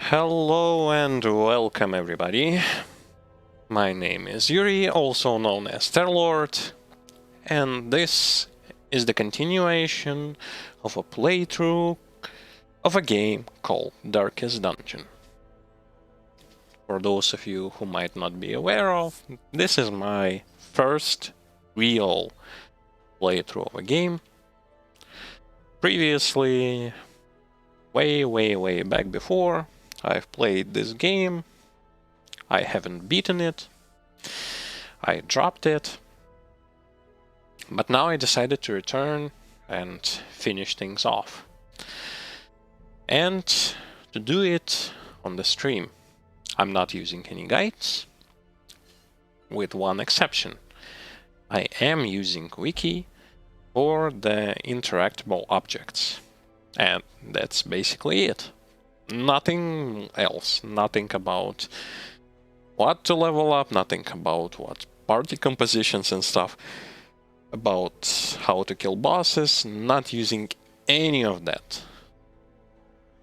Hello and welcome everybody. My name is Yuri, also known as Terlord, and this is the continuation of a playthrough of a game called Darkest Dungeon. For those of you who might not be aware of, this is my first real playthrough of a game. Previously, way back before, I've played this game. I haven't beaten it. I dropped it. But now I decided to return and finish things off. And to do it on the stream. I'm not using any guides, with one exception. I am using Wiki for the interactable objects. And that's basically it. Nothing else. Nothing about what to level up, nothing about what party compositions and stuff, about how to kill bosses, not using any of that.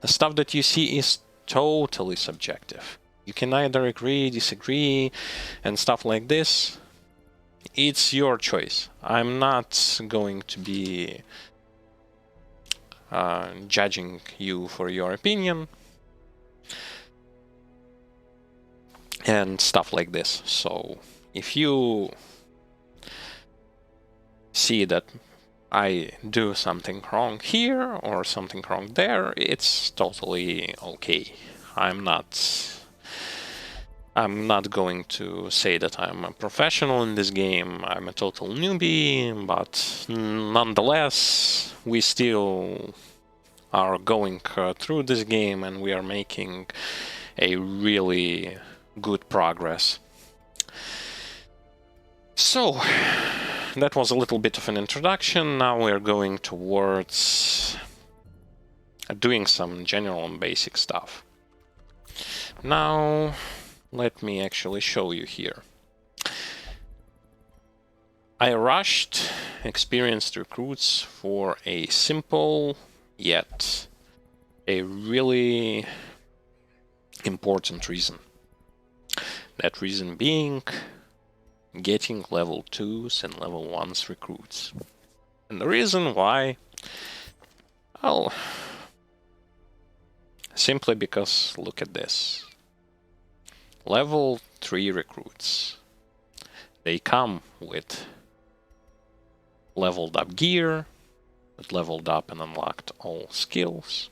The stuff that you see is totally subjective. You can either agree, disagree, and stuff like this. It's your choice. I'm not going to be judging you for your opinion and stuff like this. So if you see that I do something wrong here or something wrong there, it's totally okay. I'm not going to say that I'm a professional in this game. I'm a total newbie, but nonetheless, we still are going through this game and we are making a really good progress. So, that was a little bit of an introduction. Now we're going towards doing some general and basic stuff. Now, let me actually show you here. I rushed experienced recruits for a simple yet a really important reason. That reason being getting level 2s and level 1s recruits. And the reason why, well, simply because look at this. Level 3 recruits. They come with leveled up gear, with leveled up and unlocked all skills.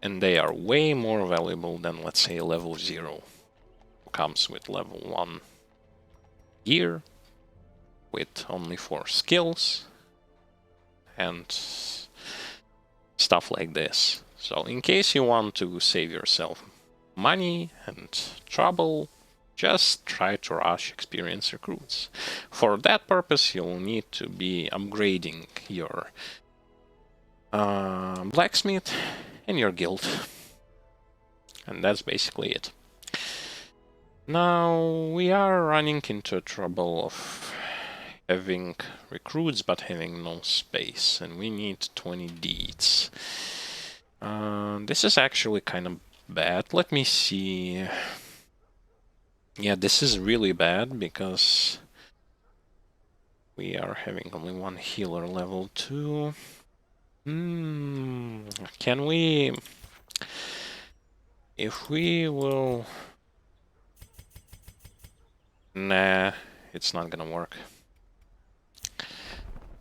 And they are way more valuable than, let's say, level 0. Comes with level 1 gear, with only 4 skills, and stuff like this. So in case you want to save yourself money and trouble, just try to rush experienced recruits. For that purpose, you'll need to be upgrading your blacksmith and your guild. And that's basically it. Now, we are running into trouble of having recruits but having no space, and we need 20 deeds. This is actually kind of bad. Let me see. Yeah, this is really bad because we are having only one healer level 2. Can we... If we will... Nah, it's not gonna work.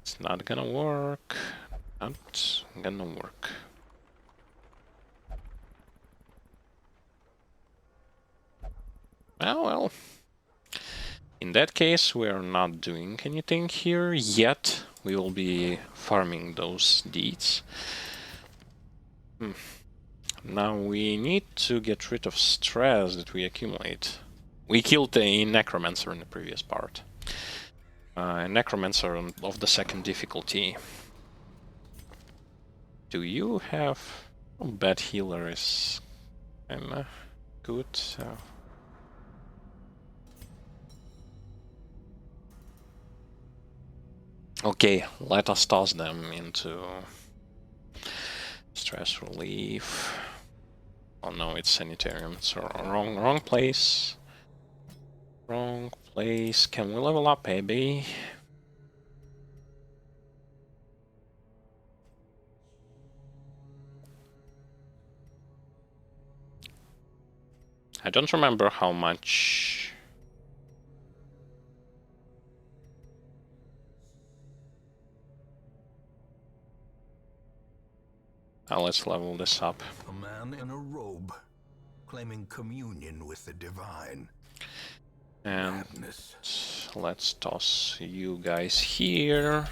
It's not gonna work. Not gonna work. Well, in that case, we are not doing anything here yet. We will be farming those deeds. Now we need to get rid of stress that we accumulate. We killed a necromancer in the previous part. A necromancer of the 2nd difficulty. Do you have... Oh, bad healer is kinda good. Okay, let us toss them into stress relief. Oh no, it's sanitarium. So wrong place. Wrong place. Can we level up, baby? I don't remember how much. Let's level this up. A man in a robe, claiming communion with the divine. And Madness. let's toss you guys here.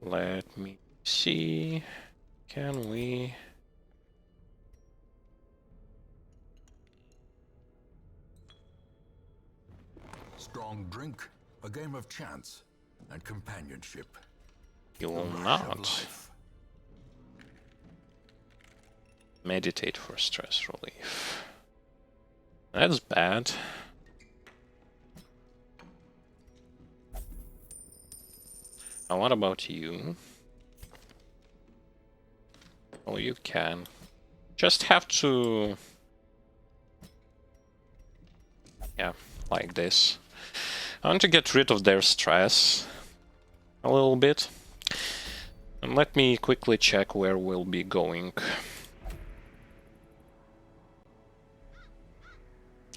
Let me see. Can we? Strong drink, a game of chance, and companionship. You will The rush of not. life. Meditate for stress relief. That's bad. And what about you? Well, you can. Just have to... Yeah, like this. I want to get rid of their stress a little bit. And let me quickly check where we'll be going.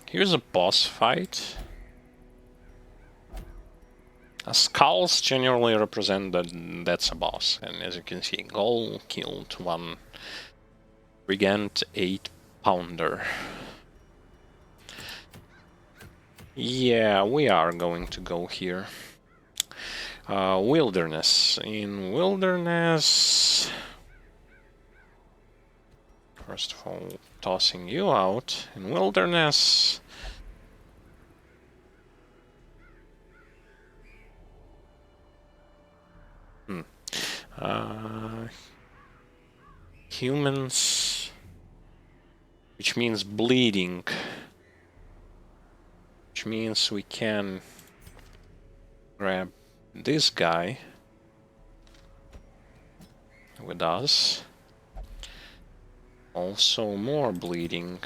Here's a boss fight. Skulls generally represent that that's a boss, and as you can see, Goal killed one Brigand 8-pounder. Yeah, we are going to go here. Wilderness. In Wilderness... First of all, tossing you out. In Wilderness... humans, which means bleeding, which means we can grab this guy with us. Also more bleeding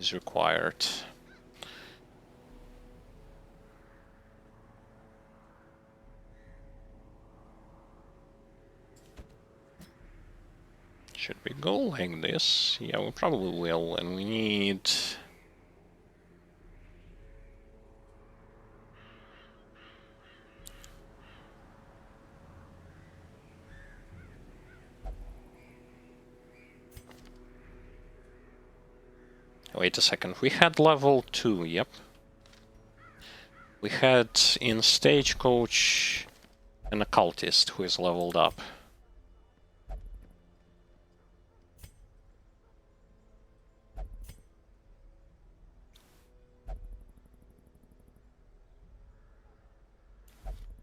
is required. Should we go like this? Yeah, we probably will, and we need... Wait a second, we had level 2, yep. We had in Stagecoach an occultist who is leveled up.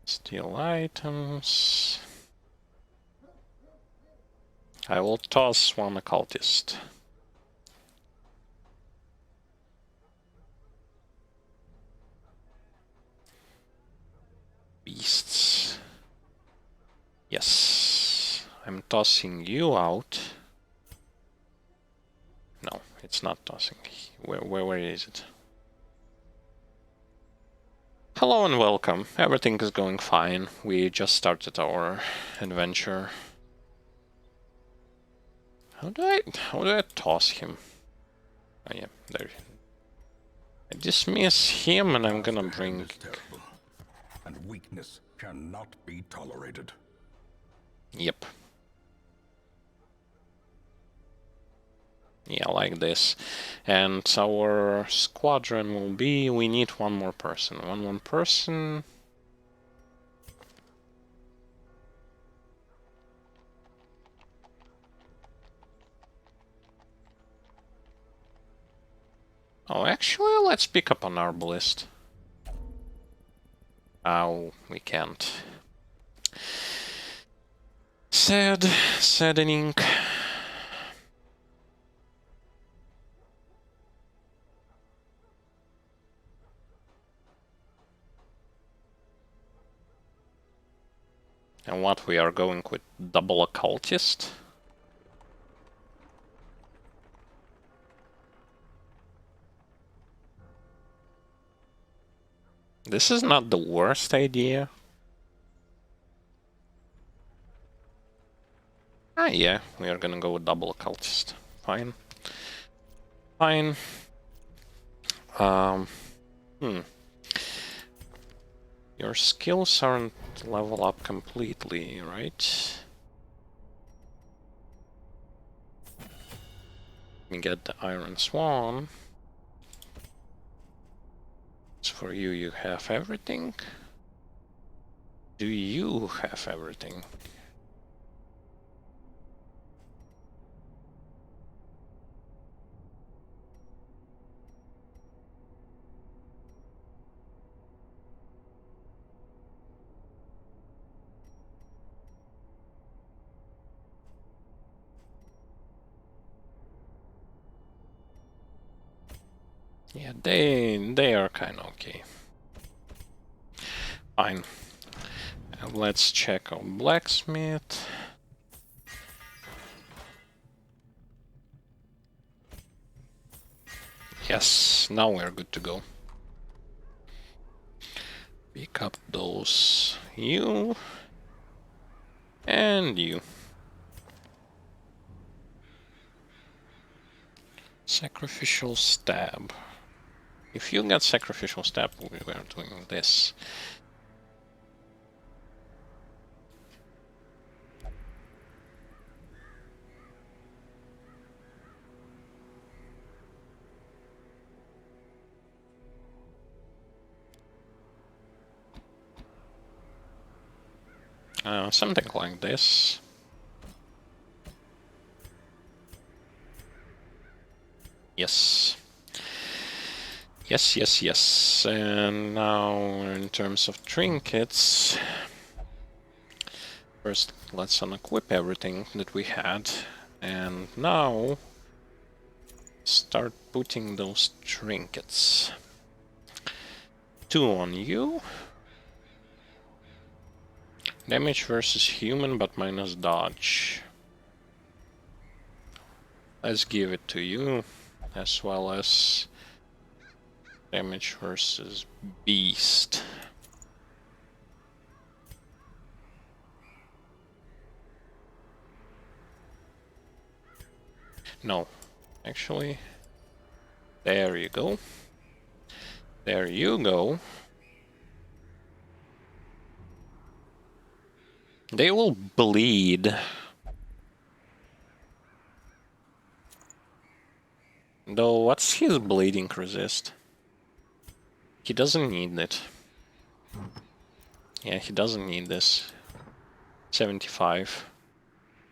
Steal items. I will toss one occultist. Beasts. Yes. I'm tossing you out. No, it's not tossing. Where is it? Hello and welcome. Everything is going fine. We just started our adventure. How do I toss him? Oh yeah, there. I dismiss him and I'm gonna bring... Is terrible, and weakness cannot be tolerated. Yep. Yeah, like this. And our squadron will be... We need one more person. One more person... Oh, actually, let's pick up an arbalist. Oh, we can't. Saddening. And what, we are going with double occultist? This is not the worst idea. Ah, yeah, we are gonna go with double occultist. Fine. Fine. Your skills aren't level up completely, right? You get the Iron Swan. So for you, you have everything. Do you have everything? Yeah, they are kind of okay. Fine. Let's check our blacksmith. Yes, now we're good to go. Pick up those, you and you. Sacrificial stab. If you get sacrificial stab, we are doing this. Something like this. Yes. Yes. And now, in terms of trinkets, first let's unequip everything that we had. And now, start putting those trinkets. 2 on you. Damage versus human, but minus dodge. Let's give it to you, as well as damage versus beast. No, actually, there you go. There you go. They will bleed. Though, what's his bleeding resist? He doesn't need it. Yeah, he doesn't need this. 75.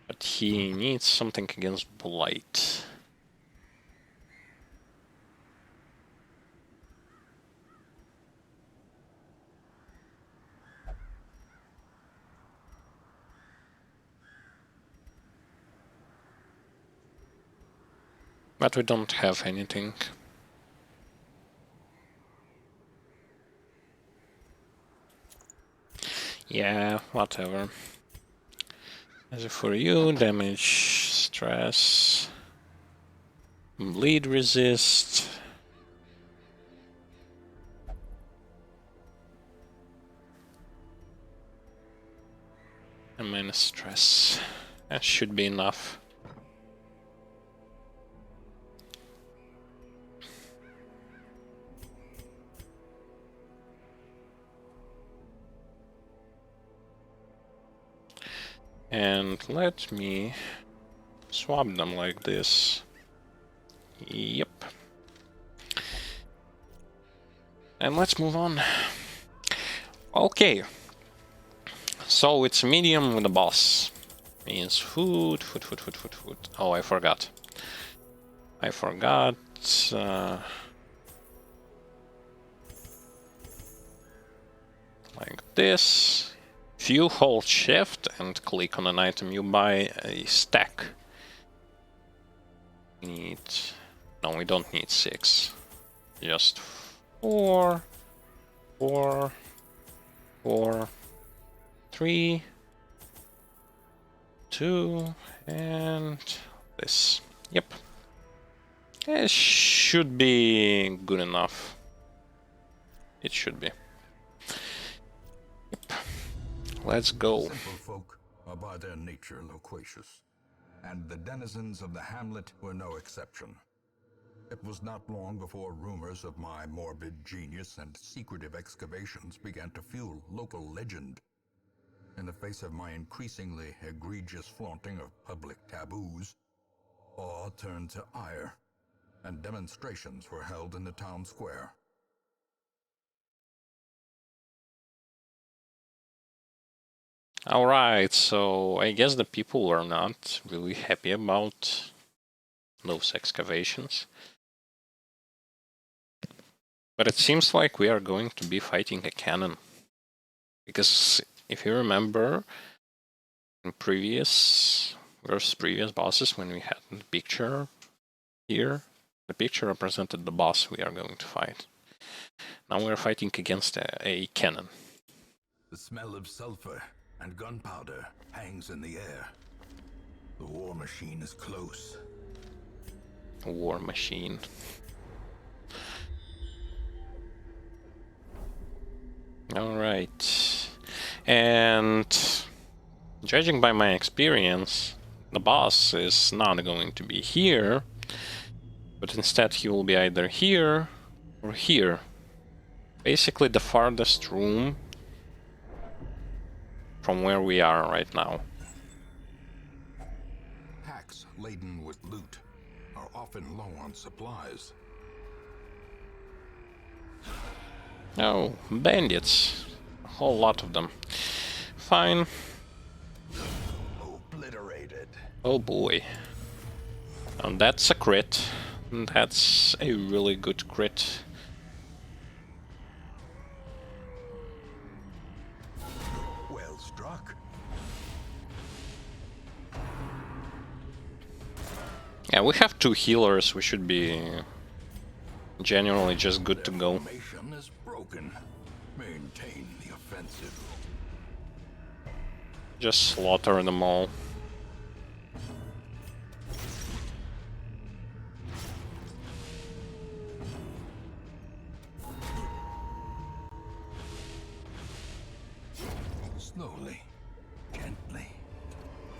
But he needs something against blight. But we don't have anything. Yeah, whatever. As for you, damage, stress, bleed resist. And minus stress. That should be enough. And let me swap them like this. Yep. And let's move on. Okay. So it's medium with the boss. Means food. Oh, I forgot. Like this. If you hold shift and click on an item, you buy a stack. No, we don't need 6. Just 4, 4, 4, 3, 2, and this. Yep. It should be good enough. It should be. Yep. Let's go. Simple folk are by their nature loquacious, and the denizens of the hamlet were no exception. It was not long before rumors of my morbid genius and secretive excavations began to fuel local legend. In the face of my increasingly egregious flaunting of public taboos, awe turned to ire, and demonstrations were held in the town square. Alright, so I guess the people are not really happy about those excavations. But it seems like we are going to be fighting a cannon. Because if you remember, in previous bosses, when we had the picture here, the picture represented the boss we are going to fight. Now we're fighting against a cannon. The smell of sulfur and gunpowder hangs in the air. The war machine is close. War machine. Alright. And judging by my experience, the boss is not going to be here, but instead he will be either here or here. Basically the farthest room from where we are right now. Packs laden with loot are often low on supplies. Oh, bandits. A whole lot of them. Fine. Obliterated. Oh boy. And that's a crit. That's a really good crit. Well struck. Yeah, we have 2 healers. We should be genuinely just good to go. Formation is broken. Maintain the offensive. Just slaughter them all. Slowly, gently.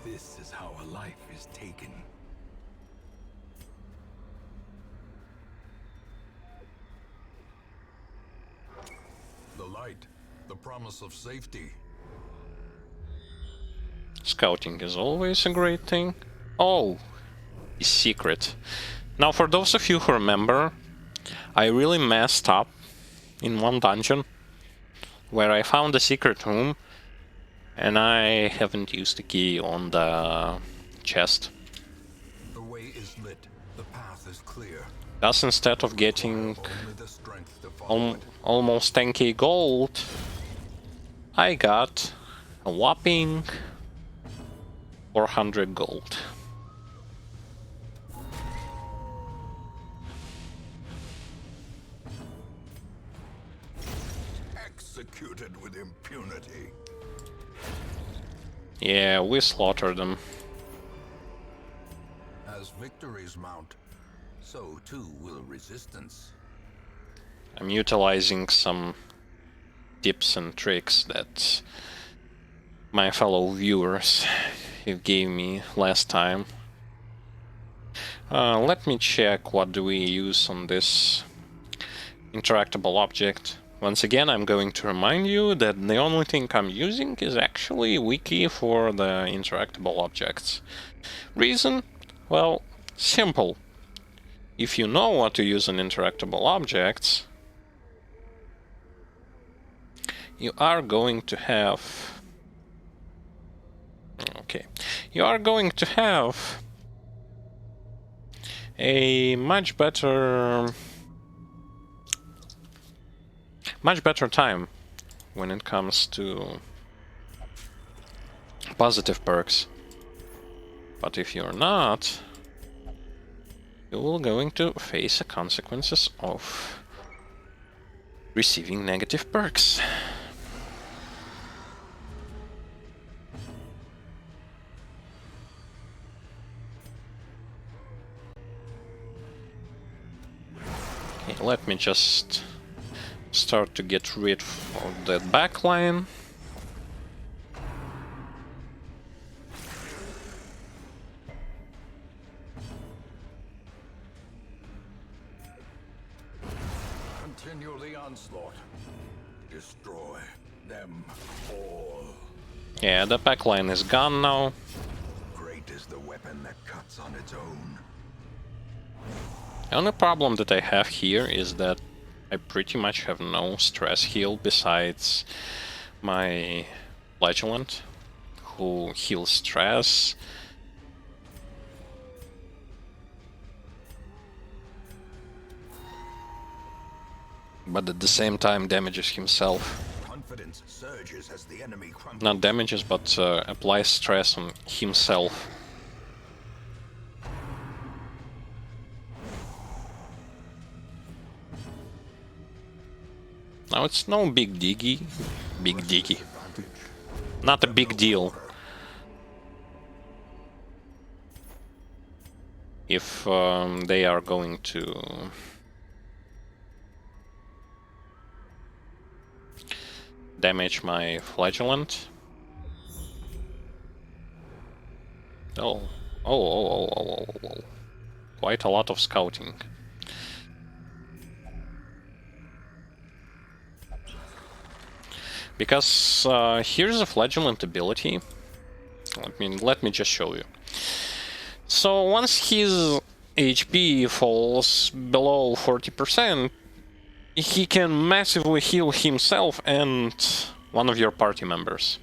This is how a life is taken. The light, the promise of safety. Scouting is always a great thing. Oh, a secret. Now, for those of you who remember, I really messed up in one dungeon where I found a secret room and I haven't used the key on the chest. The way is lit. The path is clear. Thus, instead of getting Only the strength to follow it. almost 10k gold, I got a whopping 400 gold. Executed with impunity. Yeah, we slaughtered them. As victories mount, so too will resistance. I'm utilizing some tips and tricks that my fellow viewers gave me last time. Let me check what do we use on this interactable object. Once again, I'm going to remind you that the only thing I'm using is actually wiki for the interactable objects. Reason? Well, simple. If you know what to use on interactable objects, you are going to have... Okay. You are going to have a much better time when it comes to positive perks. But if you're not, you will going to face the consequences of receiving negative perks. Okay, let me just start to get rid of that backline. Continue the onslaught. Destroy them all. Yeah, the backline is gone now. Great is the weapon that cuts on its own. The only problem that I have here is that I pretty much have no stress heal besides my Flagellant, who heals stress. But at the same time damages himself. Confidence surges as the enemy crumbles. Not damages, but applies stress on himself. Now it's no big diggy. Big diggy. Not a big deal. If they are going to damage my Flagellant. Oh. Quite a lot of scouting. Because here's a Flagellant ability. Let me just show you. So once his HP falls below 40%, he can massively heal himself and one of your party members.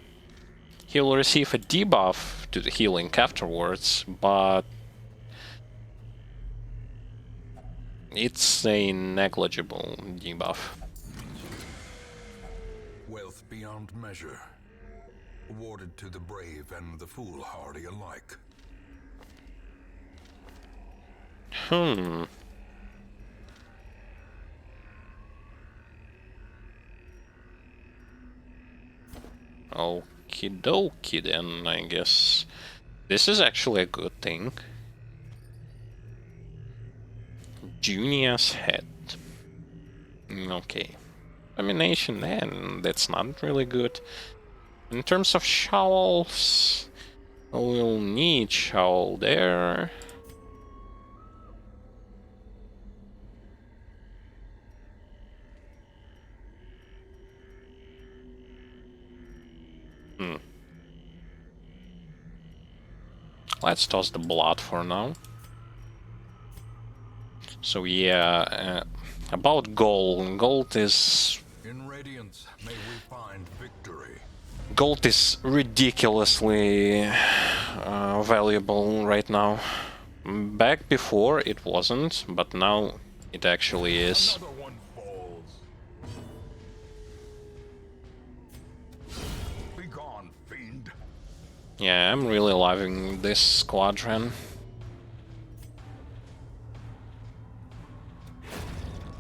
He'll receive a debuff to the healing afterwards, but it's a negligible debuff. Wealth beyond measure, awarded to the brave and the foolhardy alike. Okie dokie then, I guess. This is actually a good thing. Junior's head. Okay. Domination, then that's not really good. In terms of shovels, we'll need shovel there. Let's toss the blood for now. So yeah, about gold. Gold is... In radiance, may we find victory. Gold is ridiculously valuable right now. Back before it wasn't, but now it actually is. Another one falls. Be gone, fiend. Yeah, I'm really loving this squadron.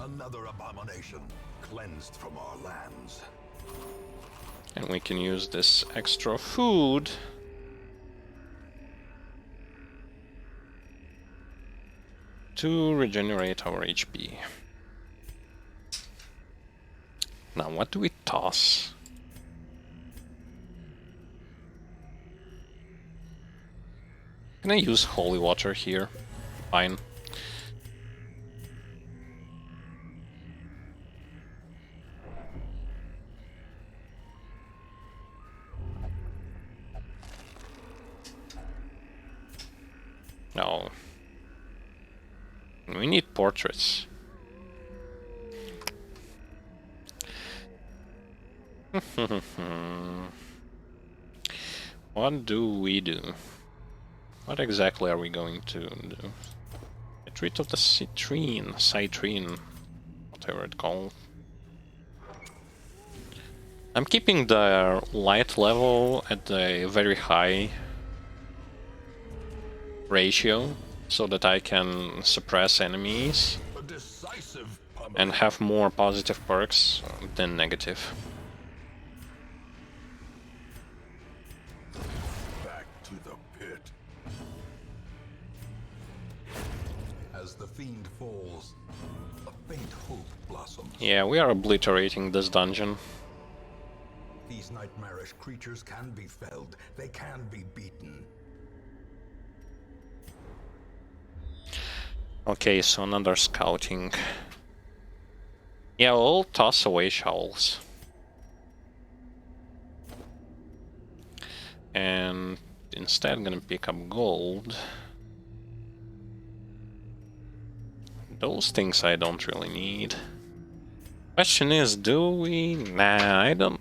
Another abomination cleansed from our lands. And we can use this extra food to regenerate our HP. Now, what do we toss? Can I use holy water here? Fine. No. We need portraits. What do we do? What exactly are we going to do? Get rid of the citrine, whatever it's called. I'm keeping the light level at a very high ratio so that I can suppress enemies and have more positive perks than negative. Back to the pit. As the fiend falls, a faint hope blossoms. Yeah, we are obliterating this dungeon. These nightmarish creatures can be felled. They can be beaten. Okay, so another scouting. Yeah, we'll toss away shovels. And instead I'm gonna pick up gold. Those things I don't really need. Question is, do we? Nah, I don't.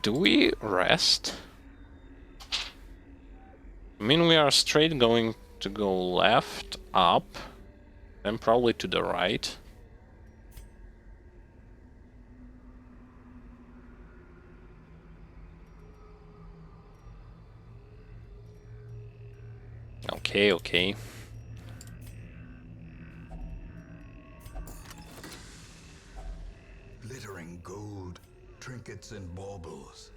Do we rest? I mean, we are straight going to go left, up, and probably to the right. Okay, okay. Glittering gold, trinkets and baubles,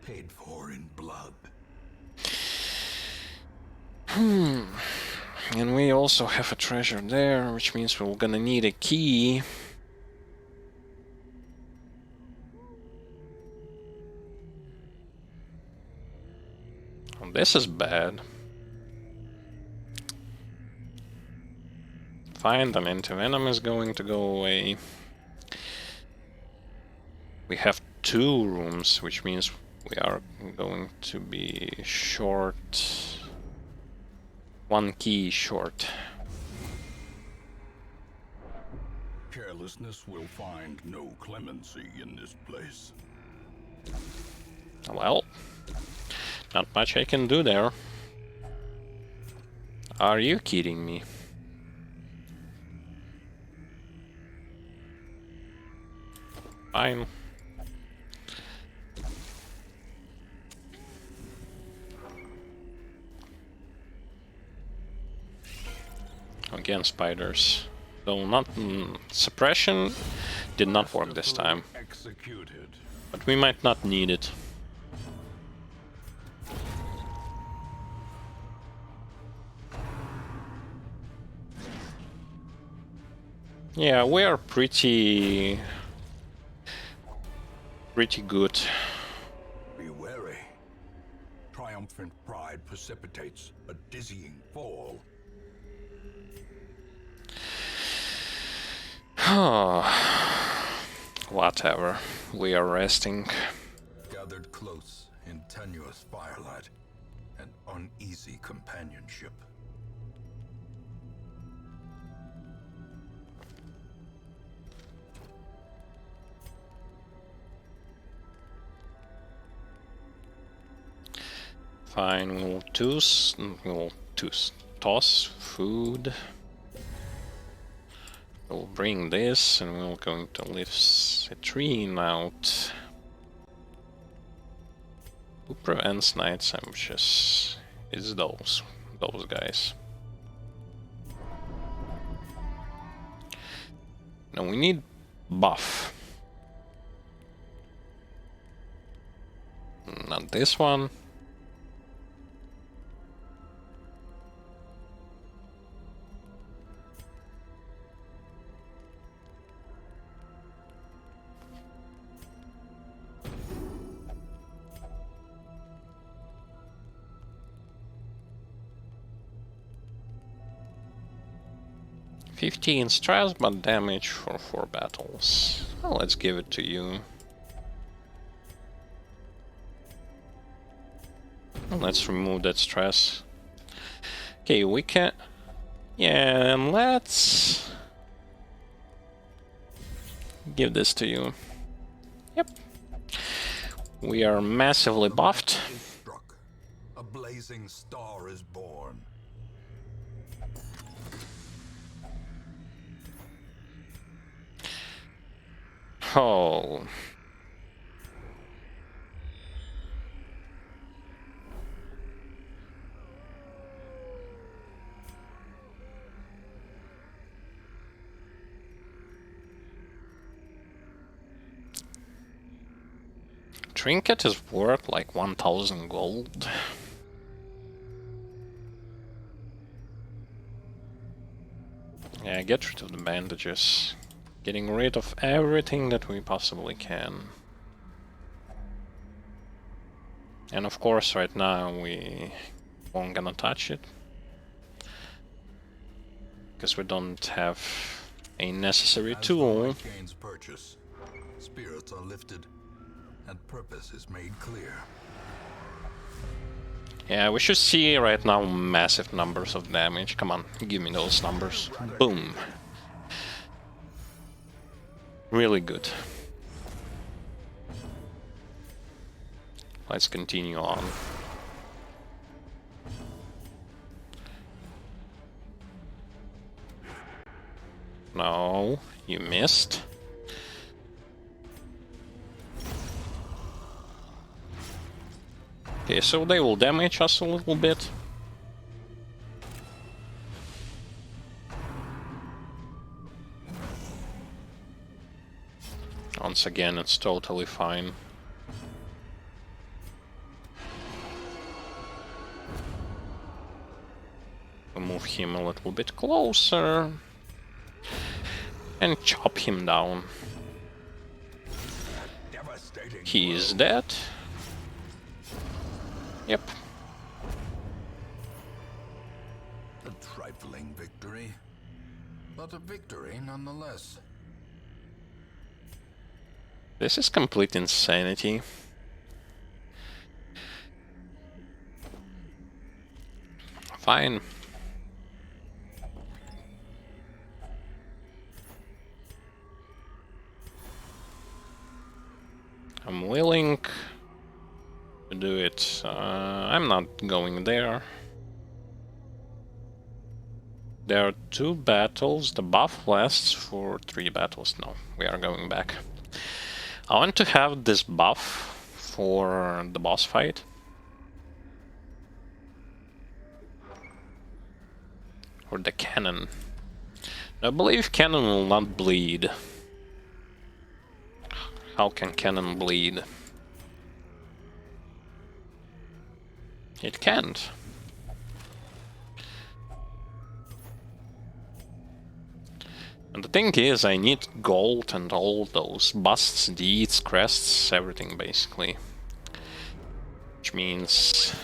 paid for in blood. And we also have a treasure there, which means we're gonna need a key. Oh, this is bad. Fine, then anti-venom is going to go away. We have 2 rooms, which means we are going to be short. 1 key short. Carelessness will find no clemency in this place. Well, not much I can do there. Are you kidding me? Fine. Again, spiders. So not suppression did not work this time. Executed. But we might not need it. Yeah, we are pretty good. Be wary. Triumphant pride precipitates a dizzying fall. Whatever. We are resting. Gathered close in tenuous firelight and uneasy companionship. Fine, we'll toss food. We'll bring this, and we're going to leave citrine out. Who prevents night ambushes? It's those guys. Now we need buff. Not this one. $15 stress, but damage for 4 battles. Well, let's give it to you. And let's remove that stress. Okay, we can... Yeah, and let's... give this to you. Yep. We are massively buffed. Struck. A blazing star is born. Oh. Trinket is worth like 1000 gold. Yeah, get rid of the bandages. Getting rid of everything that we possibly can. And of course, right now we won't gonna touch it. Because we don't have a necessary tool. Gains purchase, spirits are lifted, and purpose is made clear. Yeah, we should see right now massive numbers of damage. Come on, give me those numbers. Boom. Really good. Let's continue on. No, you missed. Okay, so they will damage us a little bit. Once again, it's totally fine. We'll move him a little bit closer. And chop him down. He is dead. Yep. A trifling victory, but a victory nonetheless. This is complete insanity. Fine. I'm willing to do it. I'm not going there. There are 2 battles. The buff lasts for 3 battles. No, we are going back. I want to have this buff for the boss fight. Or the cannon. I believe cannon will not bleed. How can cannon bleed? It can't. And the thing is, I need gold and all those busts, deeds, crests, everything basically. Which means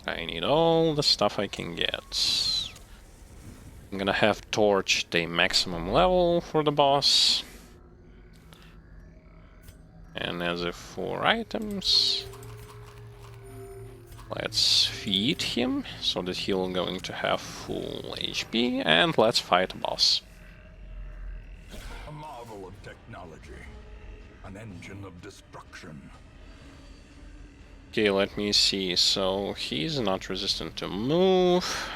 I need all the stuff I can get. I'm gonna have torched the maximum level for the boss. And as if for items, let's feed him so that he'll going to have full HP, and let's fight the boss. A marvel of technology, an engine of destruction. Okay, let me see. So he's not resistant to move.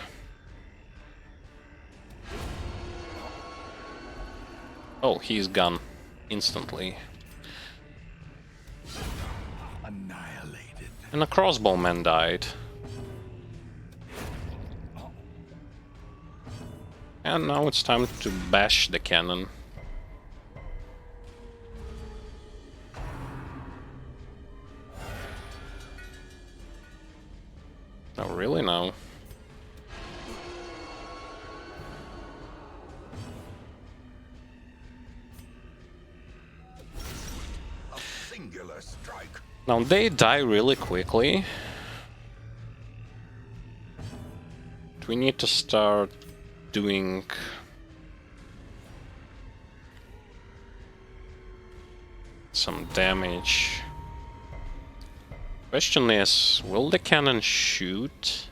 Oh, he's gone instantly. Annihilated. And a crossbowman died. And now it's time to bash the cannon. Oh, really now? Singular strike. Now they die really quickly. We need to start doing some damage. Question is, will the cannon shoot?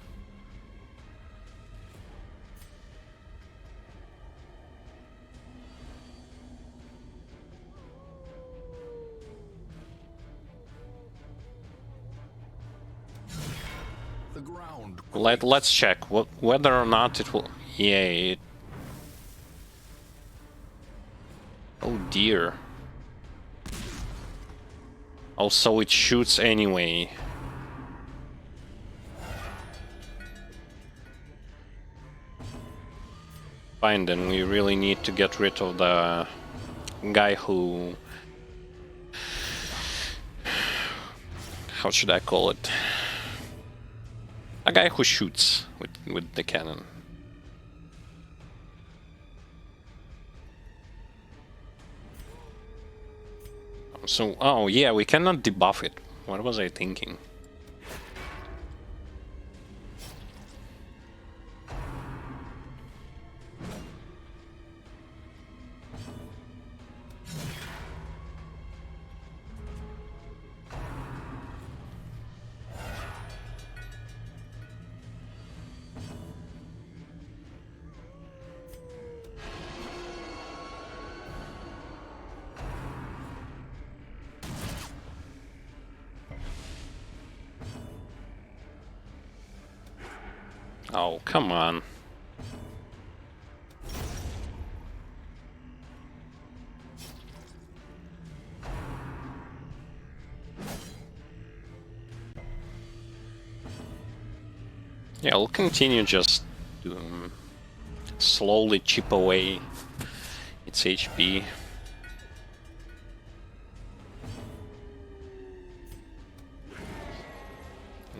The ground. Let's check whether or not it will. Yeah. Oh dear. Oh, so it shoots anyway. Fine, then we really need to get rid of the guy who... How should I call it? A guy who shoots with the cannon. So, oh yeah, we cannot debuff it. What was I thinking? Oh, come on. Yeah, I'll continue just to slowly chip away its HP.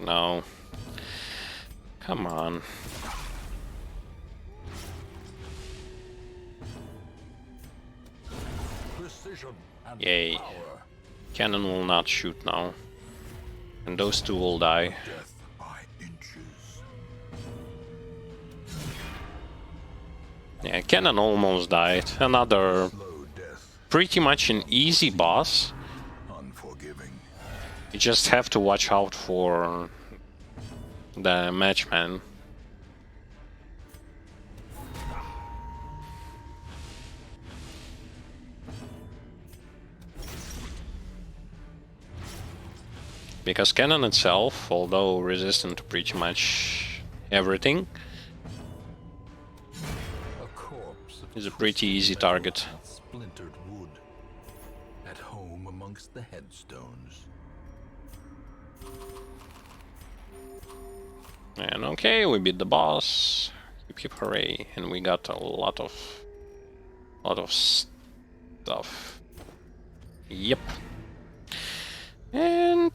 No. Come on. Precision and Yay. power. Cannon will not shoot now. And those two will die. Death by inches. Yeah, Cannon almost died. Another Slow death. pretty much an easy boss. Unforgiving. You just have to watch out for the matchman. Because Cannon itself, although resistant to pretty much everything, A corpse of is a pretty easy target. splintered wood. At home amongst the headstones. And okay, we beat the boss. Hip hip hooray! And we got a lot of stuff. Yep. And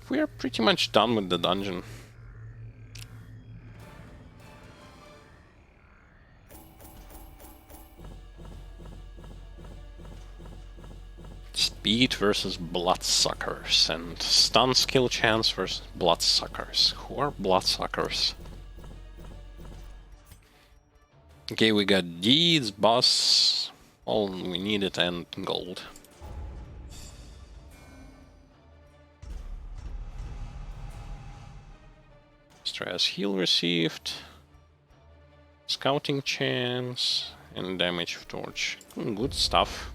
we're pretty much done with the dungeon. Speed versus bloodsuckers, and stun skill chance versus bloodsuckers. Who are bloodsuckers? Okay, we got deeds, boss, all we needed, and gold. Stress heal received, scouting chance, and damage of torch. Good stuff.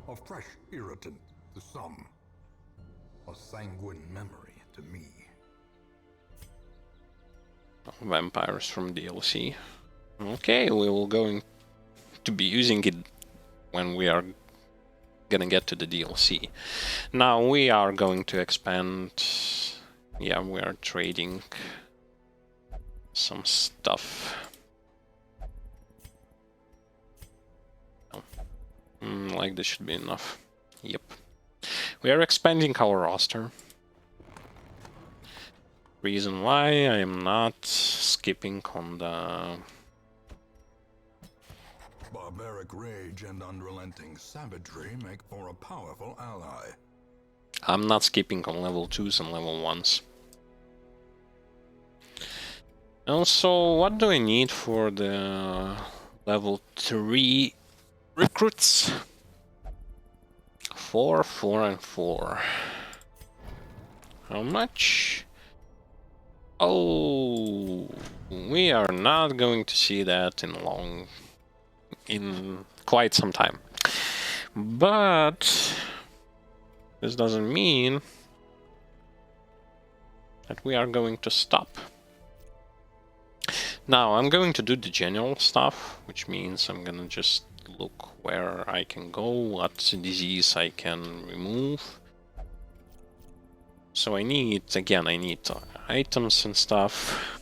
A fresh irritant to some. A sanguine memory to me. Vampires from DLC. Okay, we will going to be using it when we are gonna get to the DLC. Now we are going to expand. Yeah, we are trading some stuff. Oh. Like this should be enough. Yep. We are expanding our roster. Reason why I am not skipping on the Barbaric rage and unrelenting savagery make for a powerful ally. I'm not skipping on level 2s and level 1s. Also, what do I need for the level 3 recruits? 4, 4, and 4. How much? Oh, we are not going to see that in quite some time. But this doesn't mean that we are going to stop. Now I'm going to do the general stuff, which means I'm gonna just look where I can go, what disease I can remove. So I need items and stuff.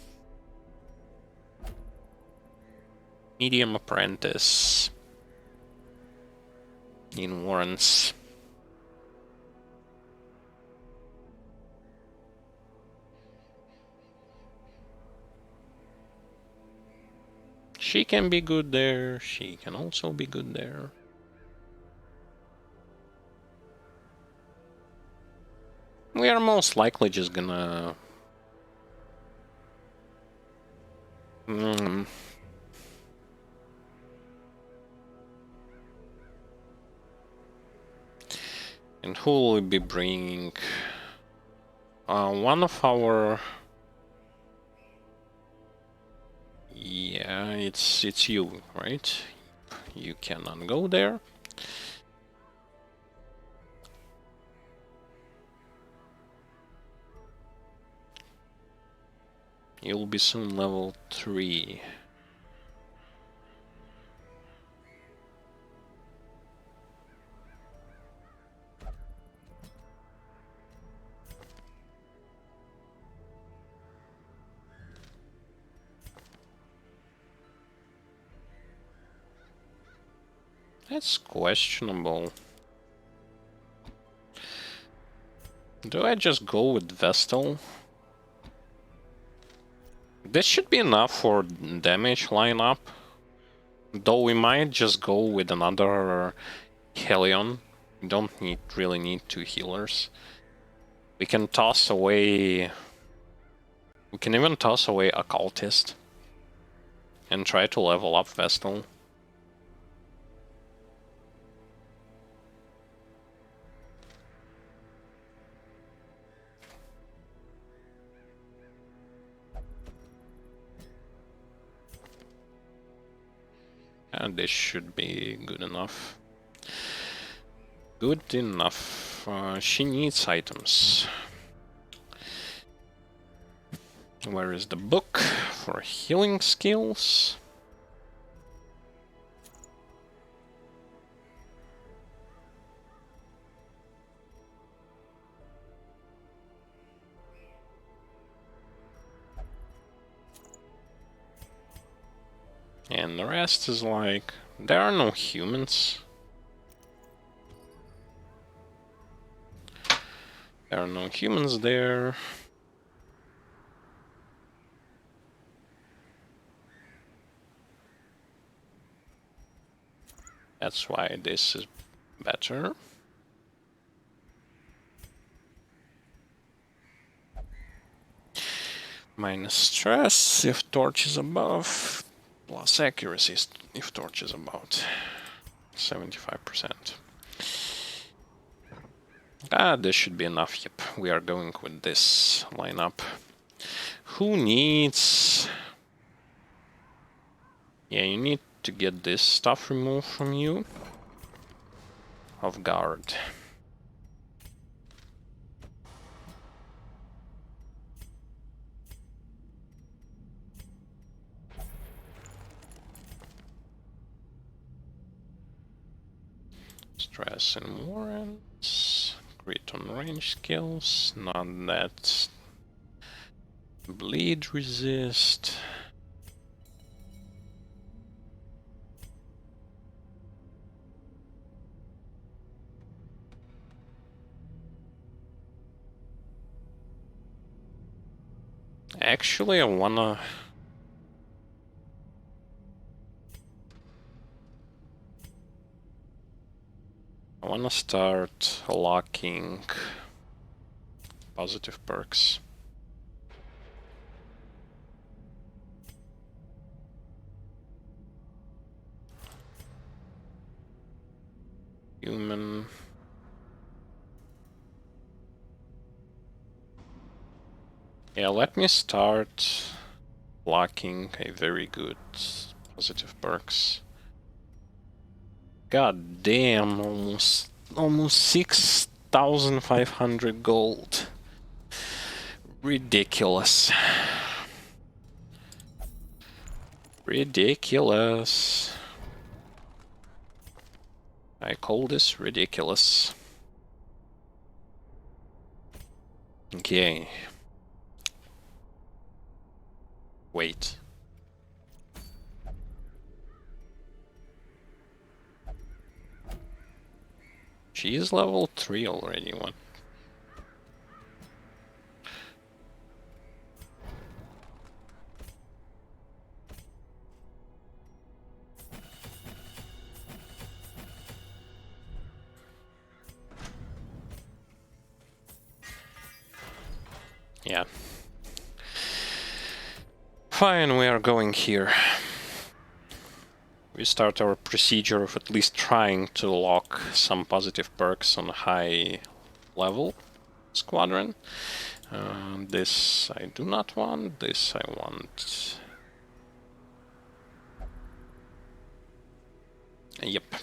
Medium apprentice. In warrants. She can be good there, she can also be good there. We are most likely just gonna... And who will we be bringing? One of our... Yeah, it's you, right? You cannot go there. You'll be soon level 3. That's questionable. Do I just go with Vestal? This should be enough for damage lineup. Though we might just go with another Helion. We don't really need 2 healers. We can toss away... We can even toss away Occultist. And try to level up Vestal. And this should be good enough. Good enough. She needs items. Where is the book for healing skills? And the rest is like, there are no humans. There are no humans there. That's why this is better. Minus stress if torch is above. Plus accuracy if torch is about 75%. This should be enough. Yep, we are going with this lineup. Who needs... Yeah, you need to get this stuff removed from you. Of guard. Stress and warrants. Crit on range skills. Not that. Bleed resist. Actually, I wanna start locking positive perks. Human. Yeah, let me start locking a very good positive perks. God damn, almost 6,500 gold. Ridiculous. Ridiculous. I call this ridiculous. Okay. Wait. She is level 3 already, what? Yeah. Fine, we are going here. We start our procedure of at least trying to lock some positive perks on a high level squadron. This I do not want, this I want. Yep.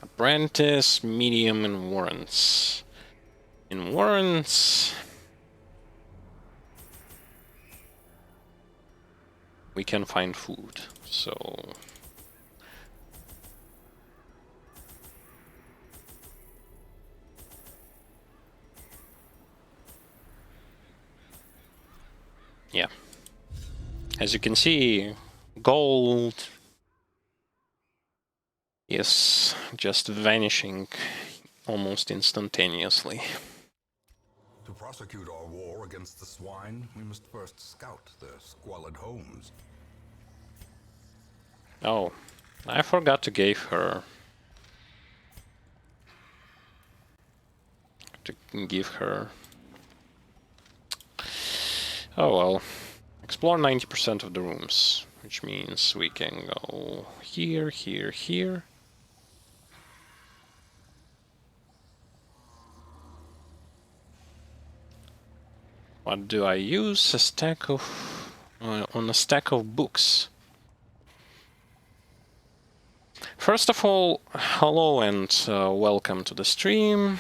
Apprentice, medium, and warrants. In warrants, we can find food, so... yeah. As you can see, gold is just vanishing almost instantaneously. To prosecute our war against the swine, we must first scout their squalid homes. Oh, I forgot to give her... Oh well. Explore 90% of the rooms, which means we can go here, here, here. What do I use? A stack of... on a stack of books. First of all, hello and welcome to the stream.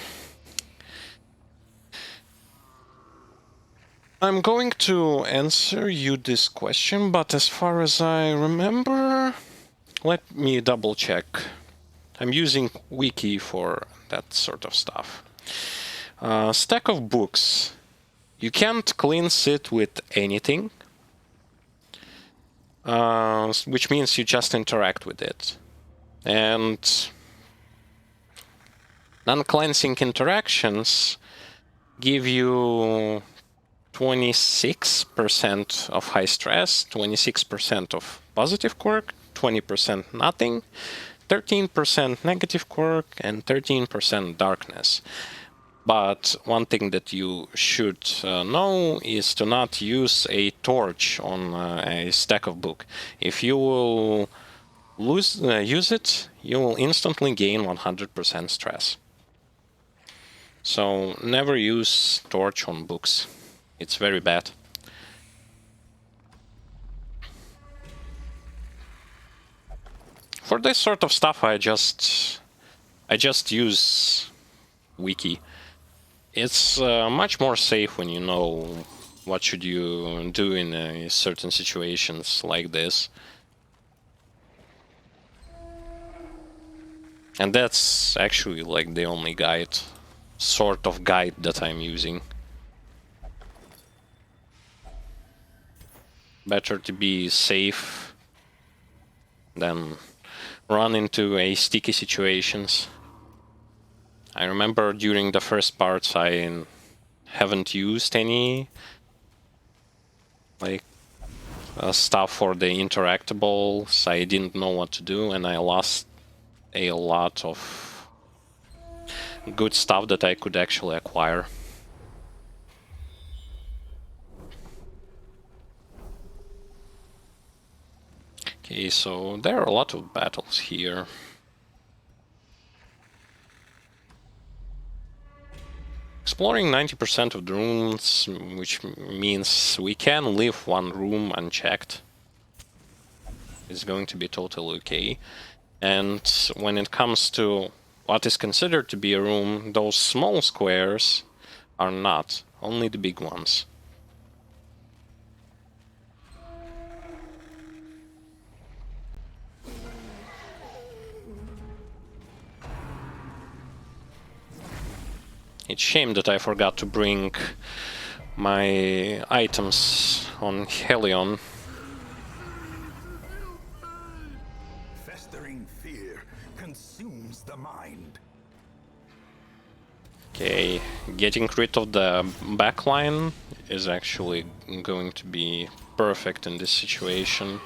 I'm going to answer you this question, but as far as I remember, let me double check. I'm using Wiki for that sort of stuff. Stack of books. You can't cleanse it with anything, which means you just interact with it. And non-cleansing interactions give you 26% of high stress, 26% of positive quirk, 20% nothing, 13% negative quirk, and 13% darkness. But one thing that you should know is to not use a torch on a stack of book. If you will use it, you will instantly gain 100% stress. So never use torch on books. It's very bad. For this sort of stuff, I just use Wiki. It's much more safe when you know what should you do in certain situations like this. And that's actually like the only sort of guide that I'm using. Better to be safe than run into a sticky situations. I remember during the first parts I haven't used any stuff for the interactables. I didn't know what to do and I lost a lot of good stuff that I could actually acquire. Okay, so there are a lot of battles here. Exploring 90% of the rooms, which means we can leave one room unchecked, is going to be totally okay. And when it comes to what is considered to be a room, those small squares are not, only the big ones. It's a shame that I forgot to bring my items on Helion. Festering fear consumes the mind. Okay, getting rid of the backline is actually going to be perfect in this situation.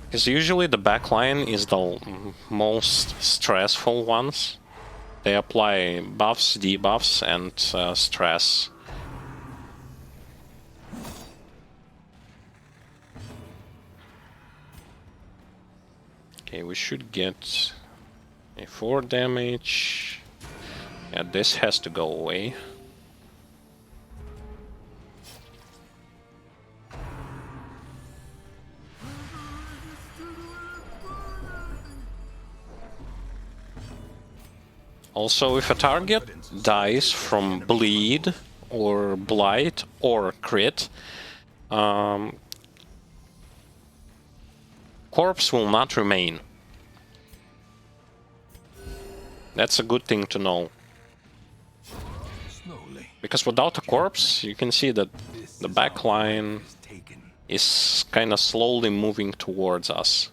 Because usually the backline is the most stressful ones. They apply buffs, debuffs, and stress. Okay, we should get a 4 damage. Yeah, this has to go away. Also, if a target dies from bleed or blight or crit, corpse will not remain. That's a good thing to know. Because without a corpse, you can see that the back line is kind of slowly moving towards us.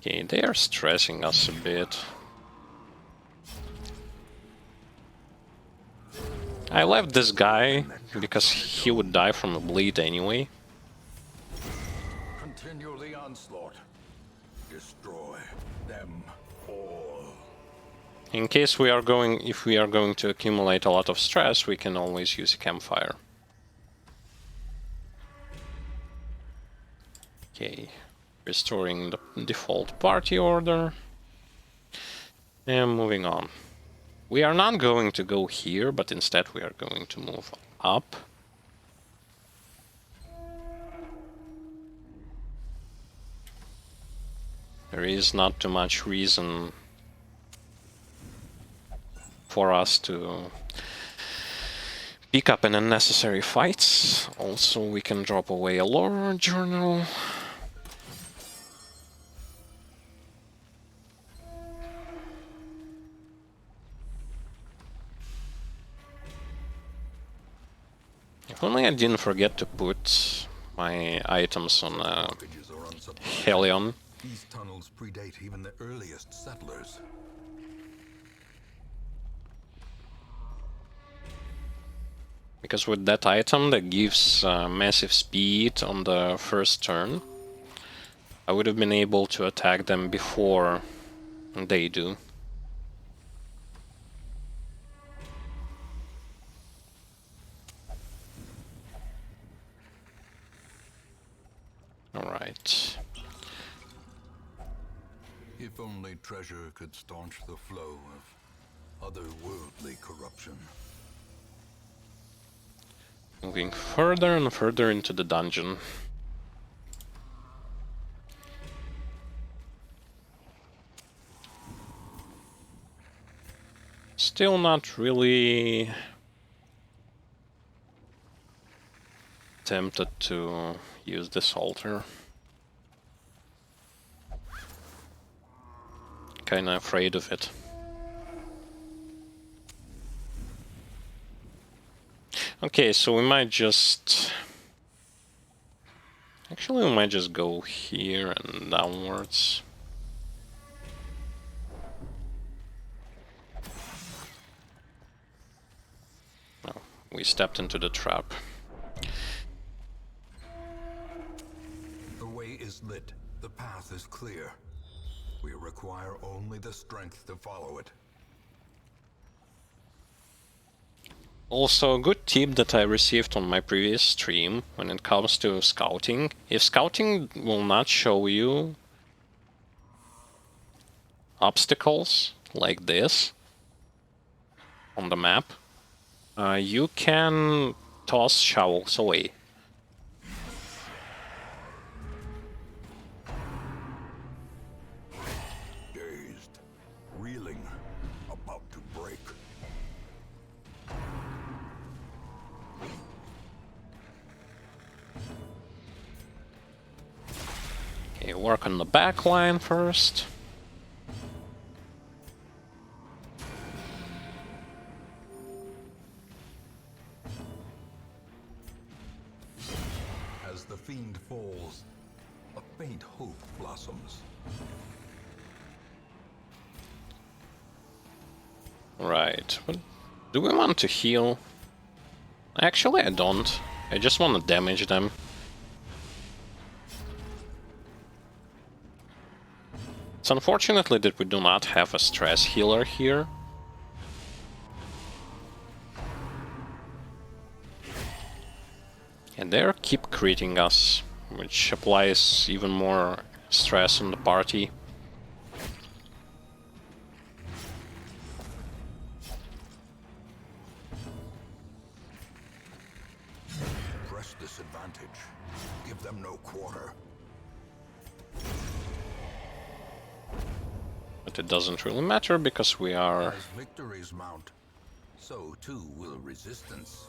Okay, they are stressing us a bit. I left this guy because he would die from a bleed anyway. Continue the onslaught. Destroy them all. In case if we are going to accumulate a lot of stress, we can always use a campfire. Okay, restoring the default party order. And moving on. We are not going to go here, but instead we are going to move up. There is not too much reason for us to pick up in unnecessary fights. Also, we can drop away a lore journal. If only I didn't forget to put my items on Helion. These tunnels predate even the earliest settlers. Because with that item that gives massive speed on the first turn, I would have been able to attack them before they do. Alright. If only treasure could staunch the flow of otherworldly corruption. Moving further and further into the dungeon. Still not really tempted to use this altar. Kinda afraid of it. Okay, so we might just... Actually, we might just go here and downwards. Oh, we stepped into the trap. The way is lit. The path is clear. We require only the strength to follow it. Also, a good tip that I received on my previous stream when it comes to scouting. If scouting will not show you obstacles like this on the map, you can toss shovels away. Dazed, reeling, about to break. Okay, work on the back line first. As the fiend falls, a faint hope blossoms. Right, but do we want to heal? Actually, I don't. I just want to damage them. It's unfortunately that we do not have a stress healer here. And they keep critting us, which applies even more stress on the party. Press this advantage. Give them no quarter. But it doesn't really matter because we are... As victories mount, so too will resistance.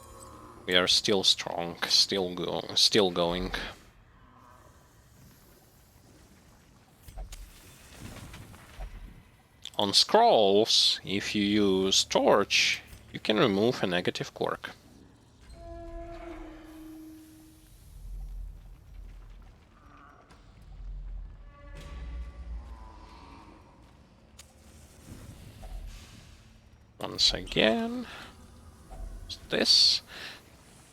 We are still strong, still going. On scrolls, if you use torch, you can remove a negative quirk. Once again, this.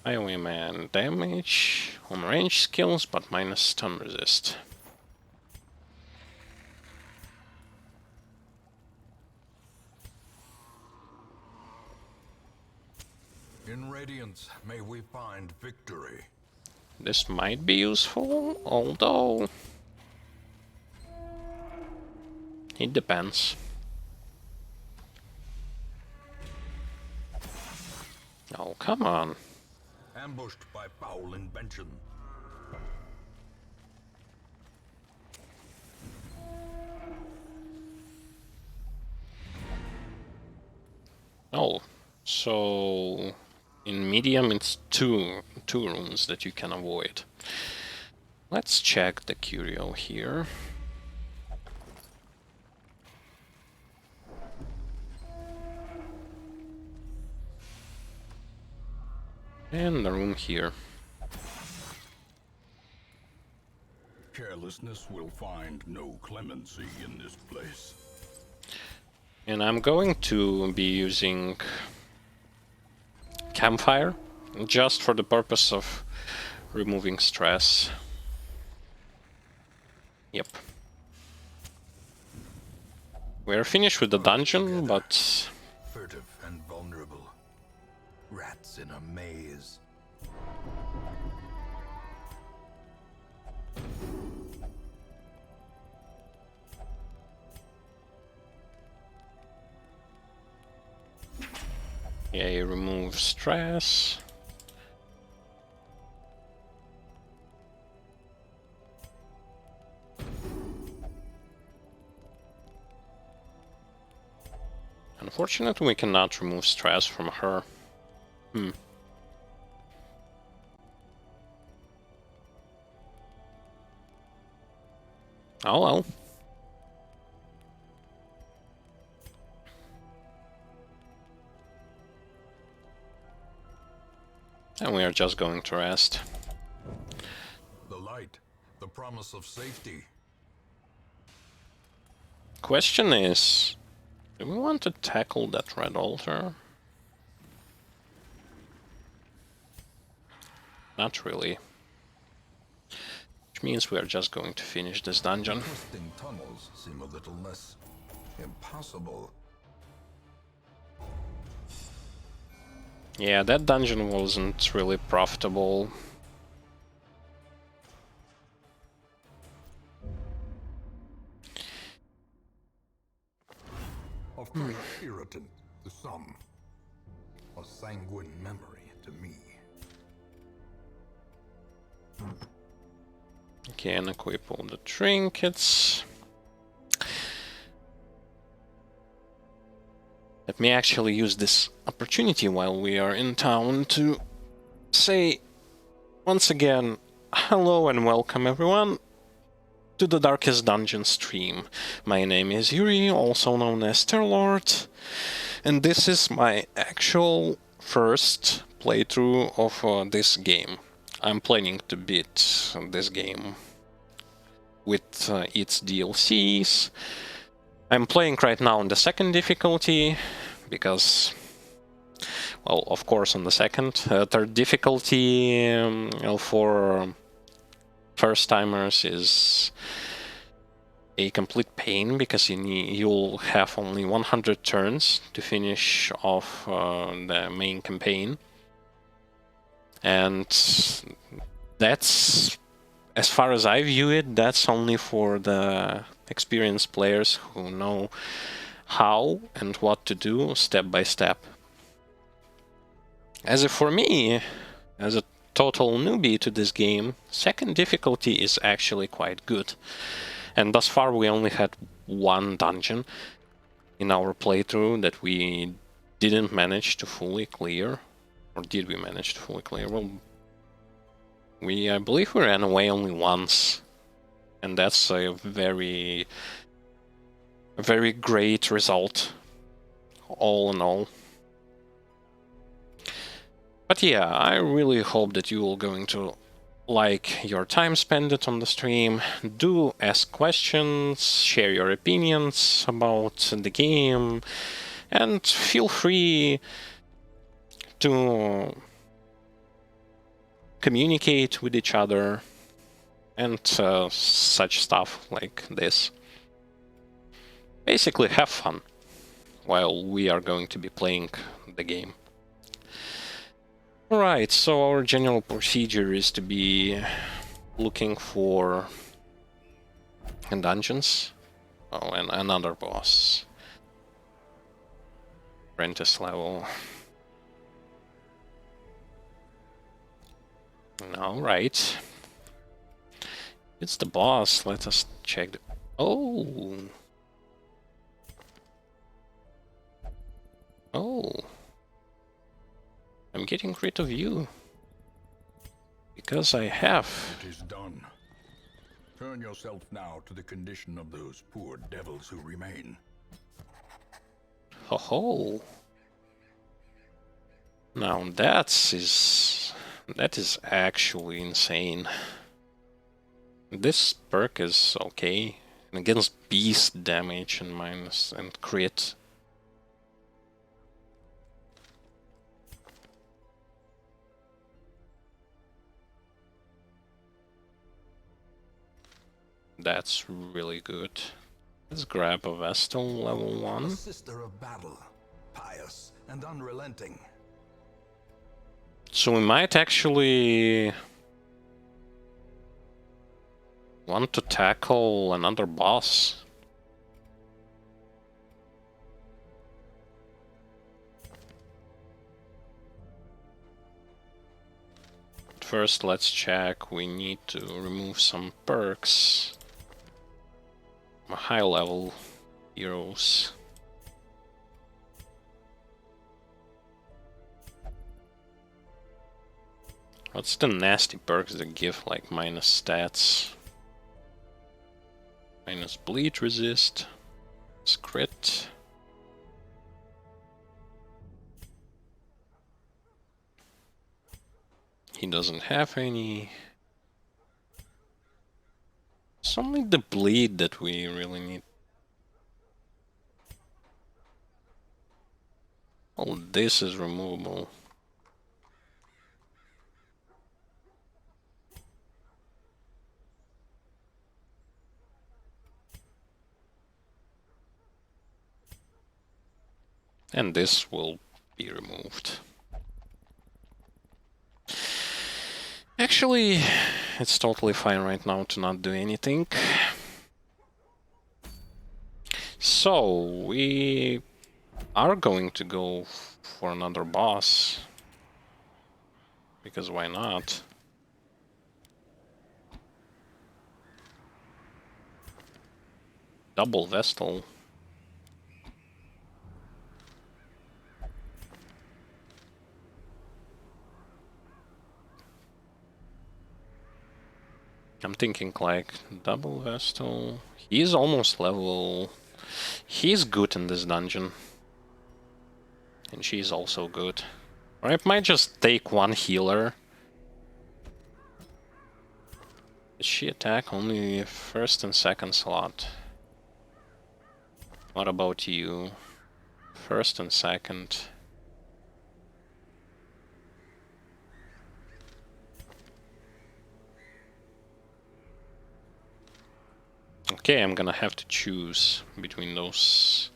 Highwayman damage on range skills, but minus stun resist. In Radiance, may we find victory. This might be useful, although... it depends. Oh, come on. Ambushed by foul invention. Oh, so... in medium it's two runes that you can avoid. Let's check the curio here. And the room here. Carelessness will find no clemency in this place. And I'm going to be using Campfire, just for the purpose of removing stress. Yep. We're finished with the dungeon, but... Furtive and vulnerable. Rats in a maze. yeah, you remove stress. Unfortunately, we cannot remove stress from her. Oh well. And we are just going to rest. The light, the promise of safety. Question is, do we want to tackle that red altar? Not really. Which means we are just going to finish this dungeon. Twisting tunnels seem a little less impossible. Yeah, that dungeon wasn't really profitable. A fresh irritant to some. A sanguine memory to me. Okay, and equip all the trinkets. Let me actually use this opportunity while we are in town to say once again hello and welcome everyone to the Darkest Dungeon stream. My name is Yuri, also known as Terlord, and this is my actual first playthrough of this game. I'm planning to beat this game with its DLCs. I'm playing right now on the second difficulty, because, well, of course, on the third difficulty for first-timers is a complete pain, because you'll have only 100 turns to finish off the main campaign. And that's, as far as I view it, that's only for the experienced players who know how and what to do step by step. As if for me, as a total newbie to this game, second difficulty is actually quite good. And thus far we only had one dungeon in our playthrough that we didn't manage to fully clear. Or did we manage to fully clear? Well, I believe we ran away only once. And that's a very great result, all in all. But yeah, I really hope that you are going to like your time spent on the stream. Do ask questions, share your opinions about the game, and feel free to communicate with each other and such stuff like this. Basically, have fun while we are going to be playing the game. Alright, so our general procedure is to be looking for dungeons. Oh, and another boss. Apprentice level. Alright. It's the boss. Let us check the... Oh! Oh! I'm getting rid of you. Because I have. It is done. Turn yourself now to the condition of those poor devils who remain. Ho ho! Now that is actually insane. This perk is okay against beast damage and minus and crit. That's really good. Let's grab a Vestal level 1. A sister of battle, pious and unrelenting. So we might actually want to tackle another boss. But first, let's check. We need to remove some perks. High level heroes. What's the nasty perks that give like minus stats? Minus bleed resist, crit. He doesn't have any. It's only the bleed that we really need. Oh, this is removable. And this will be removed. Actually, it's totally fine right now to not do anything. So, we are going to go for another boss. Because why not? Double Vestal. I'm thinking like double Vestal. He's almost level. He's good in this dungeon. And she's also good. Or I might just take one healer. Does she attack only first and second slot? What about you? First and second. Okay, I'm gonna have to choose between those.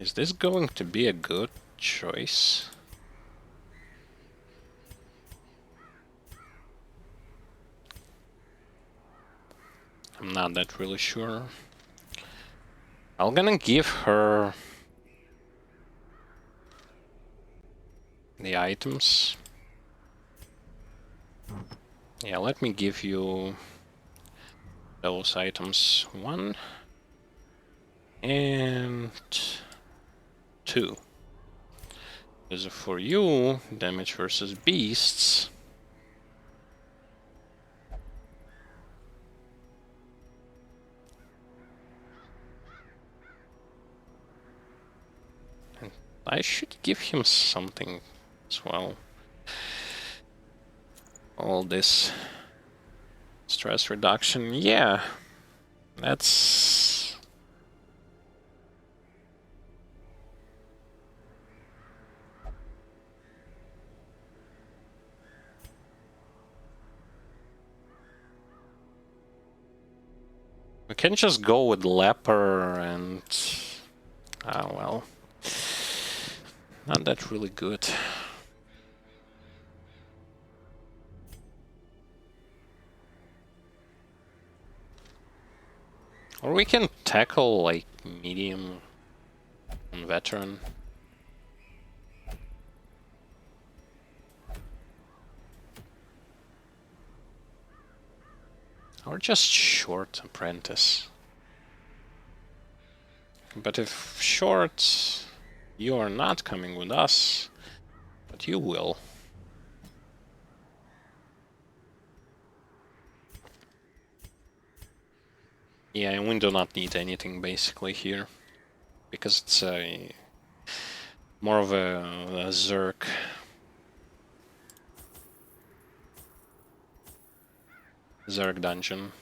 Is this going to be a good choice? I'm not that really sure. I'm gonna give her the items. Yeah, let me give you those items. 1 and 2. Those are for you. Damage versus beasts. And I should give him something as well. All this stress reduction. Yeah, that's... We can just go with leper and... Ah, well. Not that really good. Or we can tackle, like, medium and veteran. Or just short apprentice. But if short, you are not coming with us, but you will. Yeah, and we do not need anything basically here, because it's a more of a Zerg. Zerg dungeon.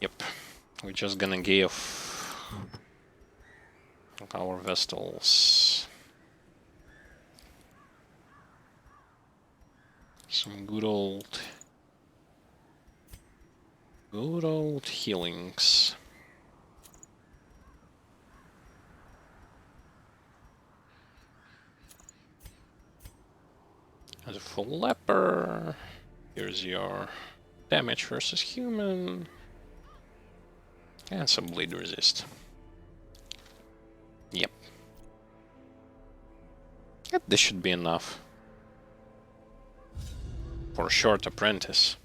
Yep, we're just gonna give our Vestals some good old healings. As a full leper, here's your damage versus human, and some bleed resist. Yep. This should be enough for a short apprentice.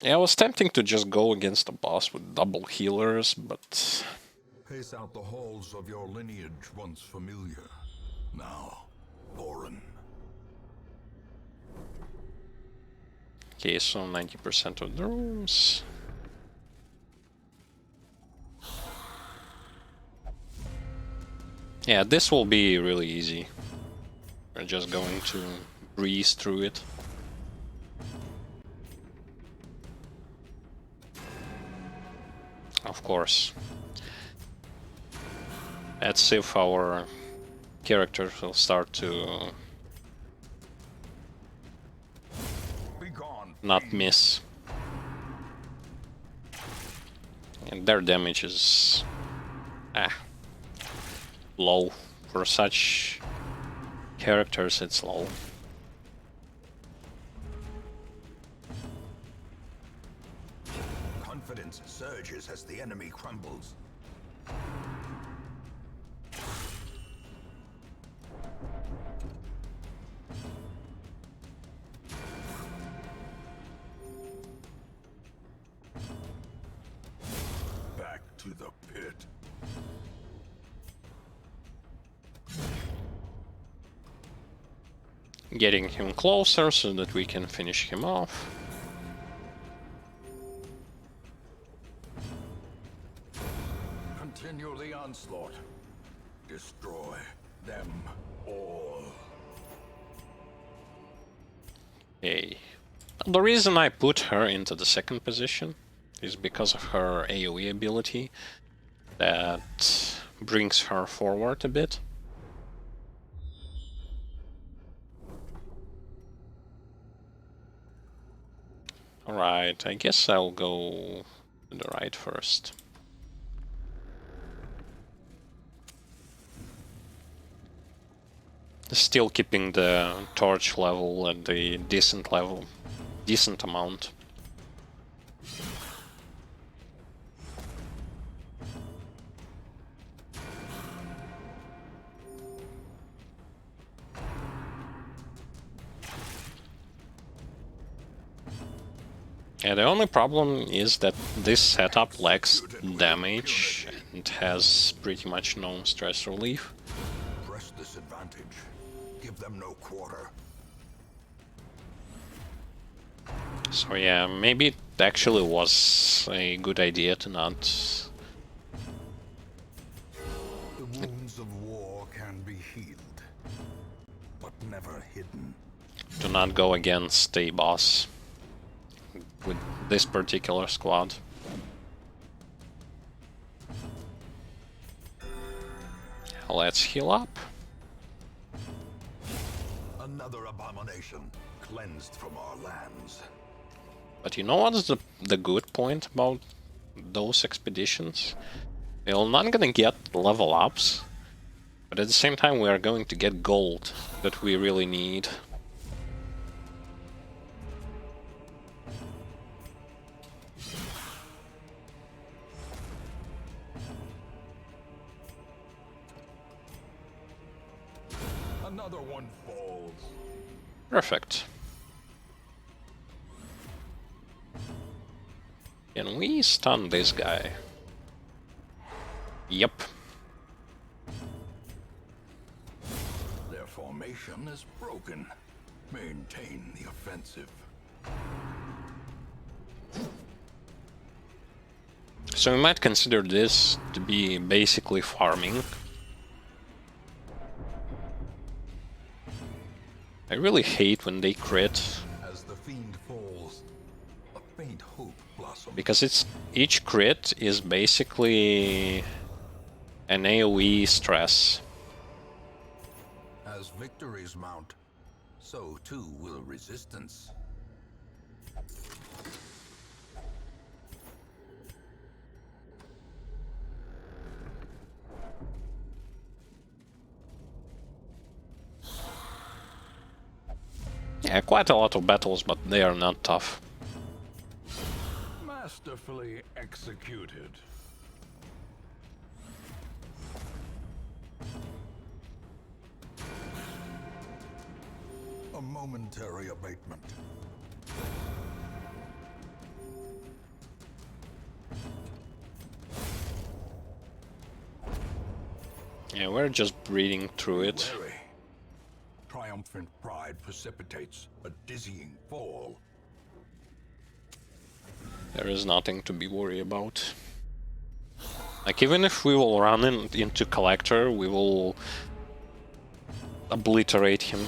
Yeah, I was tempting to just go against the boss with double healers, but... Pace out the halls of your lineage once familiar. Now, foreign. Okay, so 90% of the rooms. Yeah, this will be really easy. We're just going to breeze through it. Of course. Let's see if our characters will start to not miss. And their damage is low. For such characters, it's low. Confidence surges as the enemy crumbles. Back to the pit. getting him closer so that we can finish him off. Continue the onslaught. Destroy them all. Okay. The reason I put her into the second position is because of her AoE ability that brings her forward a bit. Alright, I guess I'll go to the right first. Still keeping the torch level at the decent amount. Yeah, the only problem is that this setup lacks damage and has pretty much no stress relief. Press this advantage. Give them no quarter. So yeah, maybe it actually was a good idea to not... The wounds of war can be healed, but never hidden. to not go against a boss with this particular squad. Let's heal up. Another abomination cleansed from our lands. But you know what's the good point about those expeditions? We're not gonna get level ups, but at the same time we are going to get gold that we really need. Another one falls. Perfect. Can we stun this guy? Yep. Their formation is broken. Maintain the offensive. So we might consider this to be basically farming. I really hate when they crit, As the fiend falls, a faint hope blossoms. because each crit is basically an AoE stress. As victories mount, so too will resistance. Yeah, quite a lot of battles, but they are not tough. Masterfully executed. A momentary abatement. Yeah, we're just breathing through it. Wary. Triumphant pride precipitates a dizzying fall. There is nothing to be worried about. Like, even if we will run into Collector, we will obliterate him.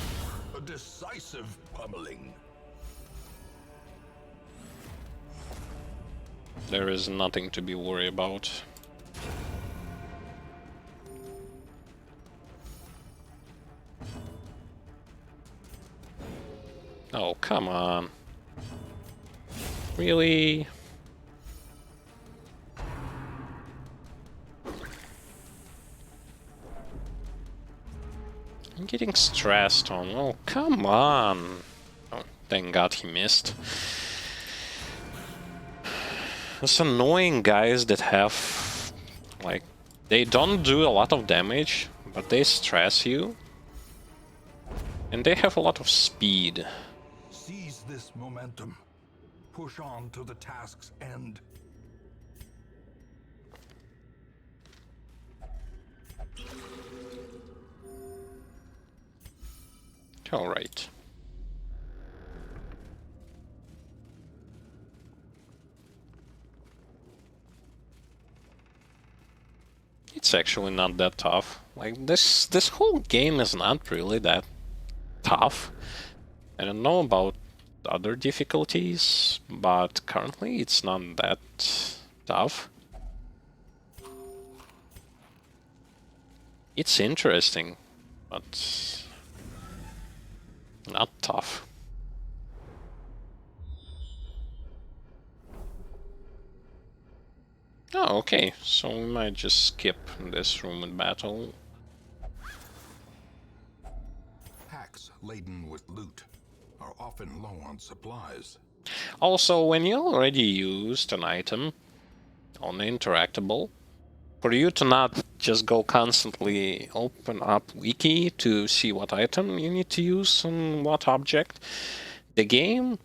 A decisive pummeling. There is nothing to be worried about. Oh, come on. Really? I'm getting stressed on. Oh, come on. Oh, thank God he missed. It's annoying guys that have, like, they don't do a lot of damage, but they stress you. And they have a lot of speed. Seize this momentum. Push on to the task's end. Alright. It's actually not that tough. Like, this whole game is not really that tough. I don't know about other difficulties, but currently it's not that tough. It's interesting, but not tough. Oh, okay, so we might just skip this room in battle. Packs laden with loot are often low on supplies. Also, when you already used an item on the interactable, for you to not just go constantly open up wiki to see what item you need to use on what object, the game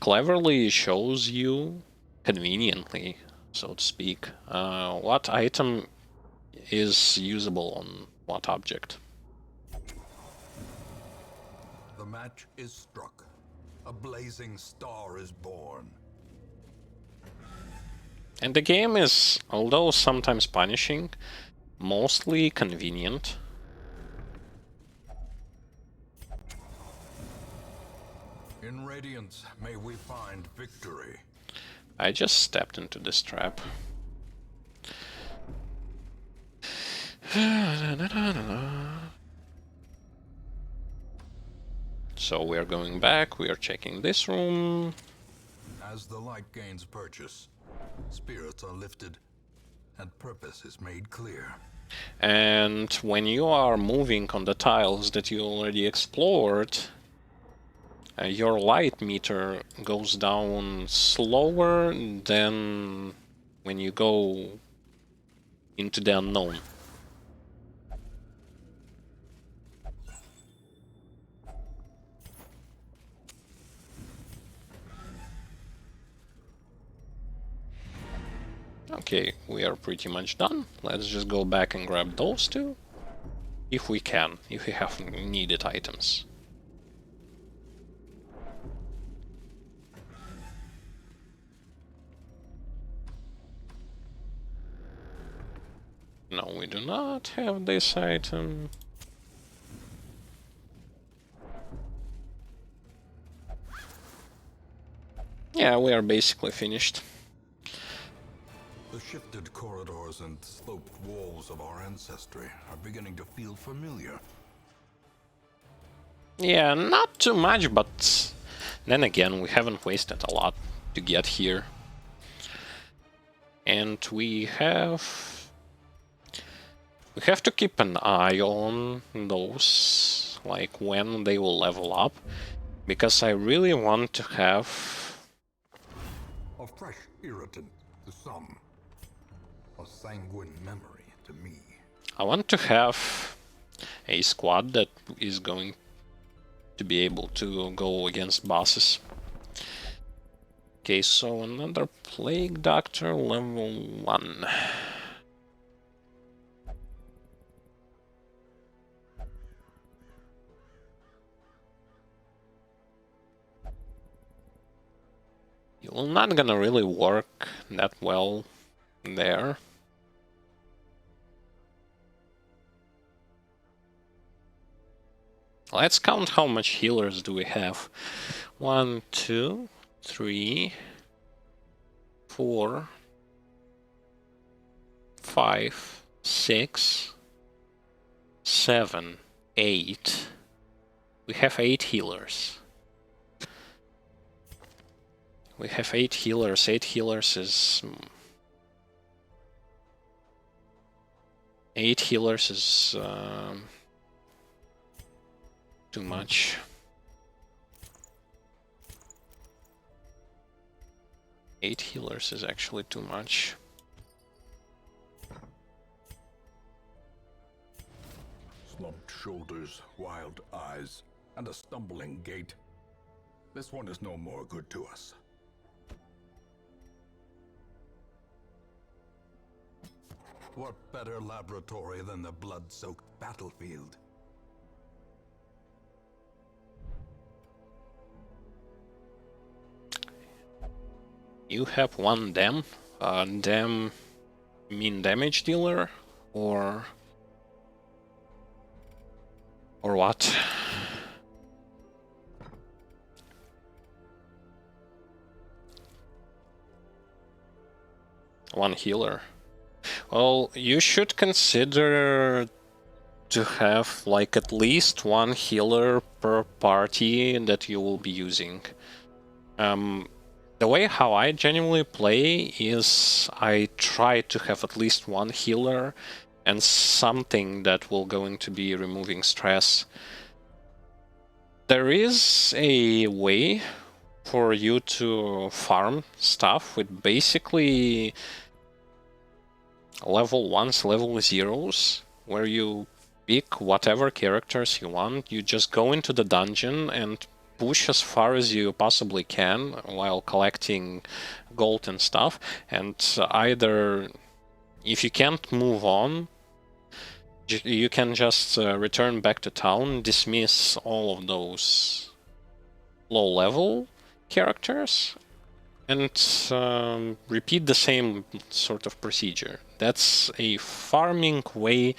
cleverly shows you, conveniently, so to speak, what item is usable on what object. The match is struck. A blazing star is born. And the game is, although sometimes punishing, mostly convenient. In Radiance, may we find victory. I just stepped into this trap. So we're going back, we are checking this room. As the light gains purchase, spirits are lifted, and purpose is made clear. And when you are moving on the tiles that you already explored, your light meter goes down slower than when you go into the unknown. Okay, we are pretty much done. Let's just go back and grab those two. If we can, if we have needed items. No, we do not have this item. Yeah, we are basically finished. The shifted corridors and sloped walls of our ancestry are beginning to feel familiar. Yeah, not too much, but then again, we haven't wasted a lot to get here. And we have to keep an eye on those, like when they will level up, because I really want to have A fresh irritant to some, a sanguine memory to me. I want to have a squad that is going to be able to go against bosses. Okay, so another Plague Doctor level 1. You're not gonna really work that well there. Let's count how much healers do we have. 1, 2, 3, 4, 5, 6, 7, 8. We have 8 healers. We have 8 healers. 8 healers is... 8 healers is... too much. Eight healers is actually too much. Slumped shoulders, wild eyes, and a stumbling gait. This one is no more good to us. What better laboratory than the blood-soaked battlefield? You have one dam. Dam mean damage dealer, or what? One healer. Well, you should consider to have like at least one healer per party that you will be using. The way how I genuinely play is I try to have at least one healer and something that will going to be removing stress. There is a way for you to farm stuff with basically level 1s, level 0s, where you pick whatever characters you want. You just go into the dungeon and push as far as you possibly can while collecting gold and stuff. And either, if you can't move on, you can just return back to town, dismiss all of those low-level characters, and repeat the same sort of procedure. That's a farming way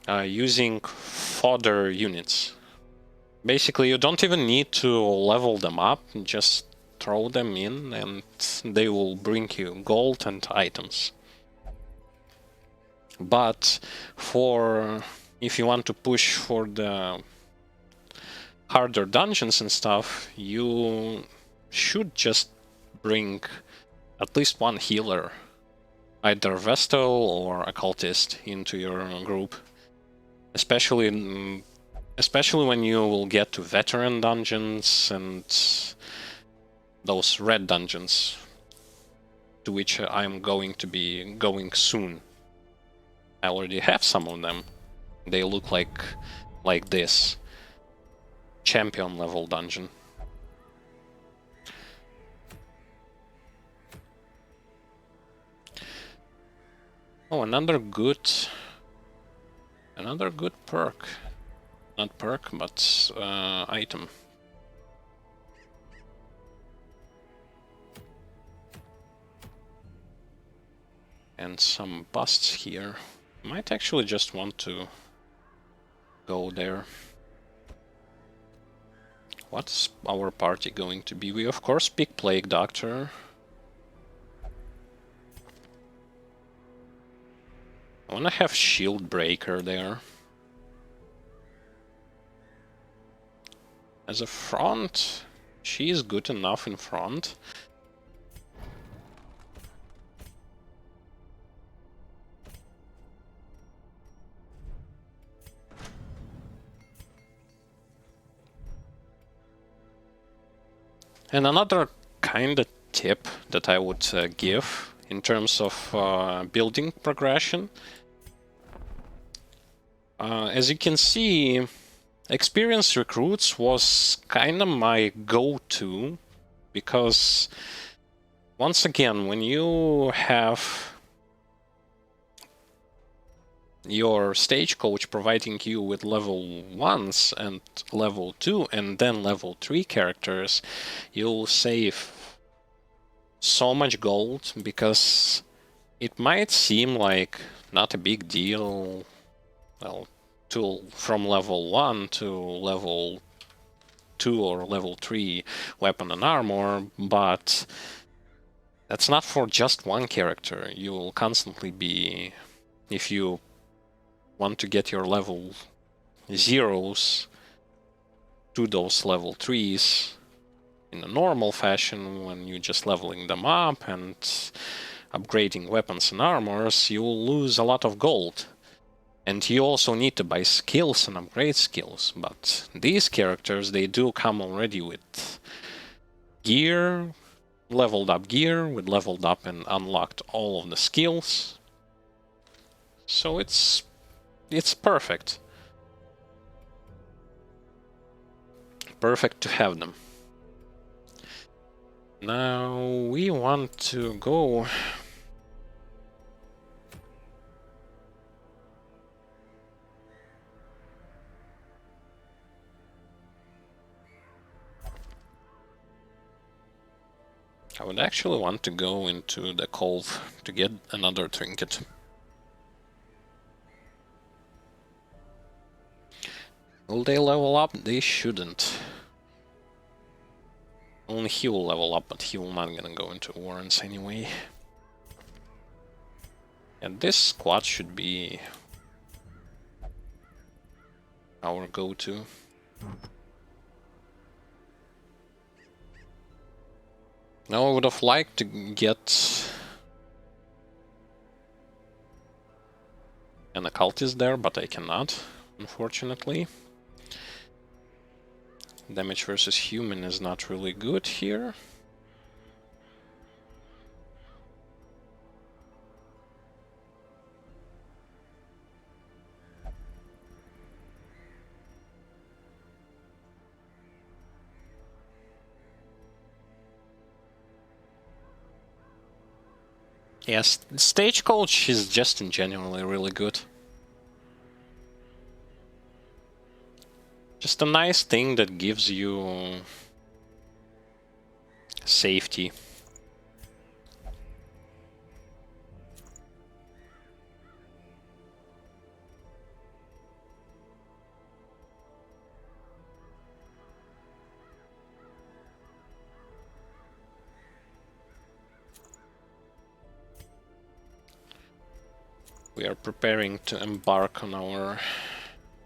using fodder units. Basically, you don't even need to level them up, just throw them in and they will bring you gold and items. But for if you want to push for the harder dungeons and stuff, you should just bring at least one healer, either Vestal or Occultist, into your group. Especially when you will get to veteran dungeons and those red dungeons, to which I'm going to be going soon. I already have some of them. They look like this. Champion level dungeon. Oh, another good perk. Not perk, but item. And some busts here. Might actually just want to go there. What's our party going to be? We of course pick Plague Doctor. I wanna have Shield Breaker there. As a front, she's good enough in front. And another kind of tip that I would give in terms of building progression. As you can see, experienced recruits was kind of my go-to, because once again, when you have your stagecoach providing you with level 1s and level 2 and then level 3 characters, you'll save so much gold, because it might seem like not a big deal, well, from level 1 to level 2 or level 3 weapon and armor, but that's not for just one character. You will constantly be, if you want to get your level 0s to those level 3s in a normal fashion, when you're just leveling them up and upgrading weapons and armors, you will lose a lot of gold. And you also need to buy skills and upgrade skills, but these characters, they do come already with gear, leveled up gear, with leveled up and unlocked all of the skills. So it's perfect. Perfect to have them. Now we want to go I would actually want to go into the cove to get another trinket. Will they level up? They shouldn't. Only he will level up, but he will not gonna go into warrants anyway. And this squad should be our go-to. Now I would have liked to get an occultist there, but I cannot, unfortunately. Damage versus human is not really good here. Yes, Stagecoach is just in generally really good. Just a nice thing that gives you safety. We are preparing to embark on our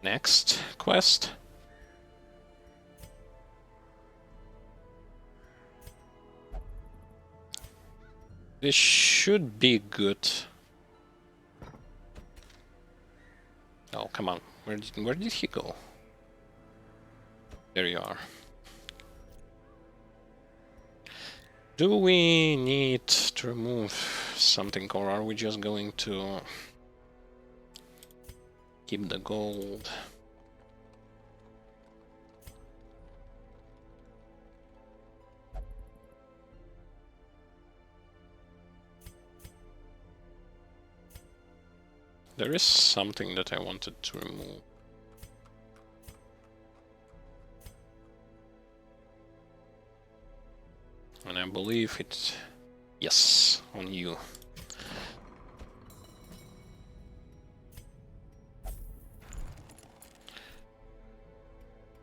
next quest. This should be good. Oh, come on. Where did he go? There you are. Do we need to remove something, or are we just going to keep the gold? There is something that I wanted to remove. And I believe it's... yes, on you.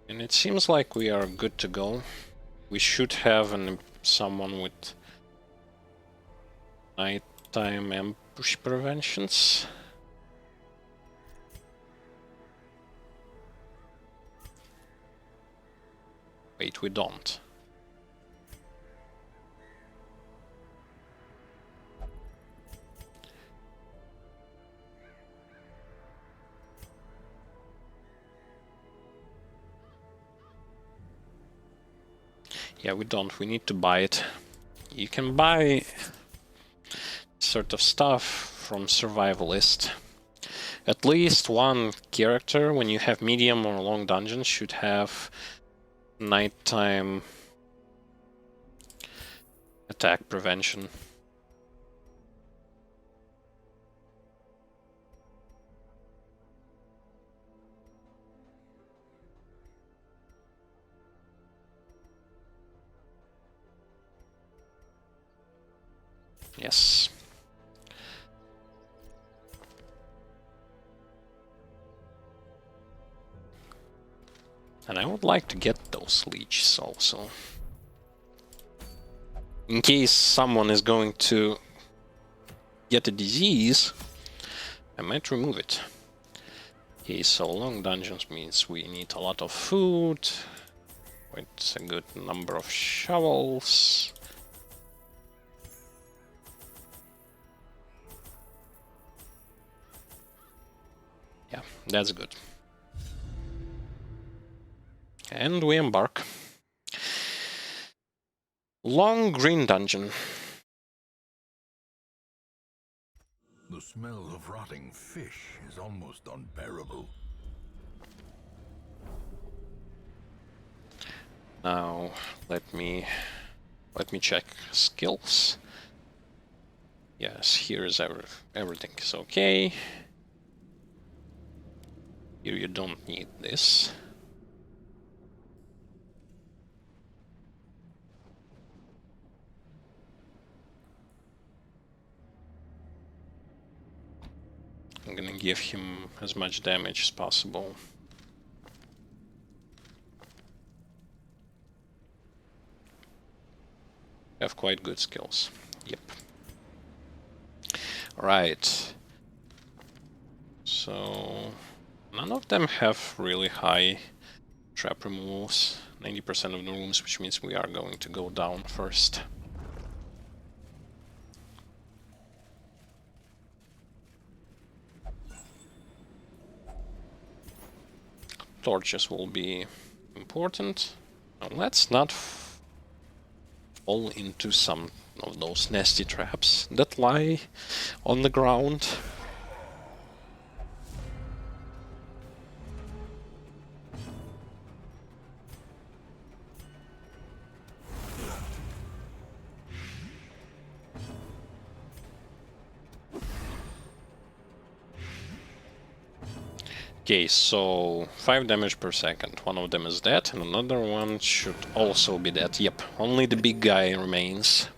And it seems like we are good to go. We should have someone with nighttime ambush preventions. Wait, we don't. Yeah, we don't. We need to buy it. You can buy sort of stuff from Survivalist. At least one character, when you have medium or long dungeons, should have nighttime attack prevention. Yes. And I would like to get those leeches also. In case someone is going to get a disease, I might remove it. Okay, so long dungeons means we need a lot of food, with a good number of shovels. Yeah, that's good. And we embark. Long green dungeon. The smell of rotting fish is almost unbearable. Now let me check skills. Yes, here is everything is okay. Here you don't need this. I'm gonna give him as much damage as possible. Have quite good skills. Yep. Right. So none of them have really high trap removals. 90% of the rooms, which means we are going to go down first. Torches will be important. Now let's not fall into some of those nasty traps that lie on the ground. Okay, so 5 damage per second. One of them is dead, and another one should also be dead. Yep, only the big guy remains.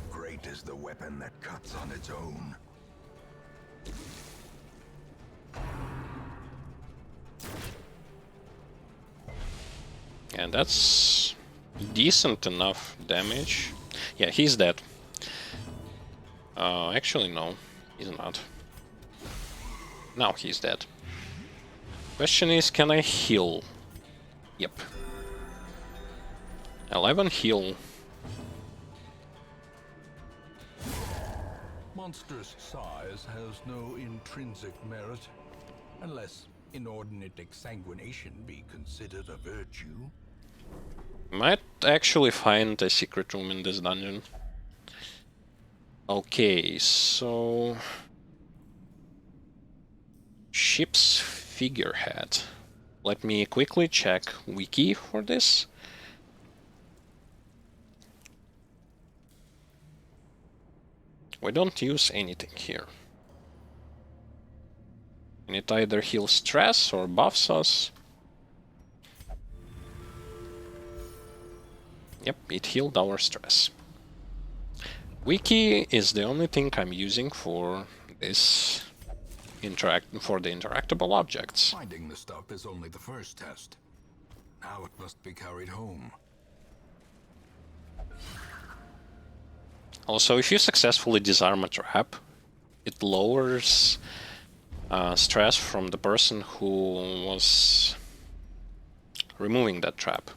Great is the weapon that cuts on its own. And that's decent enough damage. Yeah, he's dead. Actually, no, he's not. Now he's dead. Question is, can I heal? Yep. 11 heal. Monstrous size has no intrinsic merit, unless inordinate exsanguination be considered a virtue. Might actually find a secret room in this dungeon. Okay, so... Ship's figurehead. Let me quickly check wiki for this. We don't use anything here. And it either heals stress or buffs us. Yep, it healed our stress. Wiki is the only thing I'm using for this the interactable objects. Finding the stuff is only the first test. Now it must be carried home. Also, if you successfully disarm a trap, it lowers stress from the person who was removing that trap.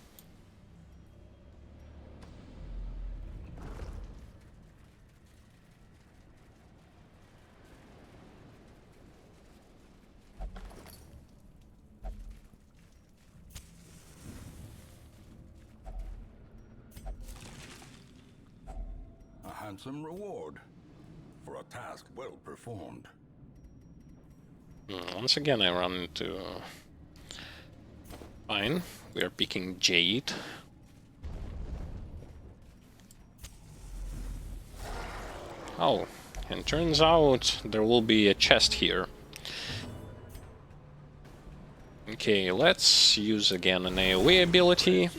A handsome reward for a task well performed. Once again, I run into... Fine, we are picking Jade. Oh, and turns out there will be a chest here. Okay, let's use again an AoE ability.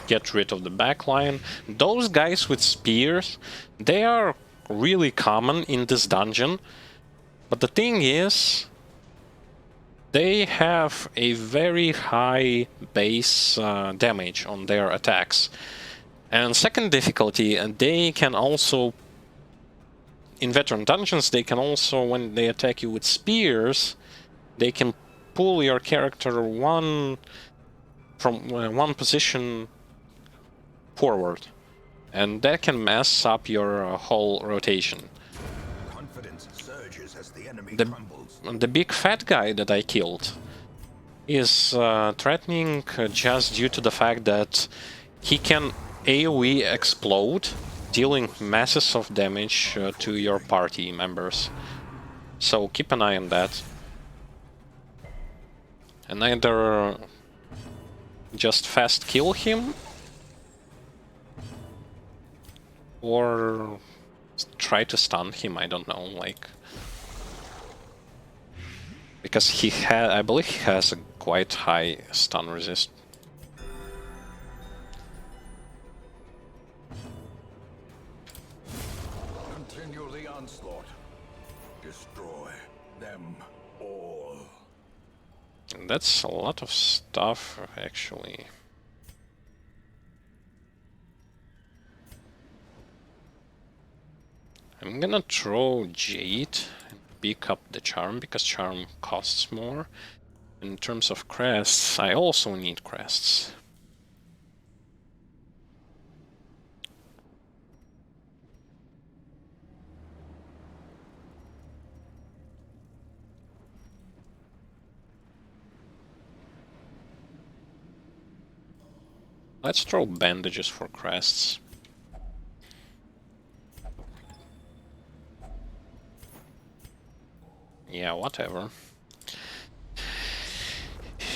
Get rid of the backline. Those guys with spears, they are really common in this dungeon. But the thing is, they have a very high base damage on their attacks. And second difficulty, they can also, in veteran dungeons, they can also, when they attack you with spears, they can pull your character from one position forward, and that can mess up your whole rotation. Confidence surges as the enemy crumbles. The big fat guy that I killed is threatening just due to the fact that he can AoE explode, dealing masses of damage to your party members. So keep an eye on that. And either just fast kill him, or try to stun him, I don't know, like... Because I believe he has a quite high stun resist. Continue the onslaught. Destroy them all. And that's a lot of stuff, actually. I'm gonna throw Jade and pick up the Charm, because Charm costs more. In terms of crests, I also need crests. Let's throw bandages for crests. Yeah, whatever.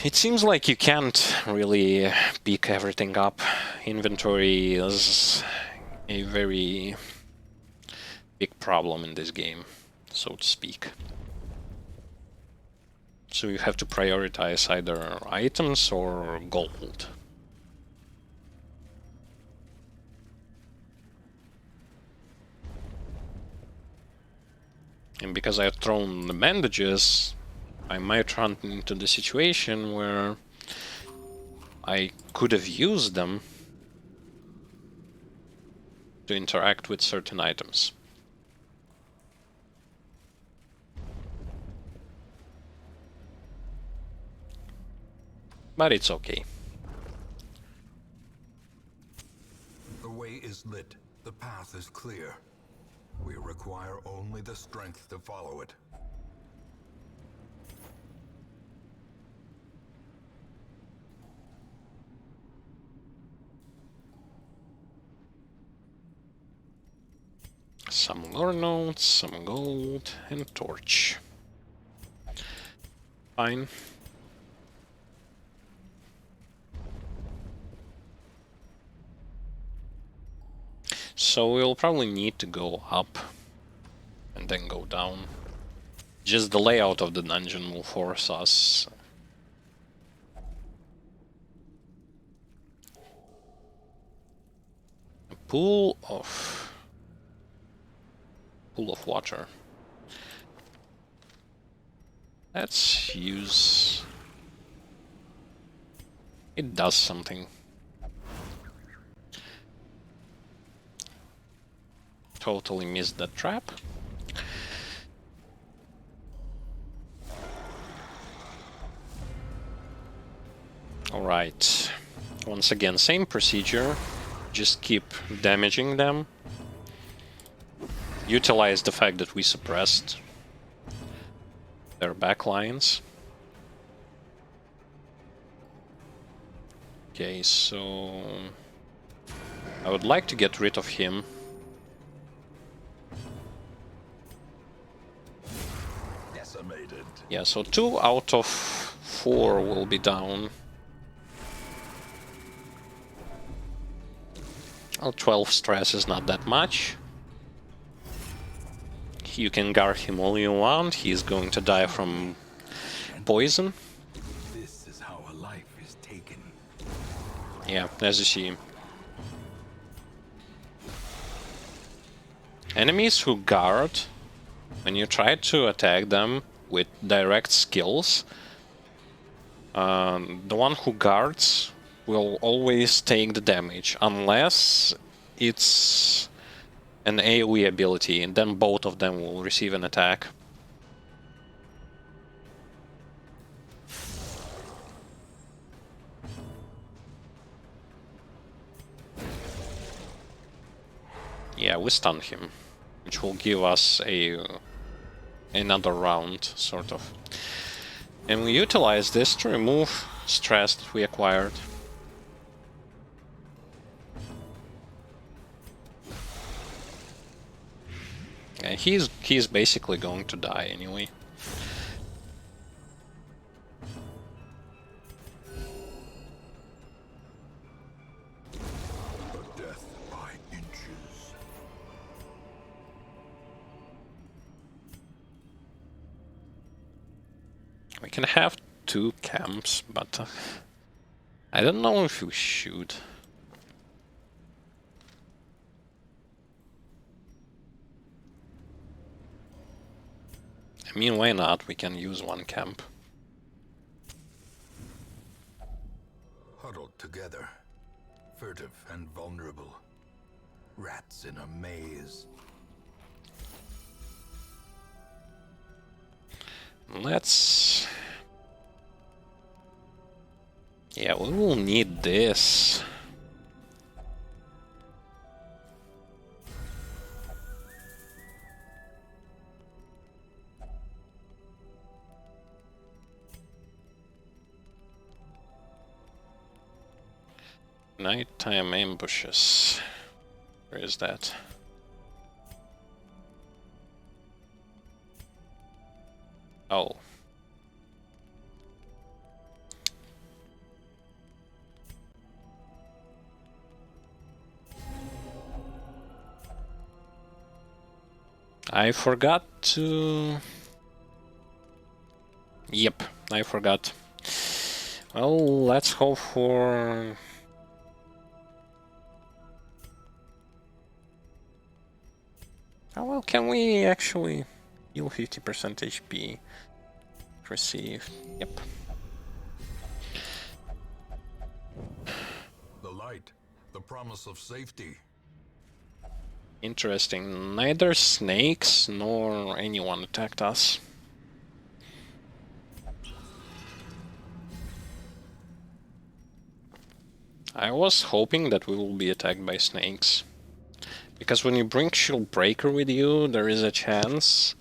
It seems like you can't really pick everything up. Inventory is a very big problem in this game, so to speak. So you have to prioritize either items or gold. And because I've thrown the bandages, I might run into the situation where I could have used them to interact with certain items. But it's okay. The way is lit. The path is clear. We require only the strength to follow it. Some lore notes, some gold, and torch. Fine. So we'll probably need to go up and then go down. Just the layout of the dungeon will force us. A pool of water. Let's use... It does something. Totally missed that trap. Alright. Once again, same procedure. Just keep damaging them. Utilize the fact that we suppressed their backlines. Okay, so... I would like to get rid of him. Decimated. Yeah, so 2 out of 4 will be down. Well, 12 stress is not that much. You can guard him all you want, he's going to die from poison. This is how a life is taken. Yeah, as you see. Enemies who guard, when you try to attack them with direct skills, the one who guards will always take the damage, unless it's an AoE ability, and then both of them will receive an attack. Yeah, we stun him, which will give us another round, sort of. And we utilize this to remove stress that we acquired. And he's basically going to die anyway. A death by inches. We can have 2 camps, but I don't know if we should. I mean, why not? We can use 1 camp. Huddled together, furtive and vulnerable. Rats in a maze. Let's... Yeah, we will need this. Nighttime ambushes. Where is that? Oh. I forgot to... Yep, I forgot. Well, let's hope for... Oh, well, can we actually heal 50% HP? Receive. Yep. The light, the promise of safety. Interesting. Neither snakes nor anyone attacked us. I was hoping that we will be attacked by snakes. Because when you bring Shield Breaker with you, there is a chance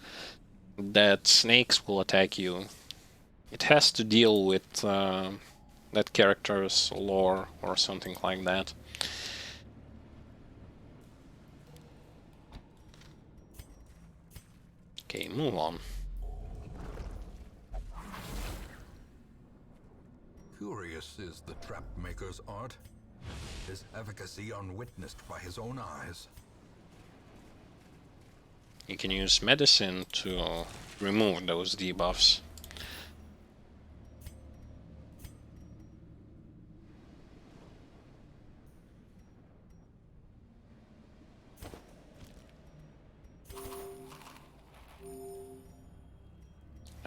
that snakes will attack you. It has to deal with that character's lore or something like that. Okay, move on. Curious is the trap maker's art. His efficacy unwitnessed by his own eyes. You can use medicine to remove those debuffs.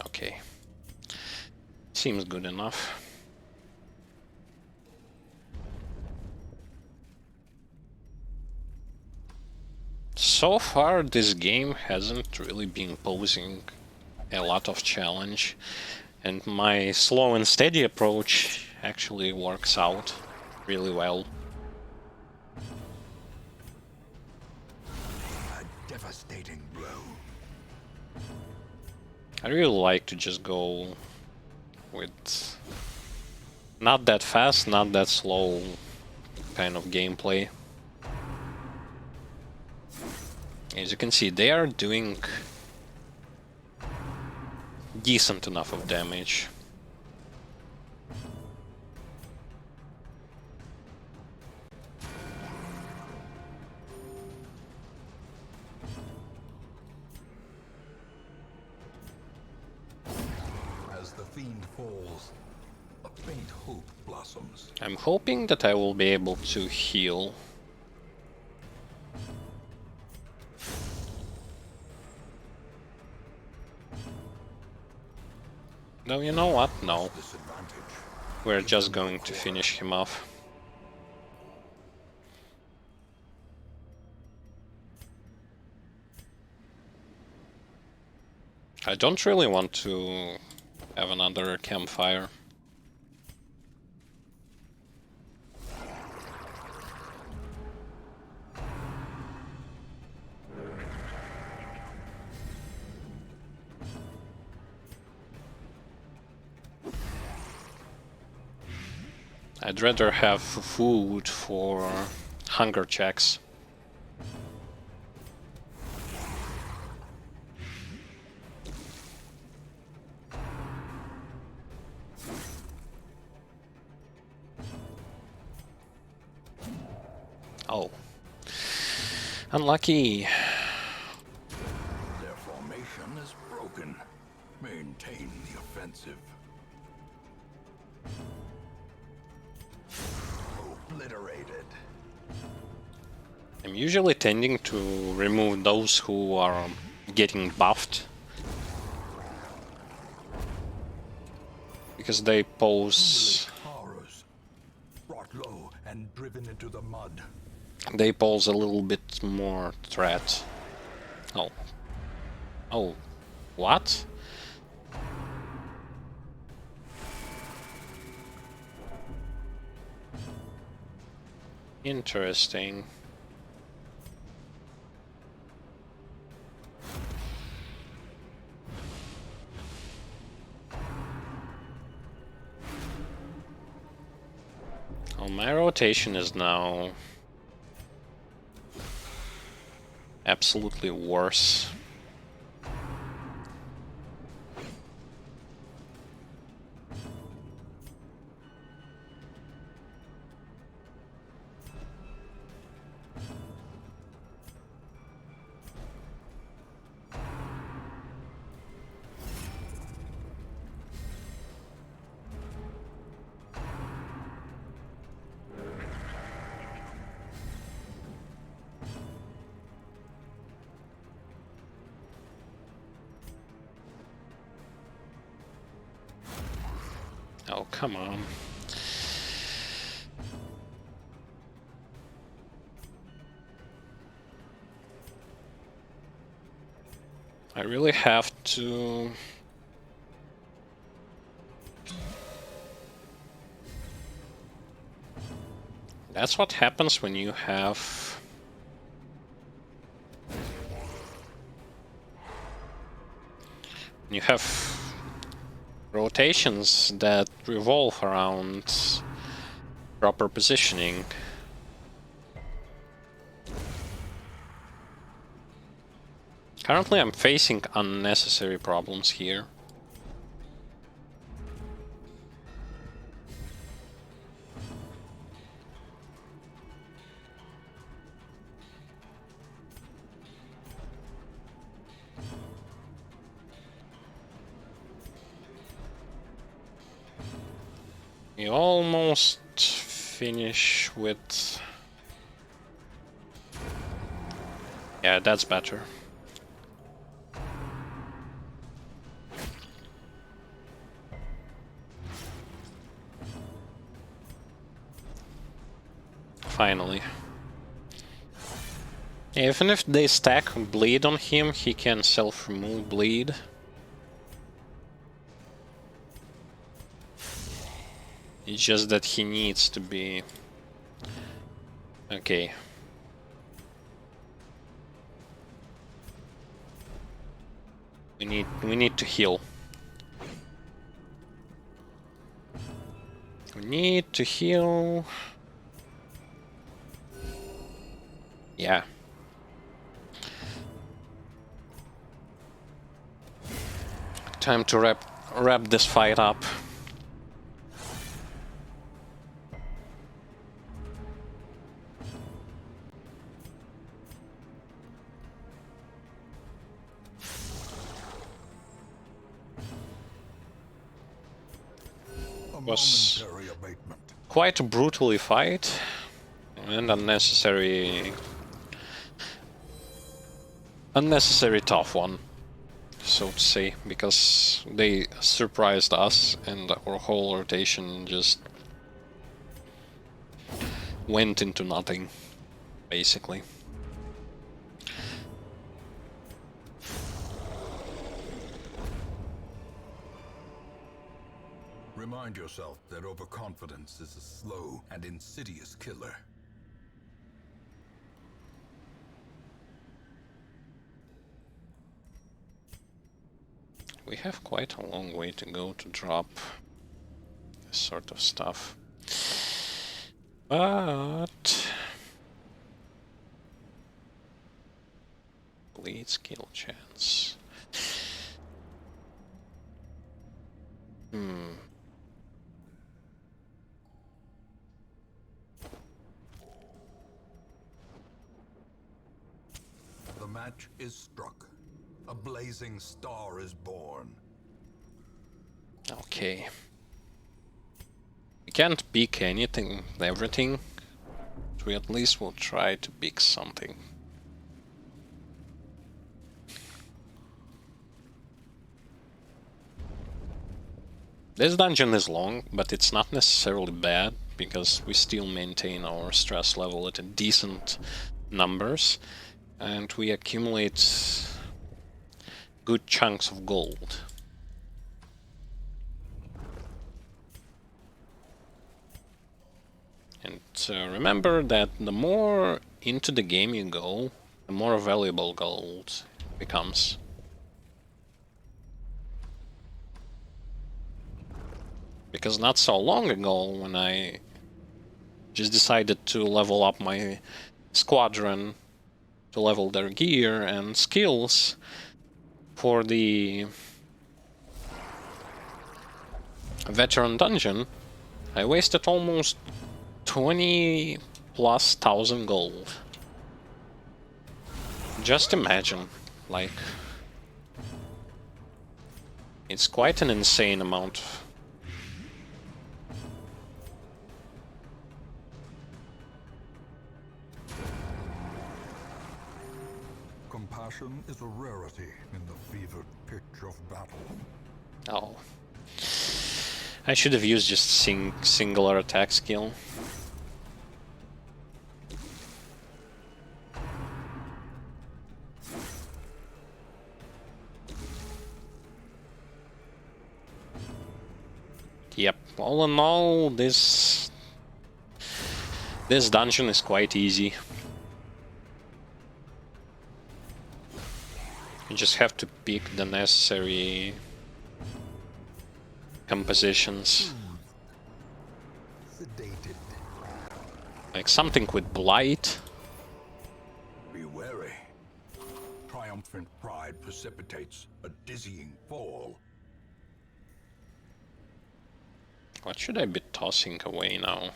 Okay. Seems good enough. So far, this game hasn't really been posing a lot of challenge, and my slow and steady approach actually works out really well. A devastating blow. I really like to just go with not that fast, not that slow kind of gameplay. As you can see, they are doing decent enough of damage. As the fiend falls, a faint hope blossoms. I'm hoping that I will be able to heal. No, you know what? No. We're just going to finish him off. I don't really want to have another campfire. I'd rather have food for hunger checks. Oh. Unlucky. Their formation is broken. Maintain the offensive. I'm usually tending to remove those who are getting buffed, because they pose Horrors, brought low and driven into the mud. a little bit more threat. Oh. Oh. What? Interesting. Oh, my rotation is now absolutely worse. Oh, come on. I really have to... That's what happens when you have... You have rotations that revolve around proper positioning. Currently I'm facing unnecessary problems here. We almost finish with... Yeah, that's better. Finally. Even if they stack bleed on him, he can self-remove bleed. It's just that he needs to be... Okay. We need to heal. We need to heal. Yeah. Time to wrap this fight up. Was quite a brutally fight and unnecessary tough one, so to say, because they surprised us and our whole rotation just went into nothing, basically. Remind yourself that overconfidence is a slow and insidious killer. We have quite a long way to go to drop this sort of stuff. But... Bleed skill chance. The match is struck. A blazing star is born. Okay. We can't pick everything. We at least will try to pick something. This dungeon is long, but it's not necessarily bad, because we still maintain our stress level at a decent numbers, and we accumulate good chunks of gold. And remember that the more into the game you go, the more valuable gold becomes. Because not so long ago, when I just decided to level up my squadron, to level their gear and skills for the veteran dungeon, I wasted almost 20,000+ gold. Just imagine, like, it's quite an insane amount. Compassion is a rarity in the fevered pitch of battle. Oh. I should have used just singular attack skill. Yep, all in all, this dungeon is quite easy. You just have to pick the necessary compositions. Sedated. Like something with blight. Be wary. Triumphant pride precipitates a dizzying fall. What should I be tossing away now?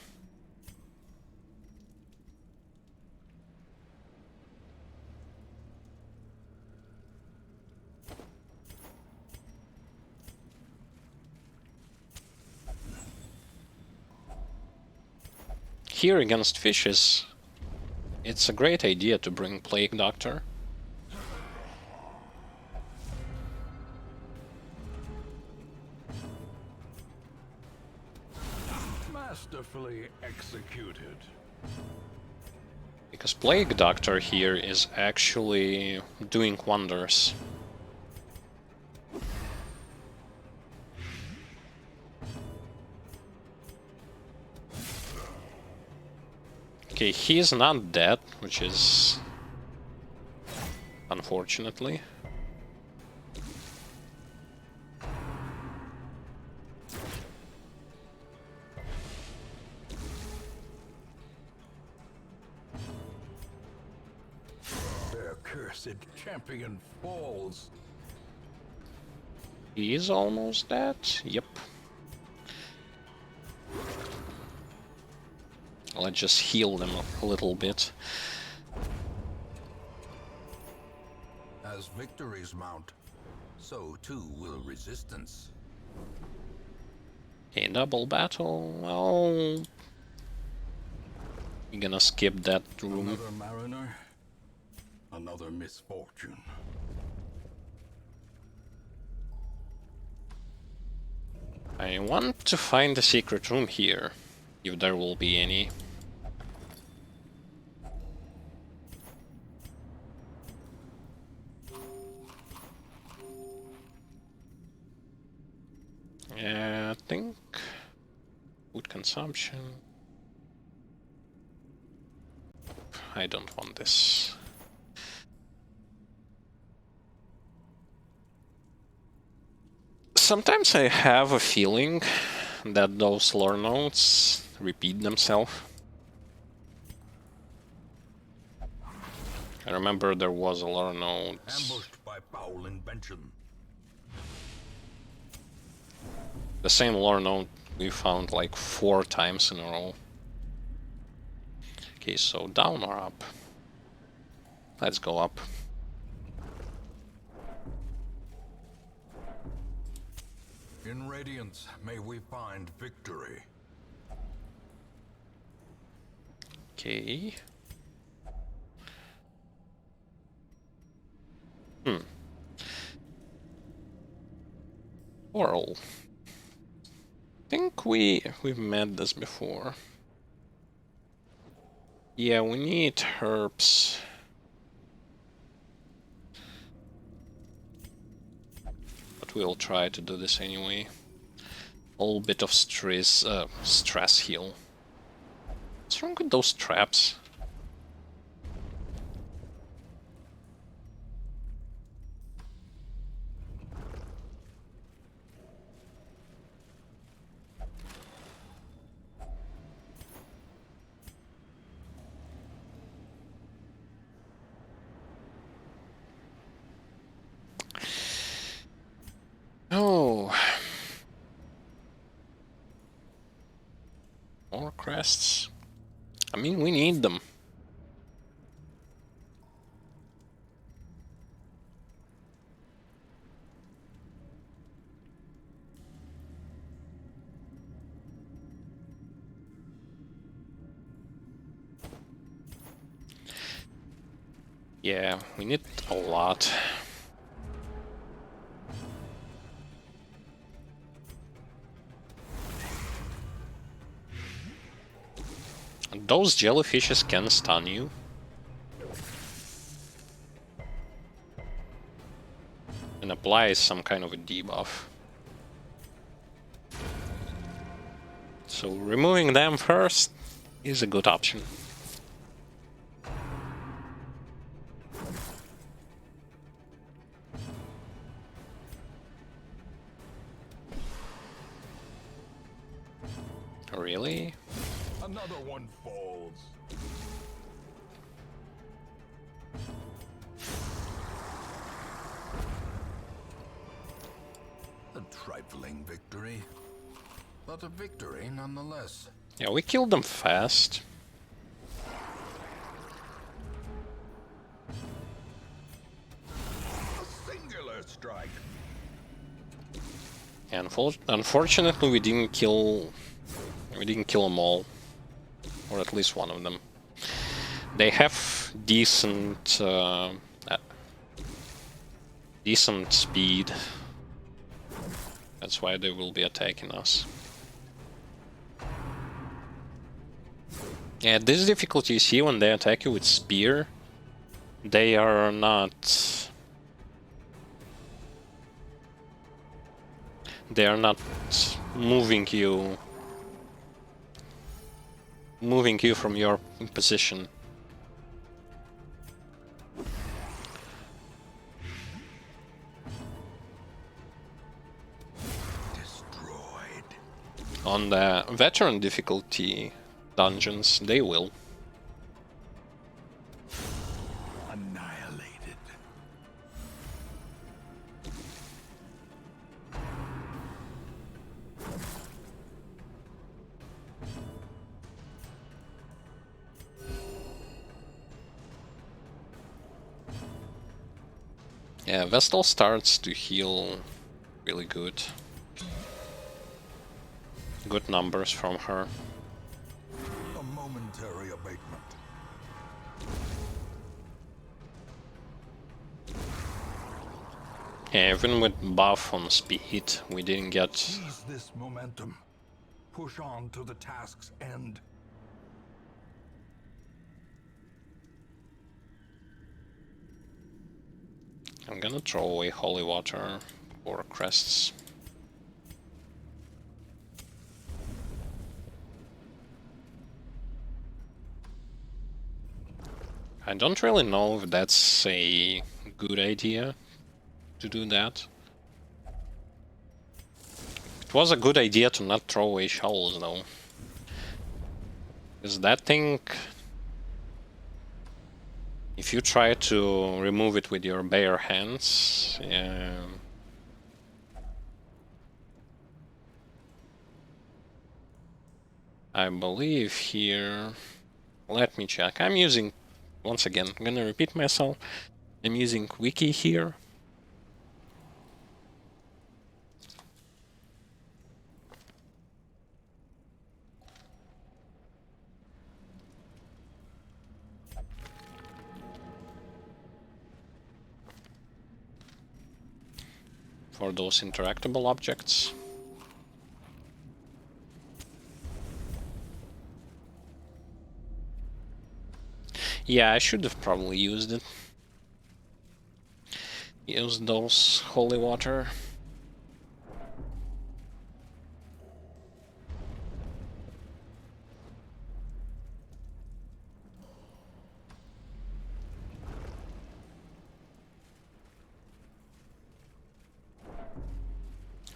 Here against fishes, it's a great idea to bring Plague Doctor. Masterfully executed. Because Plague Doctor here is actually doing wonders. Okay, he's not dead, which is unfortunately. Their cursed champion falls. He is almost dead. Yep. Let's just heal them a little bit. As victories mount, so too will resistance. Okay, double battle. Well, we're gonna skip that room. Another mariner, another misfortune. I want to find the secret room here, if there will be any. I think food consumption. I don't want this. Sometimes I have a feeling that those lore notes repeat themselves. I remember there was a lore note. Ambushed by foul invention. The same lore note we found like 4 times in a row. Okay, so down or up? Let's go up. In Radiance, may we find victory. Okay. Oral. Think we've met this before. Yeah, we need herbs. But we'll try to do this anyway. A little bit of stress heal. What's wrong with those traps? Oh. More crests. I mean, we need them. Yeah, we need a lot. Those jellyfishes can stun you. And apply some kind of a debuff. So removing them first is a good option. Really? Another one falls. A trifling victory, but a victory nonetheless. Yeah, we killed them fast. A singular strike. And unfortunately, we didn't kill them all, or at least one of them. They have decent speed. That's why they will be attacking us. Yeah, this difficulty you see when they attack you with spear, they are not moving you from your position. Destroyed. On the veteran difficulty dungeons, they will. Annihilated. Yeah, Vestal starts to heal really good. Good numbers from her. A momentary abatement. Yeah, even with buff on speed, we didn't get... Seize this momentum. Push on to the task's end. I'm gonna throw away holy water for crests. I don't really know if that's a good idea to do that. It was a good idea to not throw away shovels though. Because that thing... If you try to remove it with your bare hands... I believe here... Let me check. I'm using... Once again, I'm gonna repeat myself. I'm using wiki here. for those interactable objects. Yeah, I should have probably used it. Use those holy water.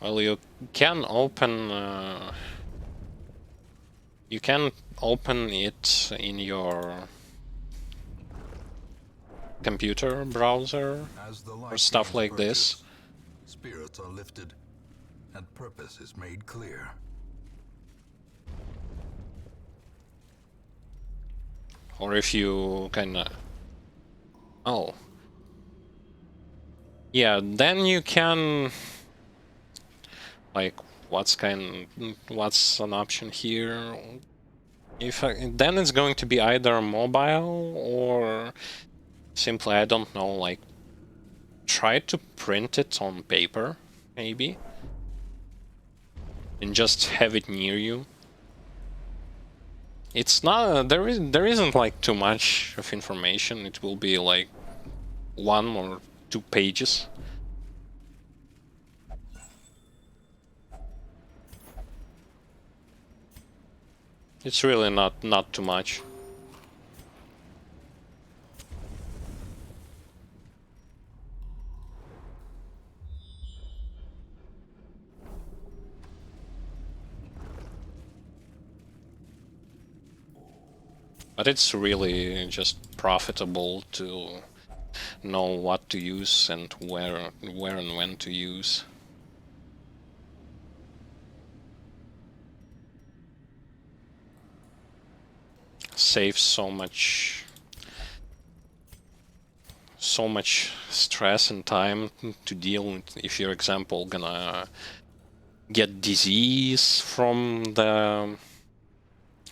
Well, you can open it in your computer browser or stuff like this. Spirits are lifted and purpose is made clear. Or if you kinda... Oh. Yeah, then you can... Like, what's an option here? Then it's going to be either mobile or simply, I don't know, like, try to print it on paper, maybe, and just have it near you. It's not there isn't like too much of information. It will be like 1 or 2 pages. It's really not too much. But it's really just profitable to know what to use and where and when to use. Saves so much stress and time to deal with if you're, example, gonna get disease from the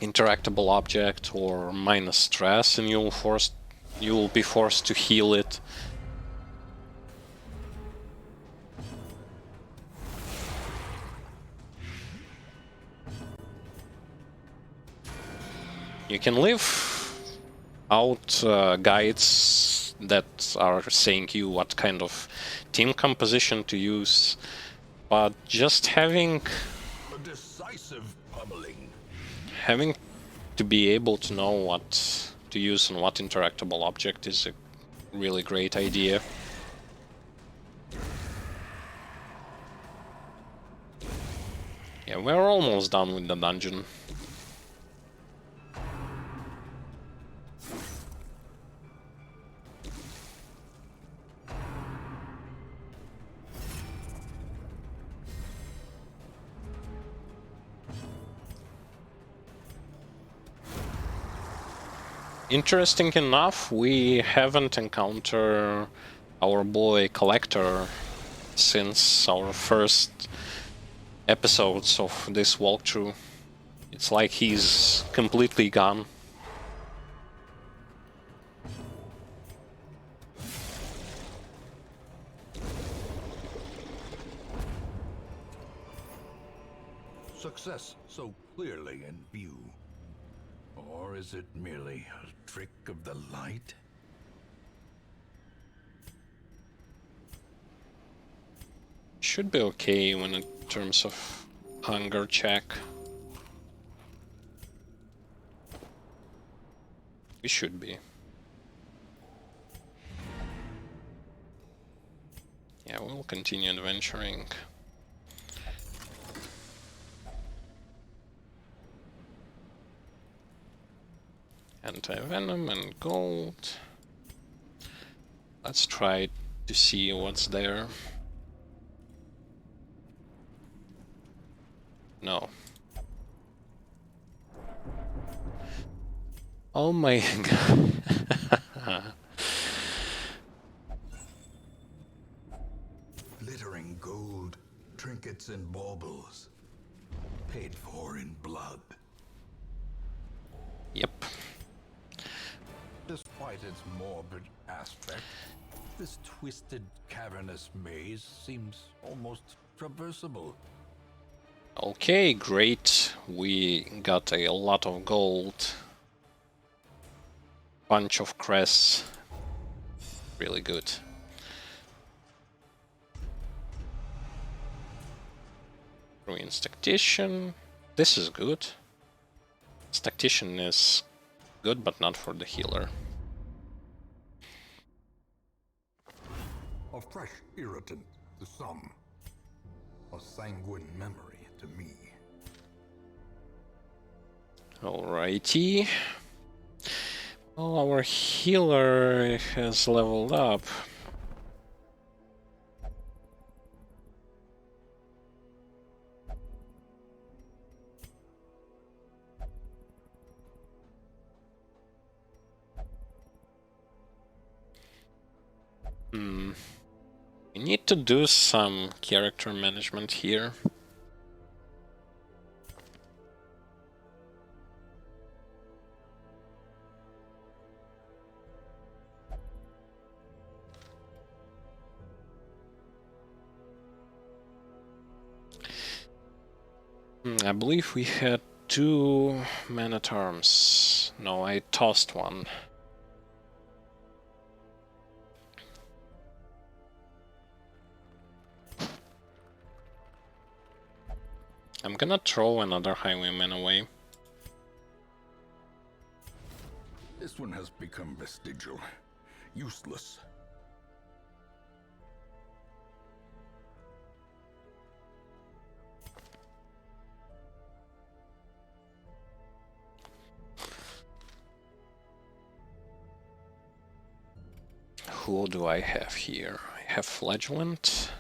interactable object or minus stress, and you will be forced to heal it. You can leave out guides that are saying you what kind of team composition to use, but just having A decisive pummeling. having to be able to know what to use and what interactable object is a really great idea. Yeah, we're almost done with the dungeon. Interesting enough, we haven't encountered our boy Collector since our first episodes of this walkthrough. It's like he's completely gone. Success so clearly in view. Or is it merely a trick of the light? Should be okay when in terms of hunger check. We should be. Yeah, we'll continue adventuring. Anti-venom and gold. Let's try to see what's there. No. Oh my god. Glittering gold, trinkets and baubles. Paid for in blood. Yep. Despite its morbid aspect, this twisted cavernous maze seems almost traversable. Okay, great. We got a lot of gold. Bunch of crests. Really good. Ruins Tactician. This is good. Tactician is good, but not for the healer. A fresh irritant to some. A sanguine memory to me. Alrighty. Well, our healer has leveled up. We need to do some character management here. I believe we had 2 man-at-arms. No, I tossed one. I'm gonna throw another highwayman away. This one has become vestigial, useless. Who do I have here? I have Flagellant.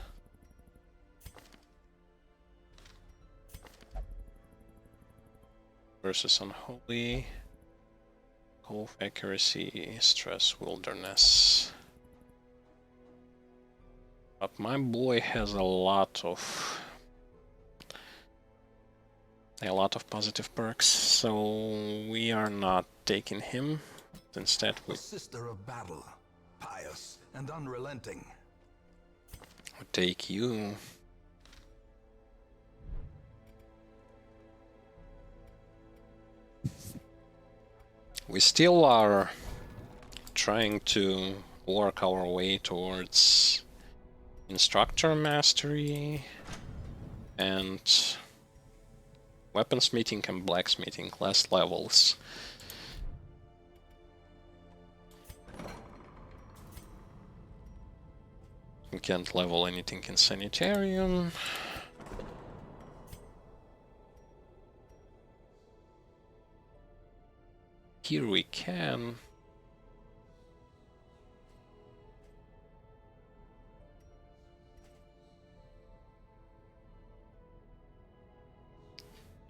Versus Unholy. Cove Accuracy, Stress, Wilderness. But my boy has a lot of positive perks, so we are not taking him. Instead, we Sister of battle, pious and unrelenting. take you. We still are trying to work our way towards Instructor Mastery and Weaponsmithing and Blacksmithing class levels. We can't level anything in Sanitarium. Here we can.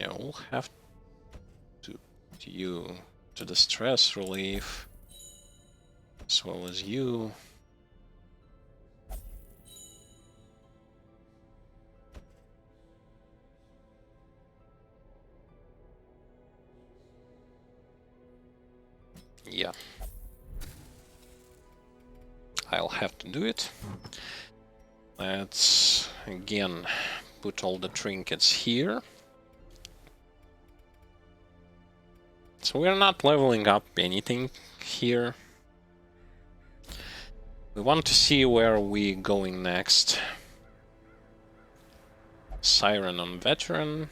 Yeah, we'll have to you to the stress relief as well as you. Yeah. I'll have to do it. Let's again put all the trinkets here. So we're not leveling up anything here. We want to see where we're going next. Siren on Veteran.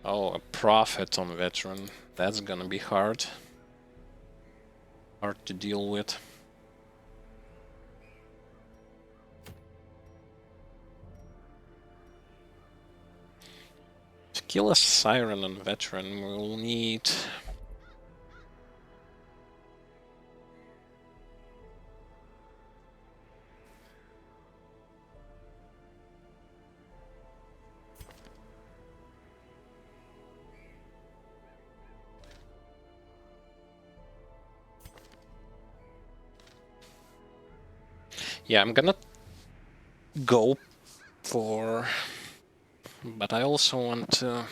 Oh, a Prophet on Veteran. That's gonna be hard. Hard to deal with. To kill a Siren on Veteran, we'll need... Yeah, I'm gonna go for... But I also want to...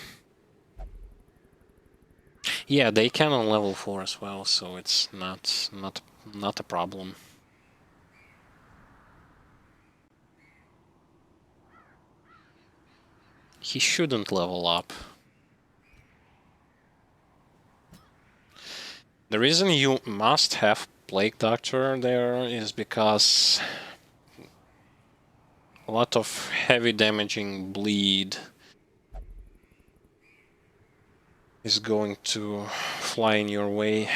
Yeah, they can on level 4 as well, so it's not a problem. He shouldn't level up. The reason you must have Plague Doctor there is because a lot of heavy damaging bleed is going to fly in your way.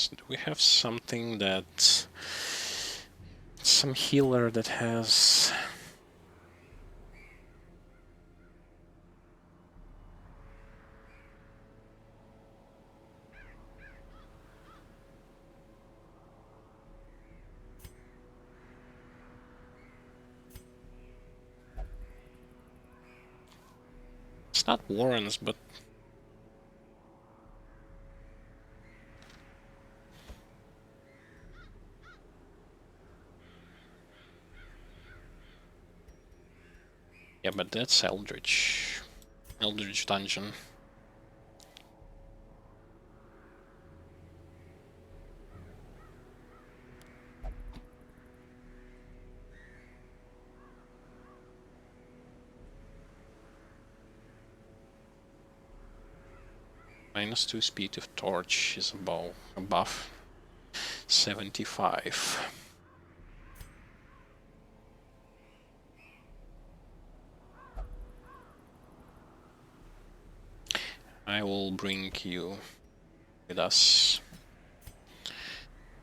Do we have something that... some healer that has... It's not Warren's, but... yeah, but that's Eldritch. Eldritch Dungeon. -2 speed of torch is above 75. I will bring you with us.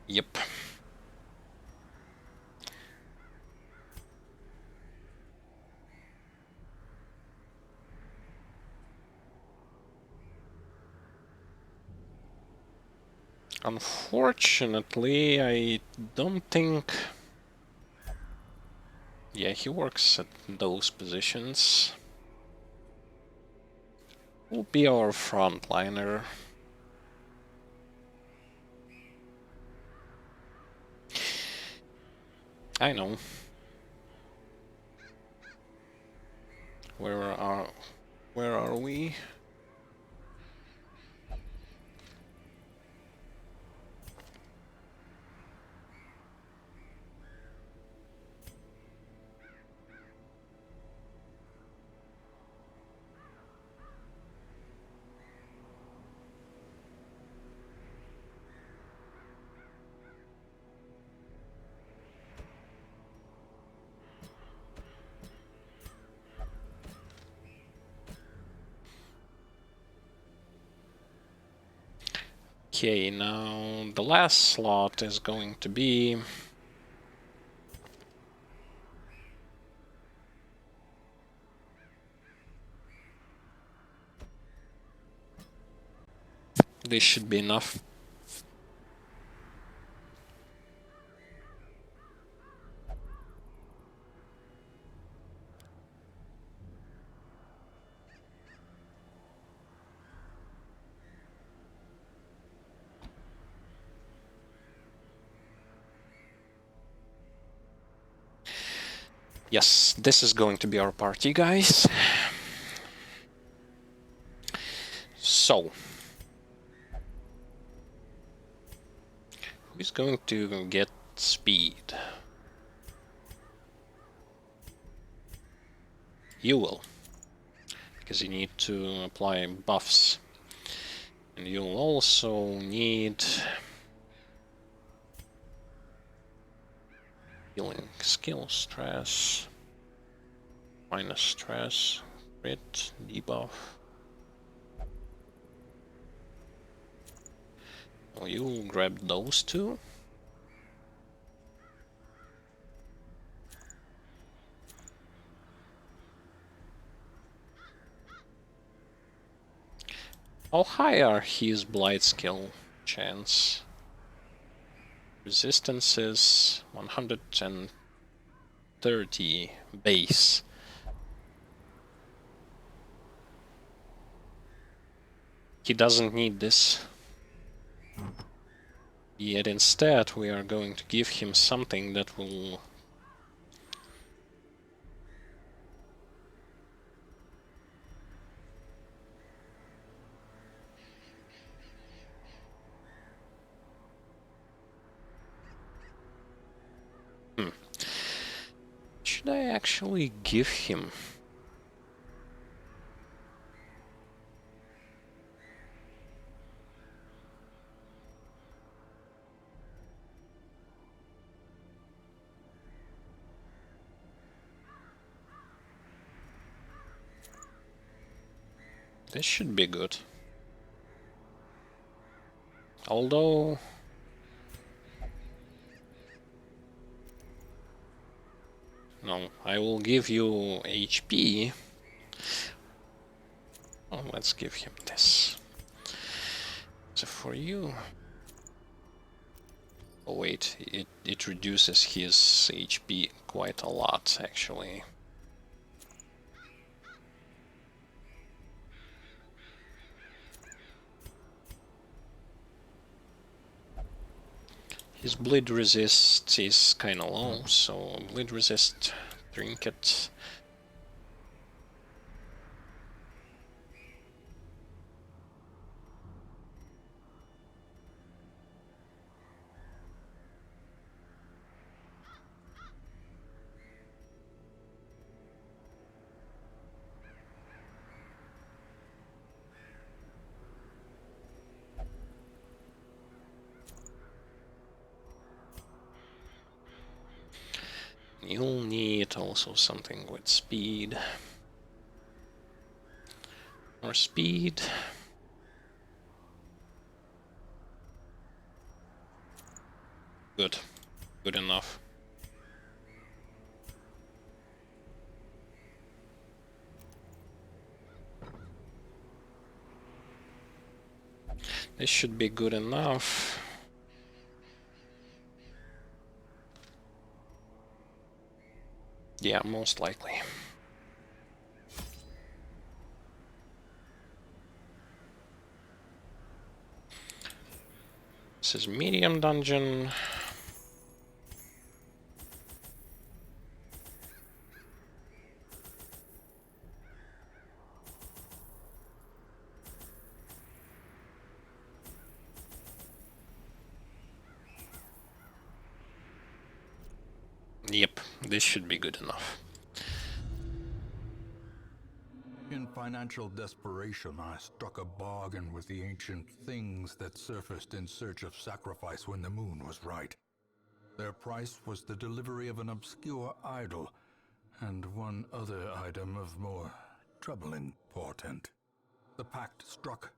Yep. Unfortunately, I don't think... yeah, he works at those positions. Will be our frontliner. I know. Where are we? Okay, now the last slot is going to be... this should be enough. Yes, this is going to be our party, guys. So... who's going to get speed? You will. Because you need to apply buffs. And you'll also need... healing skill stress. Minus stress. Crit. Debuff. Well, you'll grab those two. How high are his blight skill chance? Resistance is 130 base. He doesn't need this. Yet instead we are going to give him something that will... should I actually give him? This should be good. Although... no, I will give you HP. Oh, let's give him this. So for you... oh wait, it reduces his HP quite a lot, actually. His bleed resist is kinda low, so bleed resist, trinket. You'll need also something with speed. More speed. Good. Good enough. This should be good enough. Yeah, most likely. This is medium dungeon. Yep, this should be good enough. In financial desperation, I struck a bargain with the ancient things that surfaced in search of sacrifice when the moon was right. Their price was the delivery of an obscure idol, and one other item of more troubling portent. The pact struck.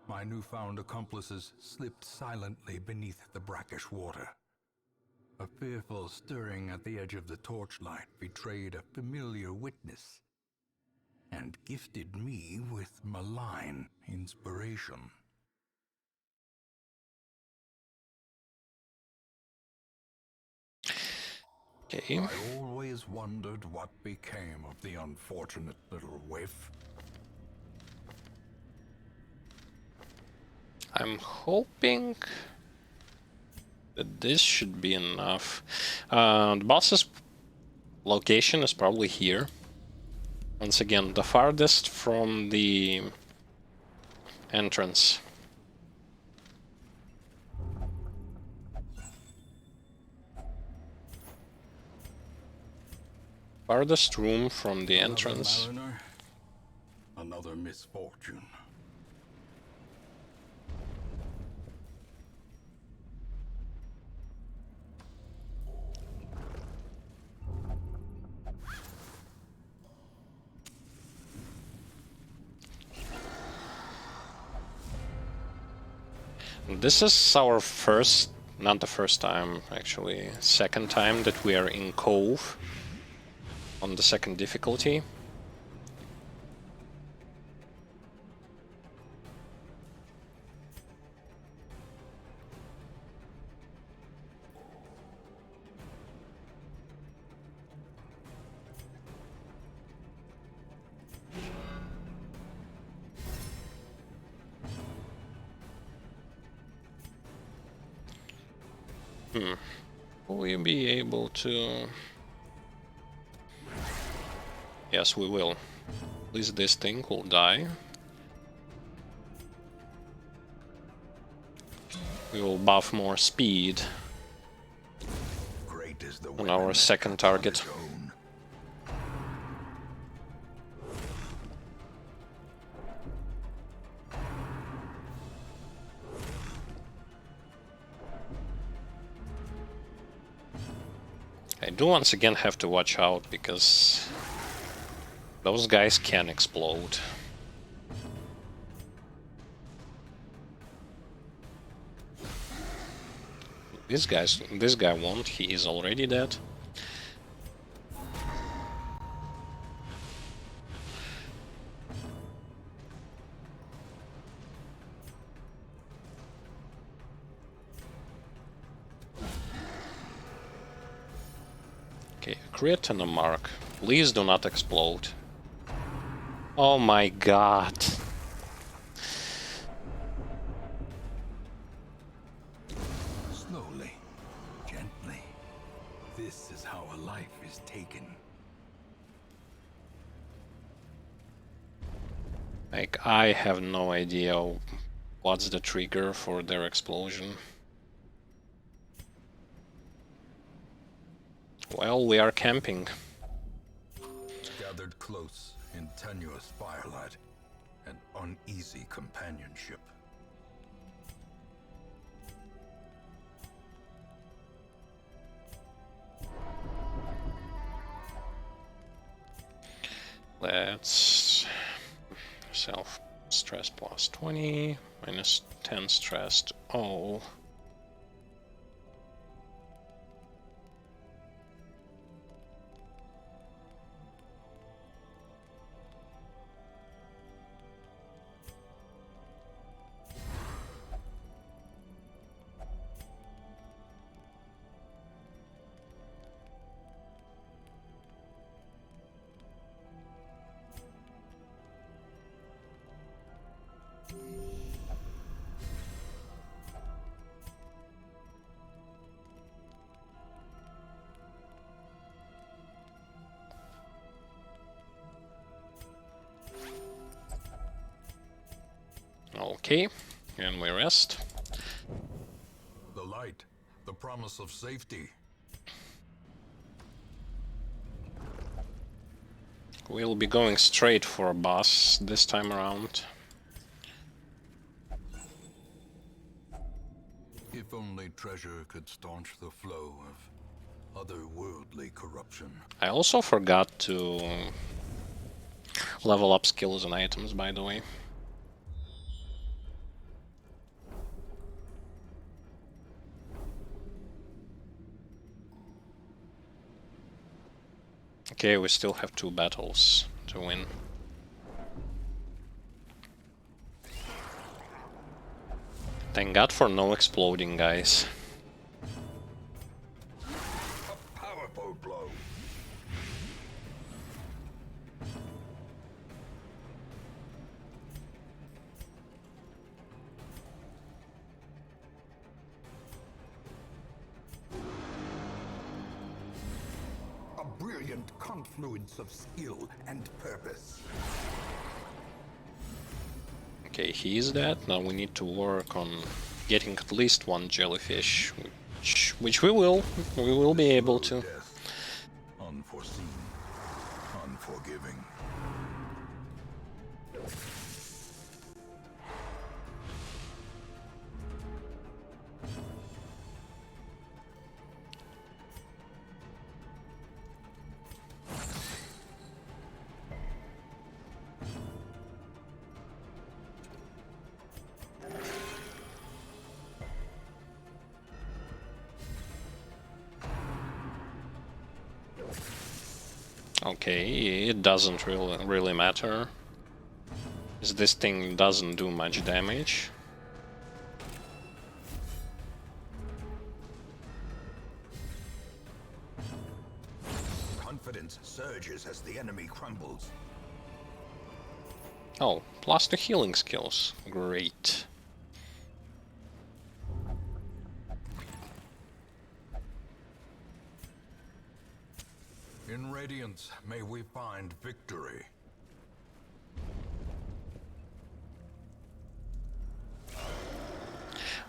My newfound accomplices slipped silently beneath the brackish water. A fearful stirring at the edge of the torchlight betrayed a familiar witness, and gifted me with malign inspiration. Okay. I always wondered what became of the unfortunate little waif. I'm hoping that this should be enough. The boss's location is probably here. Once again, the farthest from the entrance. Farthest room from the entrance. Another mariner, another misfortune. This is our first, not the first time actually, second time that we are in Cove on the second difficulty. Will we be able to... yes, we will. At least this thing will die. We will buff more speed Great is the on our second target. I do once again have to watch out because those guys can explode. This guy won't, he is already dead. Okay, a crit and a mark. Please do not explode. Oh my god. Slowly, gently. This is how a life is taken. Like, I have no idea what's the trigger for their explosion. Well, we are camping. Gathered close in tenuous firelight and uneasy companionship. Let's self stress plus 20, minus 10 stressed. Oh. Okay, and we rest. The light, the promise of safety. We'll be going straight for a boss this time around. If only treasure could staunch the flow of otherworldly corruption. I also forgot to level up skills and items, by the way. Okay, we still have 2 battles to win. Thank God for no exploding, guys. A powerful blow. A brilliant confluence of skill and purpose. Okay, he is dead. Now we need to work on getting at least 1 jellyfish, which we will. We will be able to. Death, unforeseen, unforgiving. Okay, it doesn't really matter, as this thing doesn't do much damage. Confidence surges as the enemy crumbles. Oh, plus the healing skills. Great. In Radiance, may we find victory.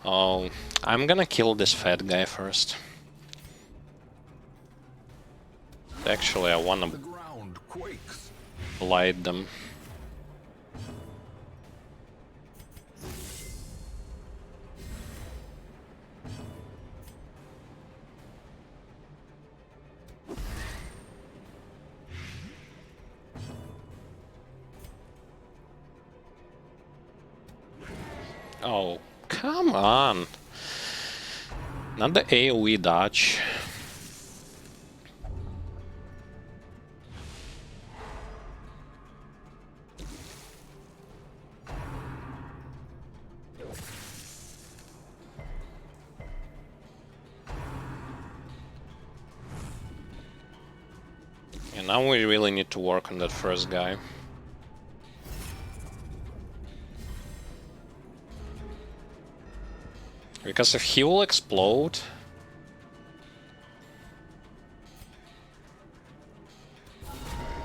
Oh, I'm gonna kill this fat guy first. Actually, I wanna The ground quakes. blight them. Oh, come on. Not the AoE dodge. And now we really need to work on that first guy. Because if he will explode...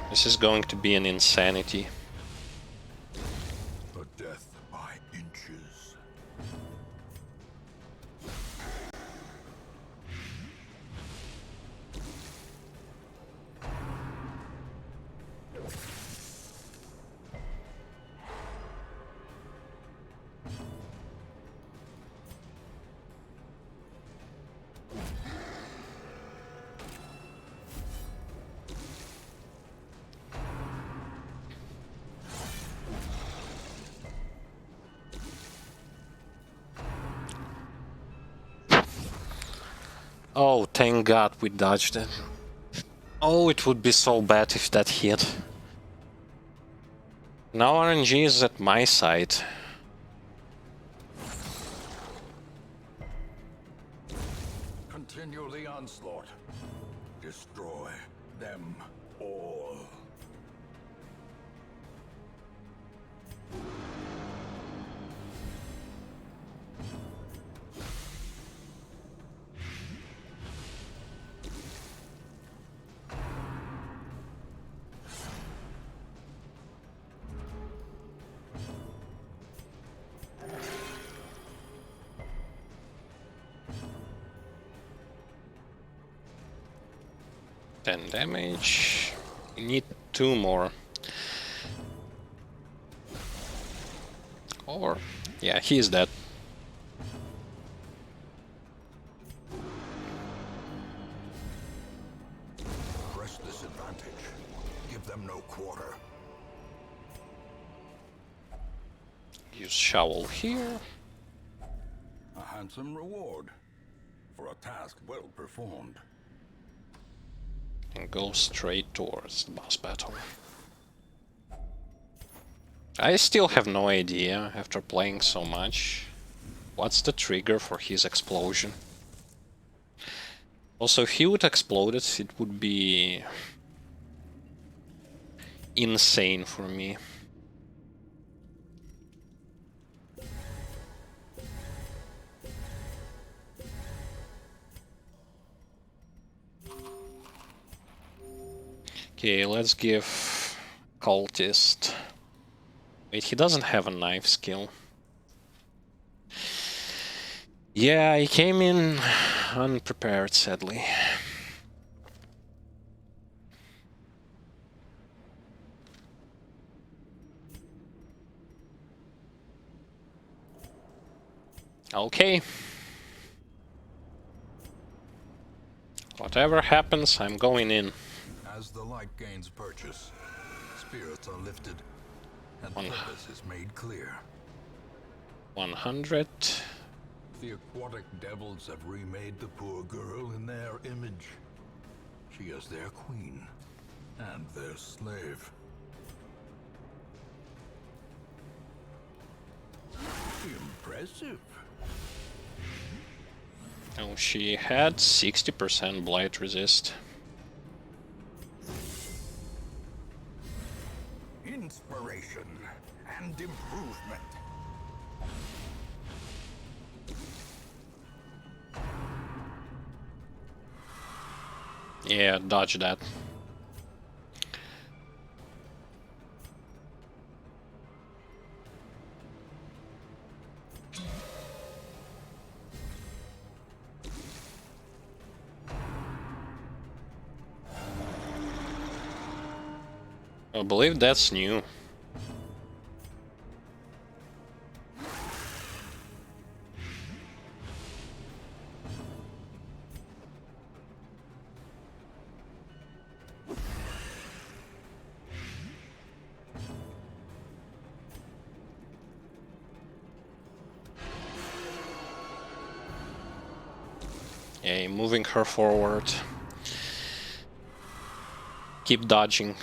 this is going to be an insanity. A death by inches. Oh, thank God we dodged it. Oh, it would be so bad if that hit. Now RNG is at my side. Continue the onslaught. Destroy them all. Damage. We need 2 more. Or... yeah, he is dead. Press this advantage. Give them no quarter. Use shovel here. A handsome reward for a task well performed. And go straight towards the boss battle. I still have no idea, after playing so much, what's the trigger for his explosion. Also, if he would explode it, it would be insane for me. Okay, let's give Cultist. Wait, he doesn't have a knife skill. Yeah, he came in unprepared, sadly. Okay. Whatever happens, I'm going in. As the light gains purchase, spirits are lifted, and One. purpose is made clear. 100. The aquatic devils have remade the poor girl in their image. She is their queen, and their slave. Impressive. Oh, she had 60% blight resist. Inspiration and improvement. Yeah, dodge that. I believe that's new. Okay, moving her forward. Keep dodging.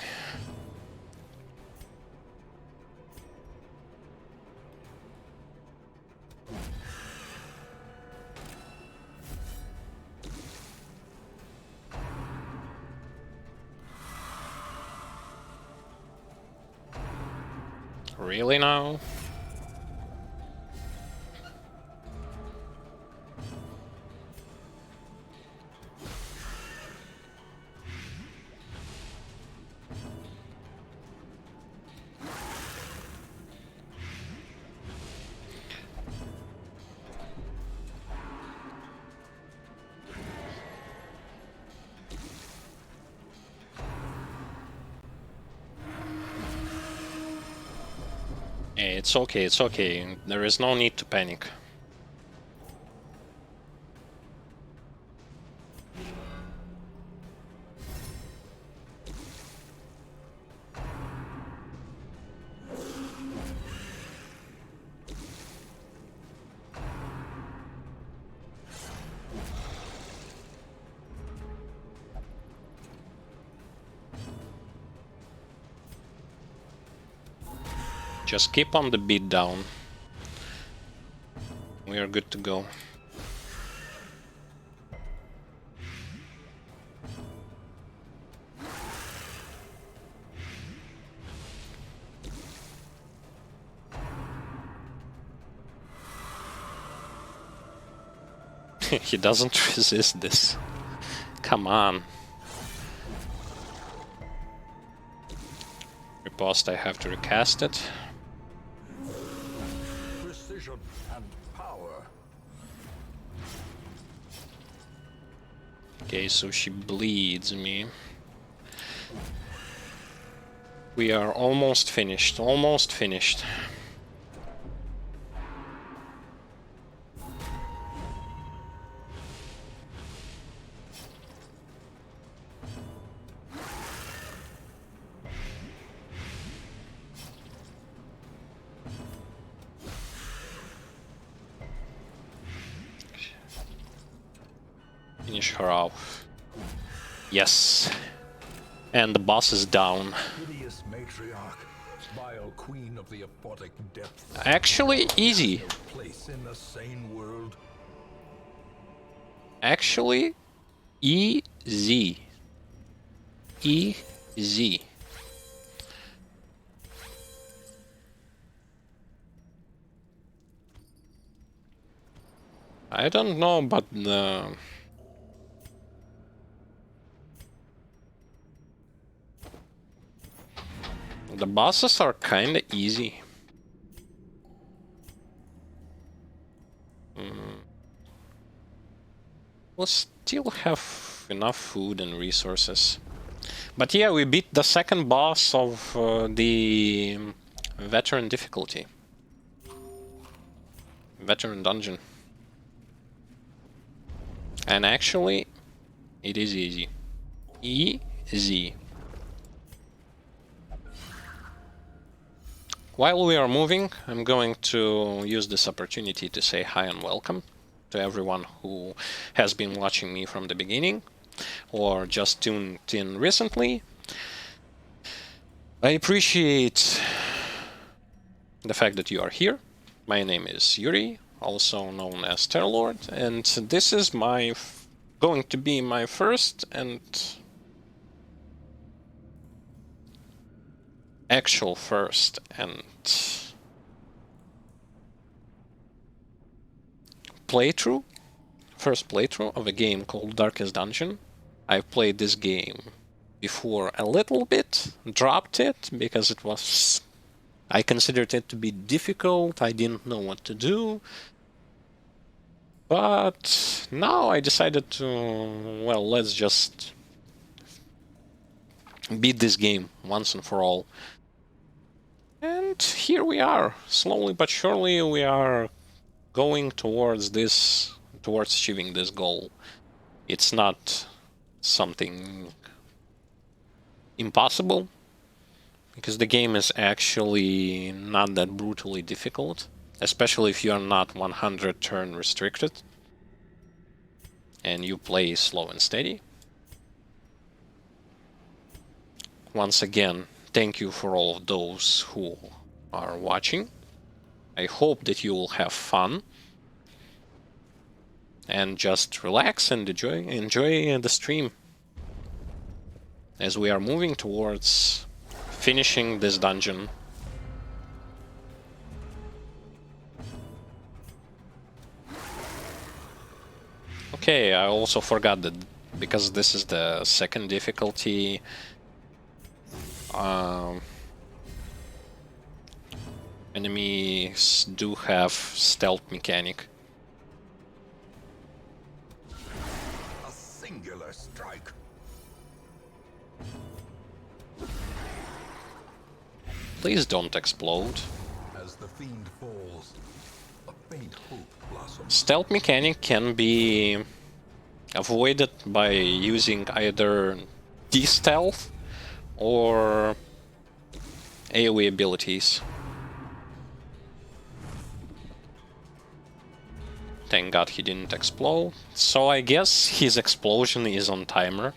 Really now? Hey, it's okay, it's okay. There is no need to panic. Just keep on the beat down. We are good to go. He doesn't resist this. Come on. Riposte, I have to recast it. Precision and power. Okay, so she bleeds me. We are almost finished, almost finished. Finish her off. Yes. And the boss is down. Hideous matriarch, vile queen of the aphotic depths. Actually, easy. No place in the sane world. Actually, easy. Easy. I don't know, but the bosses are kinda easy. We'll still have enough food and resources. But yeah, we beat the second boss of the veteran difficulty. Veteran dungeon. And actually, it is easy. Easy. While we are moving, I'm going to use this opportunity to say hi and welcome to everyone who has been watching me from the beginning or just tuned in recently. I appreciate the fact that you are here. My name is Yuri, also known as Terrorlord, and this is going to be my first and actual first playthrough of a game called Darkest Dungeon. I've played this game before a little bit, dropped it because I considered it to be difficult, I didn't know what to do. But now I decided to, well, let's just beat this game once and for all. And here we are. Slowly but surely we are going towards achieving this goal. It's not something impossible, because the game is actually not that brutally difficult, especially if you are not 100 turn restricted. and you play slow and steady. Once again, thank you for all of those who are watching. I hope that you will have fun and just relax and enjoy the stream as we are moving towards finishing this dungeon. Okay, I also forgot that because this is the second difficulty, enemies do have stealth mechanic. A singular strike. Please don't explode. As the fiend falls, a faint hope blossoms. Stealth mechanic can be avoided by using either de-stealth or AoE abilities. Thank God he didn't explode. So I guess his explosion is on timer.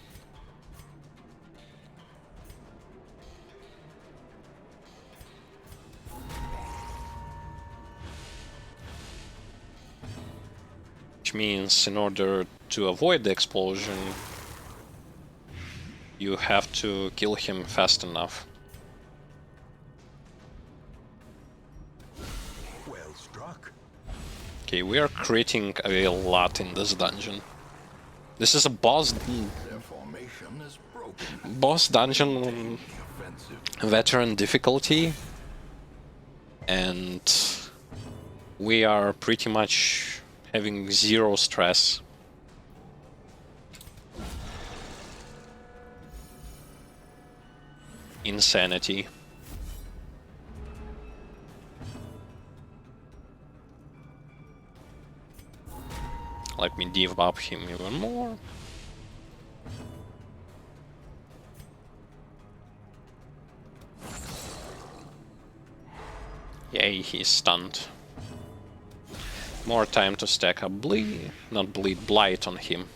Which means in order to avoid the explosion, you have to kill him fast enough. Well struck. Okay, we are critting a lot in this dungeon. This is a boss Their formation is broken. dungeon Offensive. veteran difficulty, and we are pretty much having zero stress. Insanity. Let me debuff him even more. Yay, he's stunned. More time to stack up blight on him.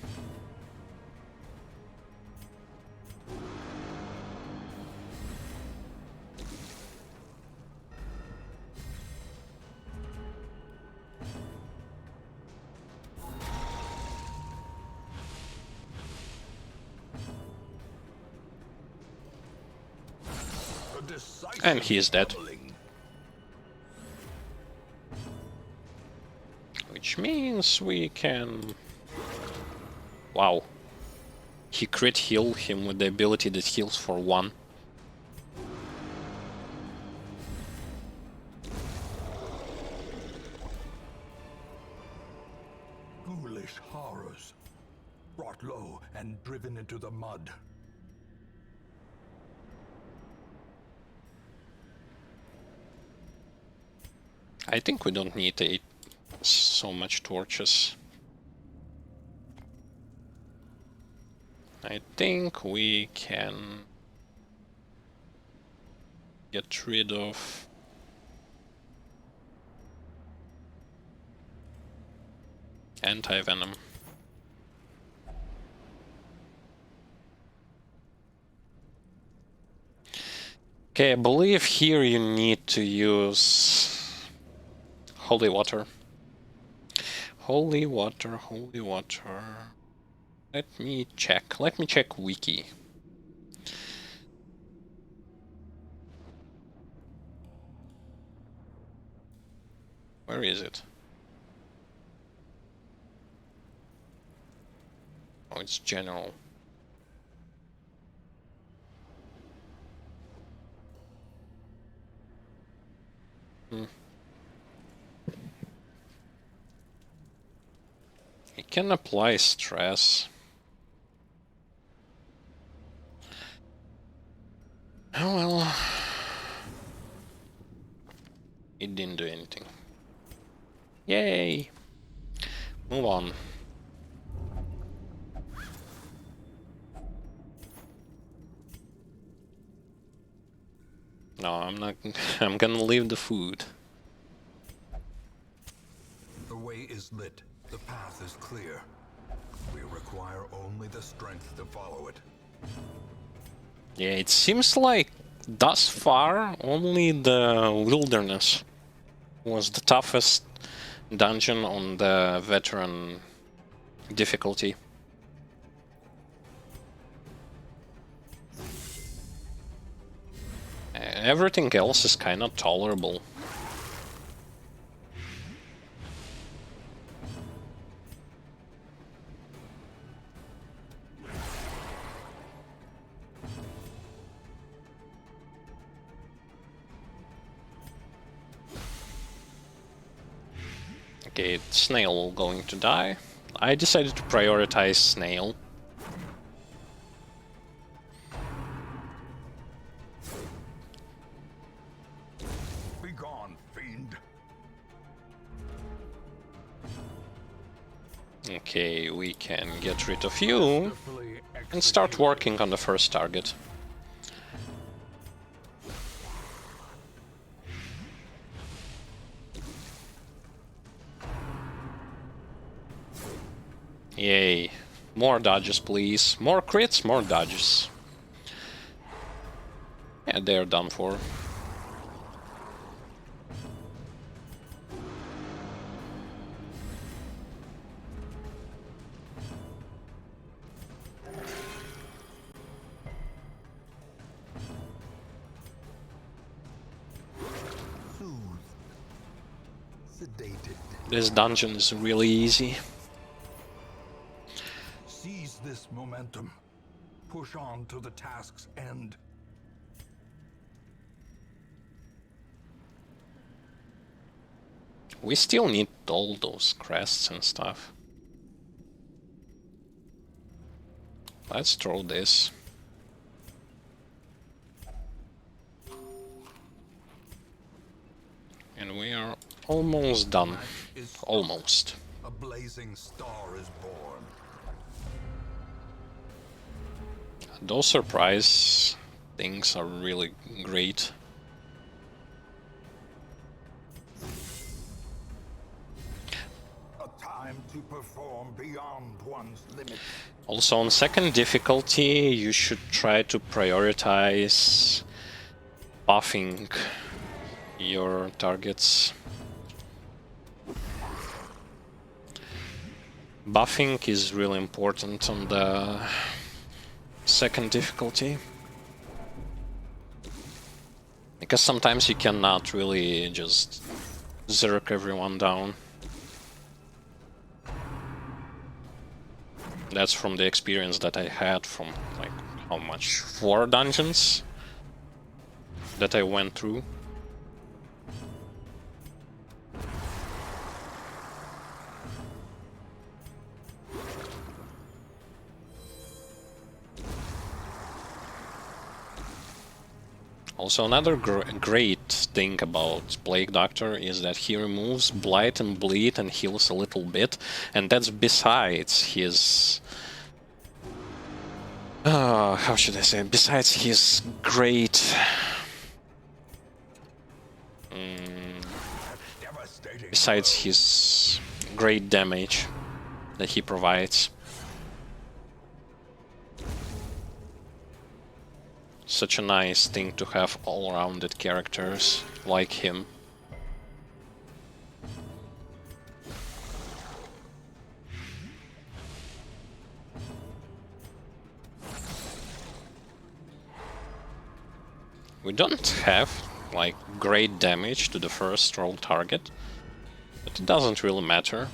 And he is dead. Which means we can... Wow. He crit healed him with the ability that heals for 1. Ghoulish horrors, brought low and driven into the mud. I think we don't need so much torches. I think we can get rid of anti-venom. Okay, I believe here you need to use holy water. Holy water, holy water. Let me check wiki. Where is it? Oh, it's general. It can apply stress. Oh well. It didn't do anything. Yay! Move on. No, I'm not. I'm gonna leave the food. The way is lit. The path is clear. We require only the strength to follow it. Yeah, it seems like thus far only the wilderness was the toughest dungeon on the veteran difficulty. Everything else is kind of tolerable. Okay, Snail going to die. I decided to prioritize Snail. Be gone, fiend. Okay, we can get rid of you and start working on the first target. Yay. More dodges, please. More crits, more dodges. Yeah, they're done for. Sedated. This dungeon is really easy. Seize this momentum. Push on to the task's end. We still need all those crests and stuff. Let's throw this. And we are almost done. Almost. A blazing star is born. Those surprise things are really great. A time to perform beyond one's limits. Also on second difficulty, you should try to prioritize buffing your targets. Buffing is really important on the second difficulty. Because sometimes you cannot really just zerk everyone down. That's from the experience that I had from, like, how much? 4 dungeons that I went through. Also, another great thing about Plague Doctor is that he removes Blight and Bleed and heals a little bit, and that's besides his... how should I say? Besides his great... besides his great damage that he provides. Such a nice thing to have all-rounded characters like him. We don't have, like, great damage to the first roll target, but it doesn't really matter.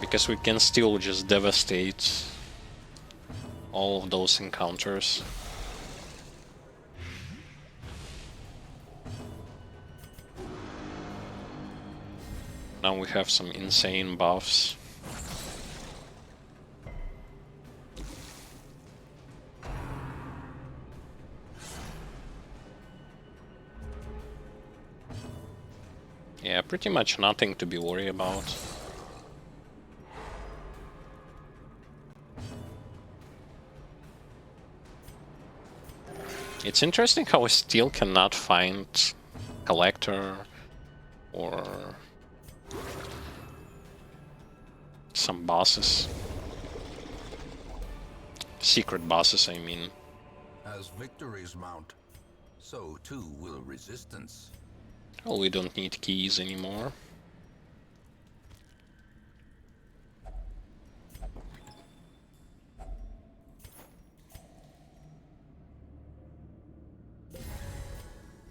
Because we can still just devastate all of those encounters. Now we have some insane buffs. Yeah, pretty much nothing to be worried about. It's interesting how I still cannot find collector or some bosses. Secret bosses, I mean. As victories mount, so too will resistance. Oh, we don't need keys anymore.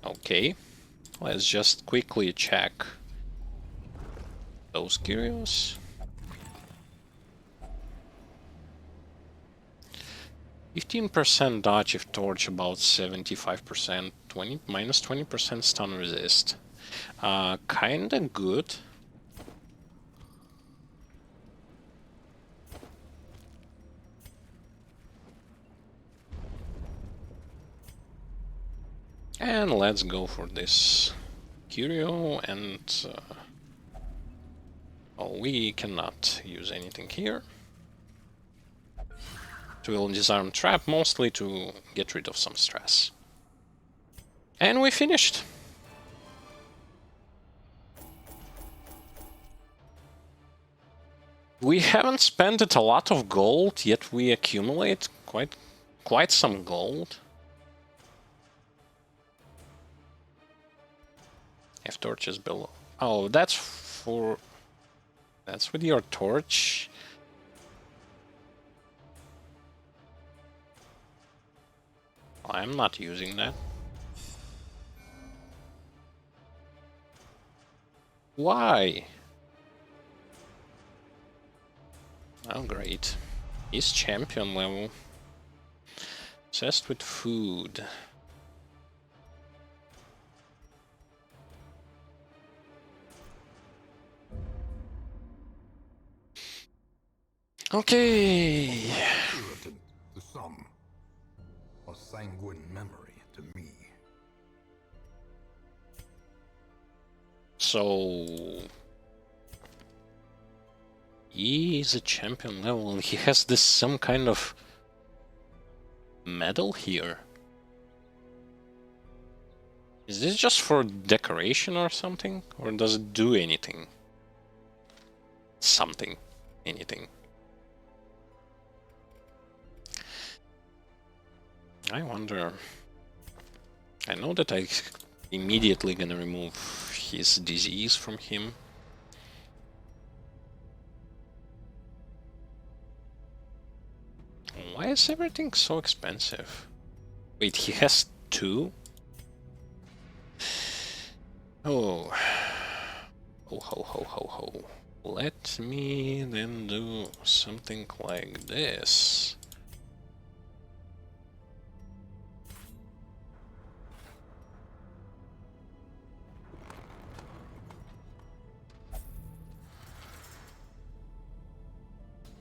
Okay, let's just quickly check those curios. 15% dodge if torch, about 75%, minus 20% stun resist. Kinda good. And let's go for this curio and oh, we cannot use anything here. So we'll disarm trap mostly to get rid of some stress. And we finished. We haven't spent a lot of gold, yet we accumulate quite some gold. If torch is below. Oh, that's with your torch. I'm not using that. Why? Oh, great. He's champion level. Obsessed with food. Okay. Irritant to some, a sanguine memory to me. So he is a champion level and he has this some kind of medal here. Is this just for decoration or something? Or does it do anything? Something. Anything. I wonder. I know that I immediately gonna remove his disease from him. Why is everything so expensive? Wait, he has two? Oh. Oh, ho, ho, ho, ho. Let me then do something like this.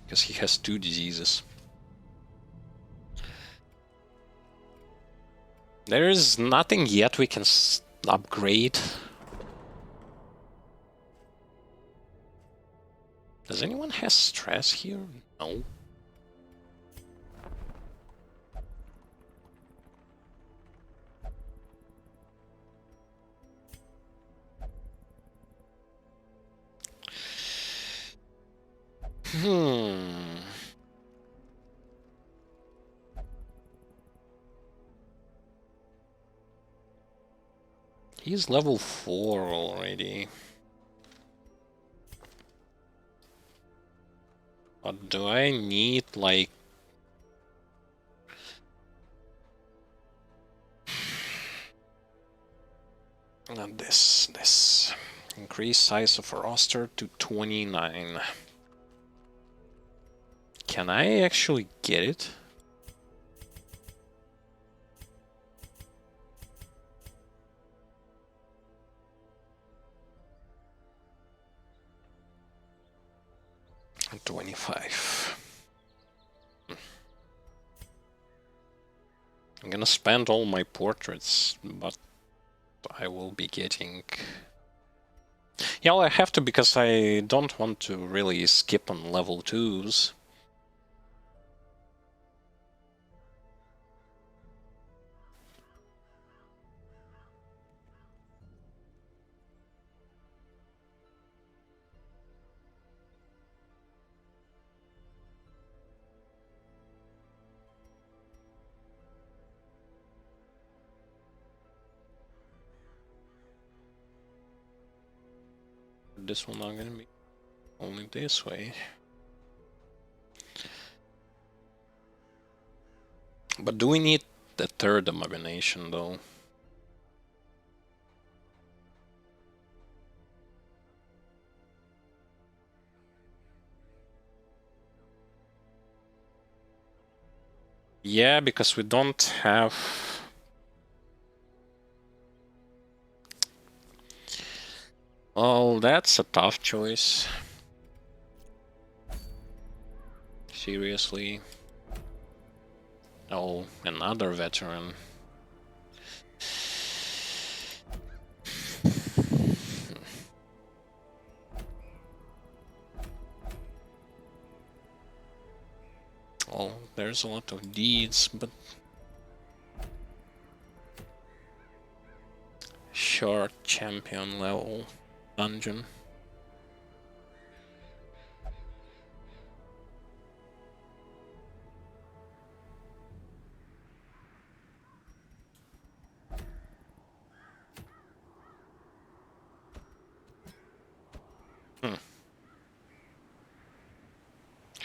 Because he has two diseases. There is nothing yet we can upgrade. Does anyone have stress here? No. He's level 4 already. But do I need, like... Not this. Increase size of roster to 29. Can I actually get it? And 25. I'm gonna spend all my portraits, but I will be getting... Yeah, well, I have to because I don't want to really skip on level 2s. this one not gonna be only this way. But do we need the third abomination though? Yeah, because we don't have... Oh, that's a tough choice. Seriously. Oh, another veteran. Oh, there's a lot of deeds, but... Short champion level dungeon.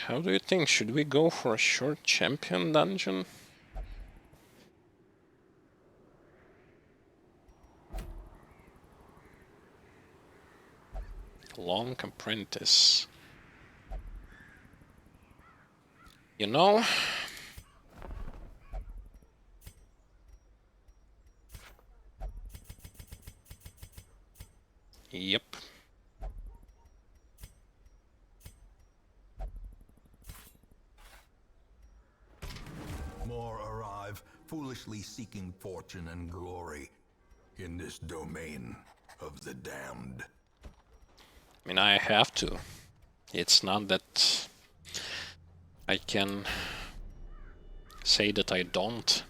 How do you think? Should we go for a short champion dungeon? Long apprentice. You know... Yep. More arrive, foolishly seeking fortune and glory in this domain of the damned. I mean, I have to. It's not that I can say that I don't.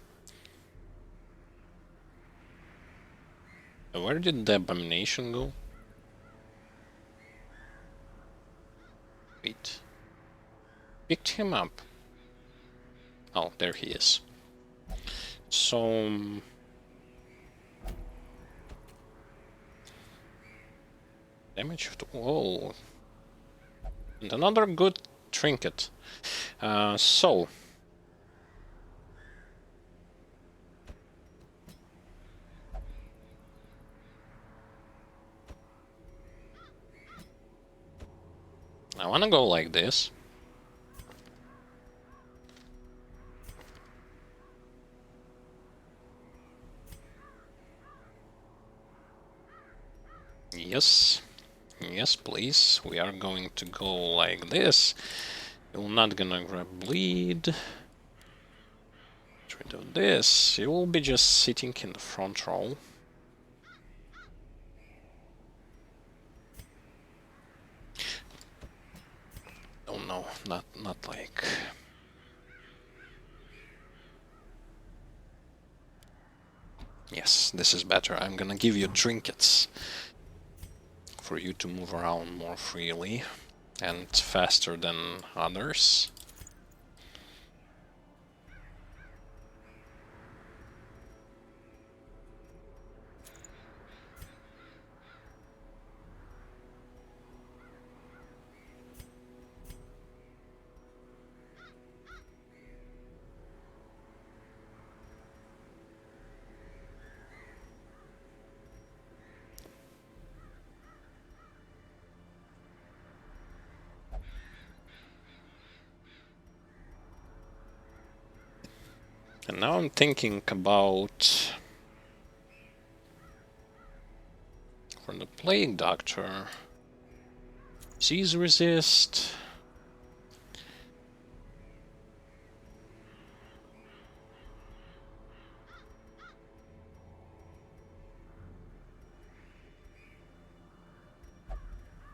Where did the abomination go? Wait. Picked him up. Oh, there he is. So... damage to... Oh. And another good trinket. So... I wanna go like this. Yes. Yes, please. We are going to go like this. You're not gonna grab bleed. Get rid of this. You will be just sitting in the front row. Oh no, not like... Yes, this is better. I'm gonna give you trinkets for you to move around more freely and faster than others. And now I'm thinking about... for the Plague Doctor... Disease resist...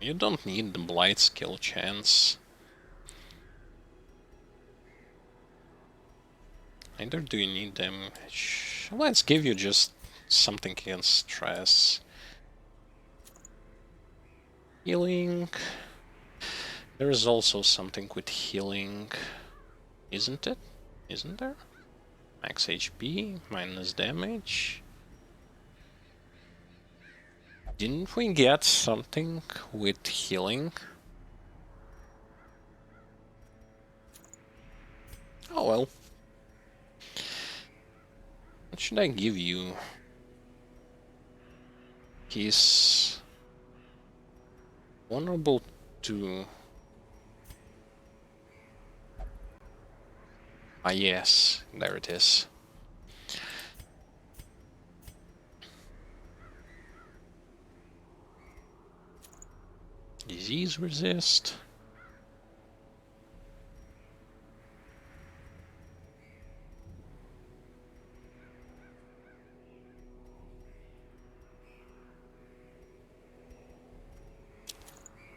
You don't need the Blight skill chance. Neither do you need damage. Let's give you just something against stress. Healing. There is also something with healing, isn't it? Isn't there? Max HP, minus damage. Didn't we get something with healing? Oh well. What should I give you? He's vulnerable to... Ah yes, there it is. Disease resist.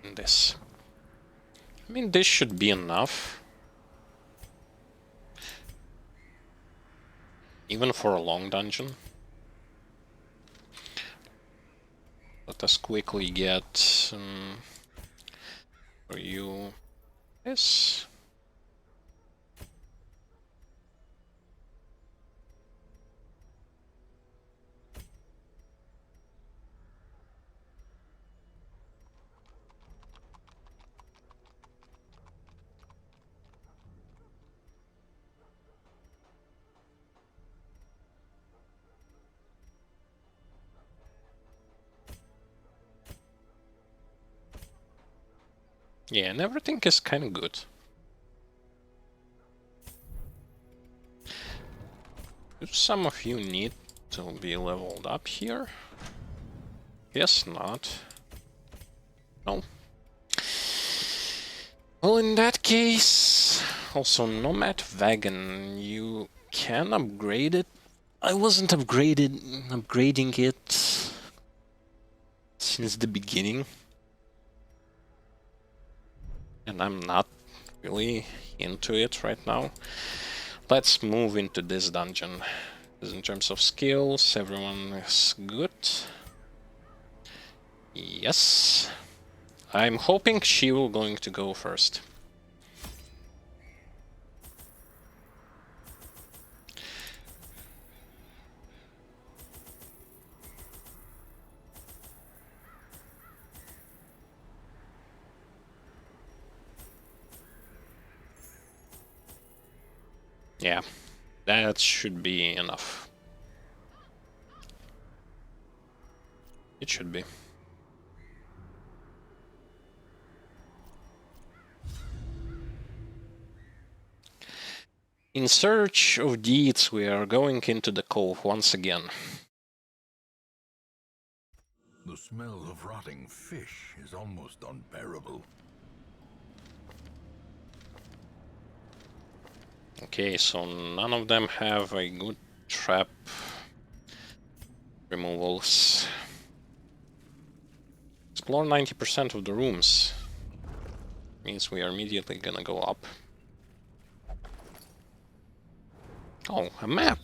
And this. I mean, this should be enough. Even for a long dungeon. Let us quickly get for you this. Yeah, and everything is kind of good. Do some of you need to be leveled up here? Guess not. No. Well, in that case, also Nomad Wagon, you can upgrade it. I wasn't upgrading it since the beginning. And I'm not really into it right now. Let's move into this dungeon. Because in terms of skills, everyone is good. Yes. I'm hoping she will going to go first. Yeah, that should be enough. It should be. In search of deeds, we are going into the cove once again. The smell of rotting fish is almost unbearable. Okay, so none of them have a good trap removals. Explore 90% of the rooms. Means we are immediately gonna go up. Oh, a map!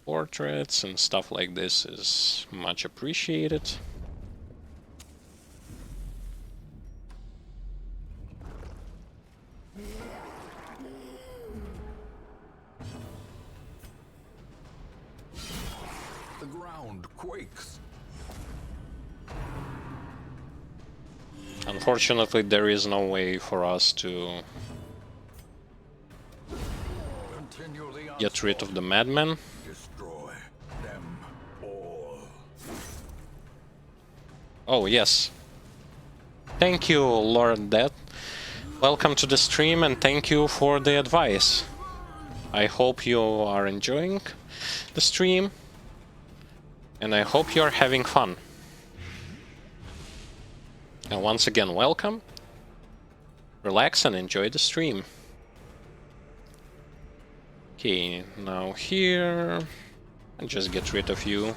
Portraits and stuff like this is much appreciated. The ground quakes. Unfortunately, there is no way for us to get rid of the madman. Destroy them all. Oh, yes. Thank you, Lord Death. Welcome to the stream and thank you for the advice. I hope you are enjoying the stream and I hope you are having fun. And once again, welcome. Relax and enjoy the stream. Okay, now here, and just get rid of you.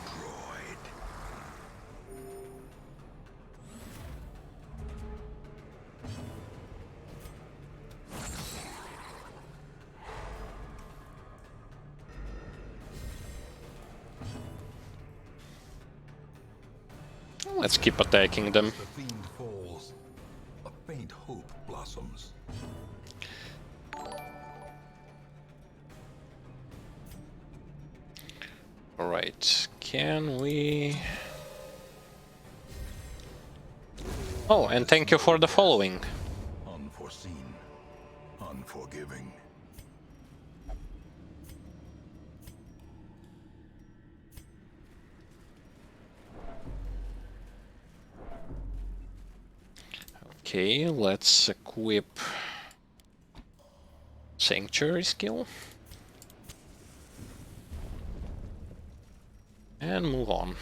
Let's keep attacking them. The fiend falls. blossoms. Alright, can we... Oh, and thank you for the following. Unforeseen, unforgiving. Okay, let's equip Sanctuary skill. And move on.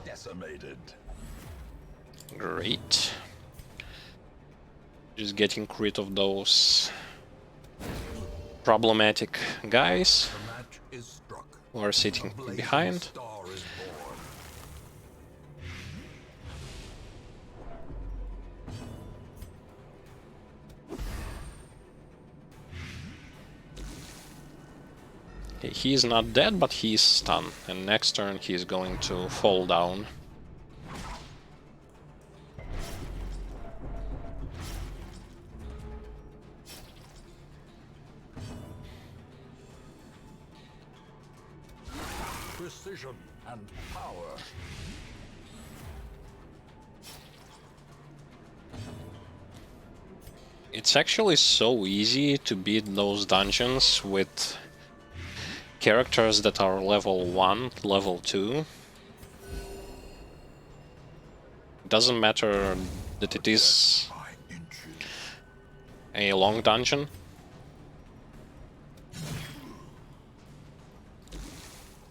Decimated. Great. Just getting rid of those problematic guys The match is struck. who are sitting A blazing behind. star is born. Okay, he's not dead, but he's stunned. And next turn he's going to fall down. Precision and power. It's actually so easy to beat those dungeons with characters that are level 1, level 2. It doesn't matter that it is By inches. a long dungeon.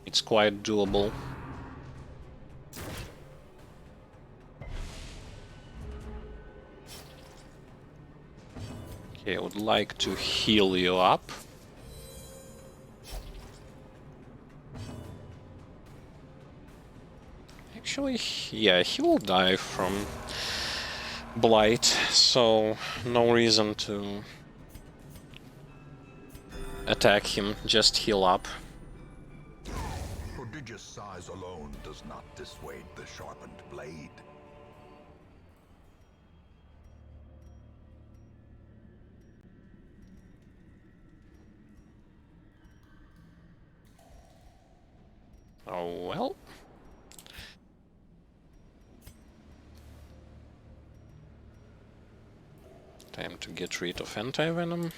It's quite doable. Okay, I would like to heal you up. Actually, yeah, he will die from Blight, so no reason to attack him, just heal up. Prodigious size alone does not dissuade the sharpened blade. Oh well. Time to get rid of anti-venom.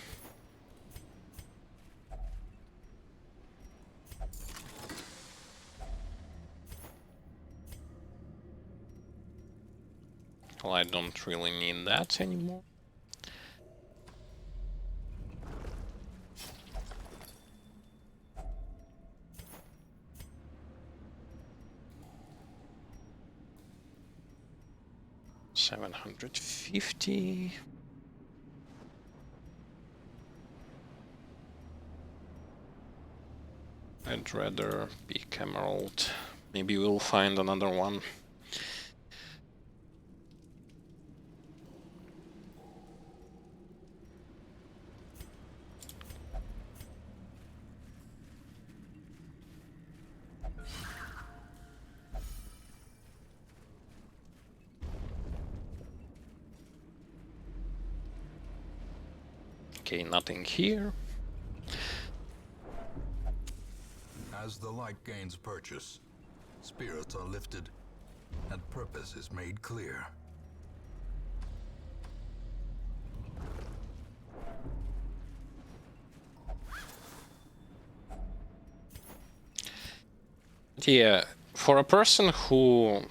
Well, I don't really need that anymore. $750. I'd rather pick Emerald. Maybe we'll find another one. Okay, nothing here. As the light gains purchase, spirits are lifted, and purpose is made clear. Yeah, for a person who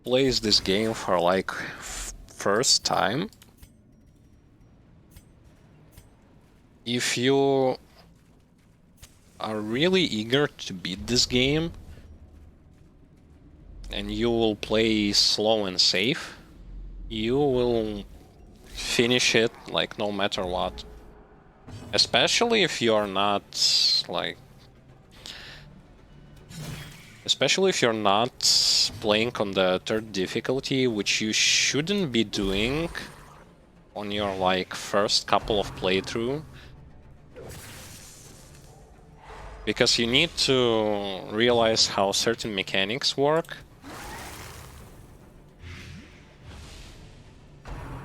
plays this game for like first time, if you are really eager to beat this game and you will play slow and safe, you will finish it like no matter what. Especially if you're not like playing on the third difficulty, which you shouldn't be doing on your like first couple of playthrough. Because you need to realize how certain mechanics work.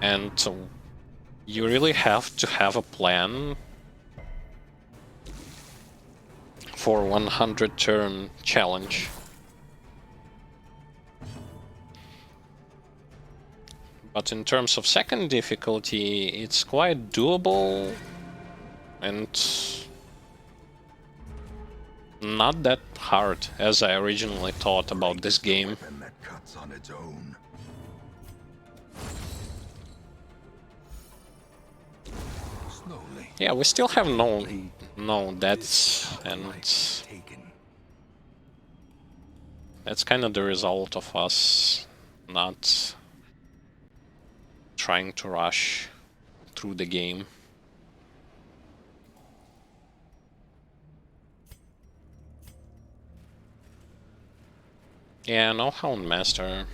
And you really have to have a plan for 100 turn challenge. But in terms of second difficulty, it's quite doable and not that hard as I originally thought about this game. That cuts on its own. Slowly. Yeah, we still have no deaths, and that's kind of the result of us not trying to rush through the game. Yeah, no Hound Master.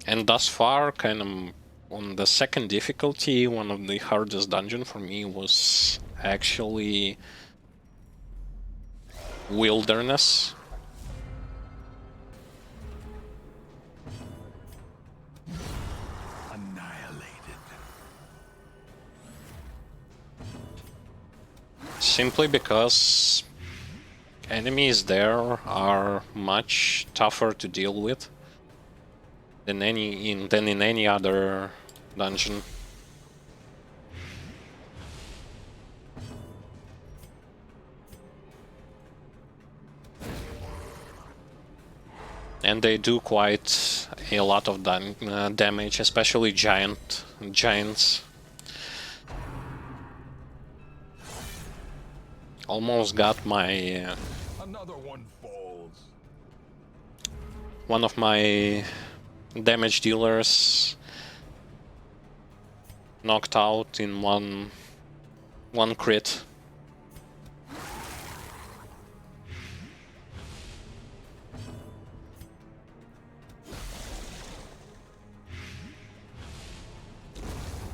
And thus far, kind of on the second difficulty, one of the hardest dungeon for me was actually Wilderness. Annihilated. Simply because enemies there are much tougher to deal with than in any other dungeon. And they do quite a lot of damage, especially giants. Almost got my Another one falls. one of my damage dealers knocked out in one crit.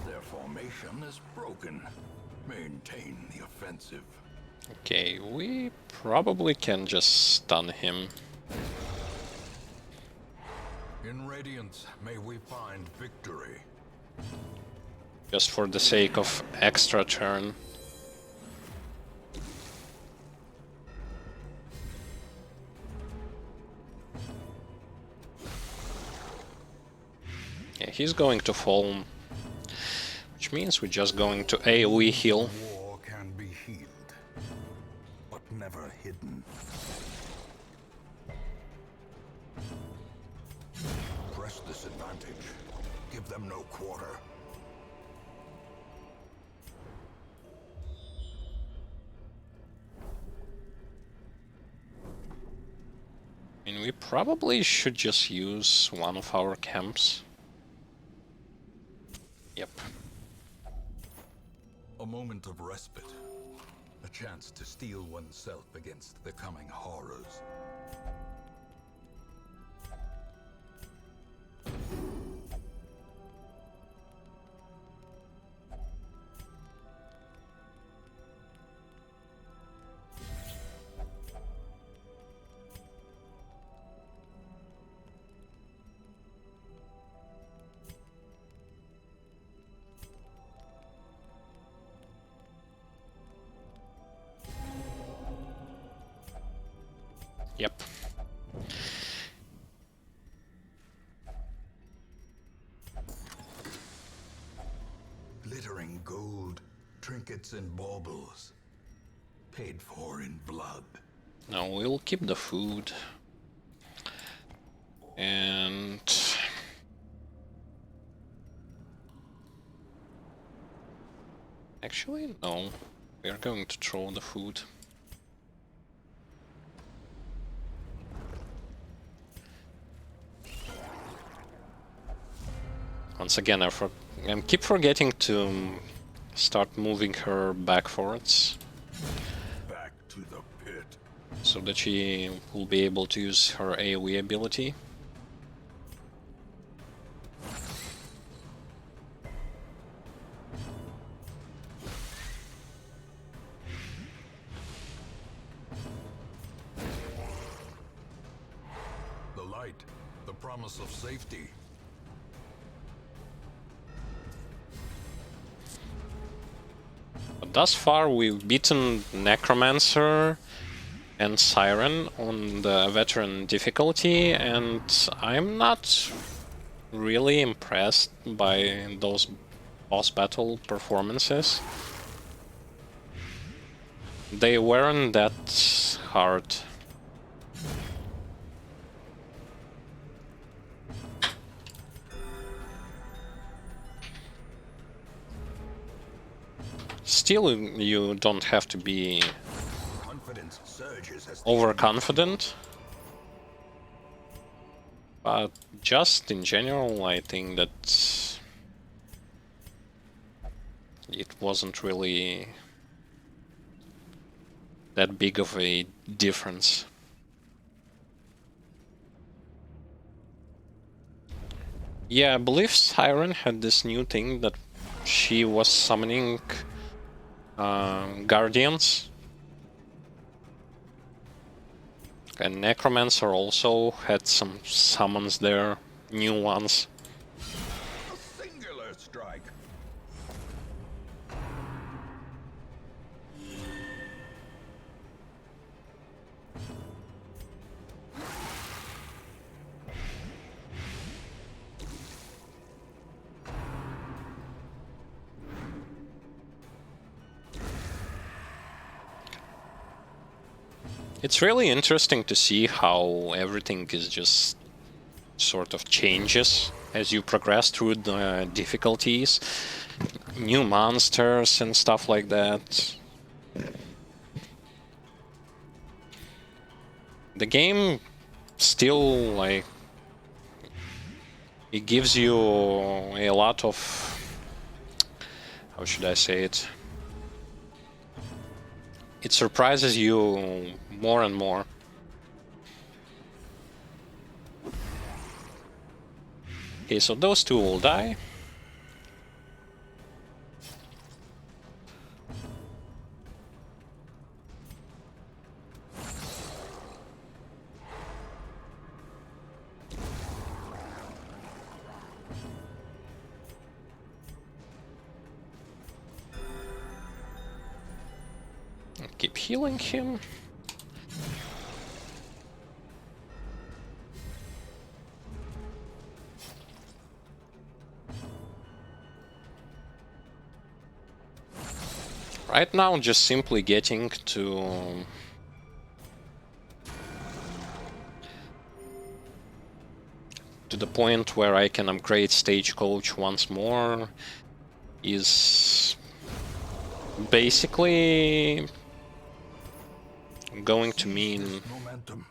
Their formation is broken. Maintain the offensive. Okay, we probably can just stun him. In Radiance, may we find victory. Just for the sake of extra turn. Yeah, he's going to fall, which means we're just going to AoE heal. War can be healed, but never hidden. Press this advantage. Give them no quarter. I mean, we probably should just use one of our camps. Yep. A moment of respite. A chance to steel oneself against the coming horrors. Yep. Glittering gold, trinkets and baubles. Paid for in blood. Now we'll keep the food. And actually, no. We are going to throw the food. Once again, I keep forgetting to start moving her backwards. Back to the pit. So that she will be able to use her AoE ability. light, the promise of safety. But thus far, we've beaten Necromancer and Siren on the veteran difficulty, and I'm not really impressed by those boss battle performances. They weren't that hard. Still, you don't have to be overconfident. But just in general, I think that it wasn't really that big of a difference. Yeah, I believe Siren had this new thing that she was summoning guardians. And Necromancer also had some summons there, new ones. A singular strike. It's really interesting to see how everything is just sort of changes as you progress through the difficulties. New monsters and stuff like that. The game still, like, it gives you a lot of, how should I say it? It surprises you more and more. Okay, so those two will die. Keep healing him. Right now, just simply getting to the point where I can upgrade Stagecoach once more is basically going to mean momentum.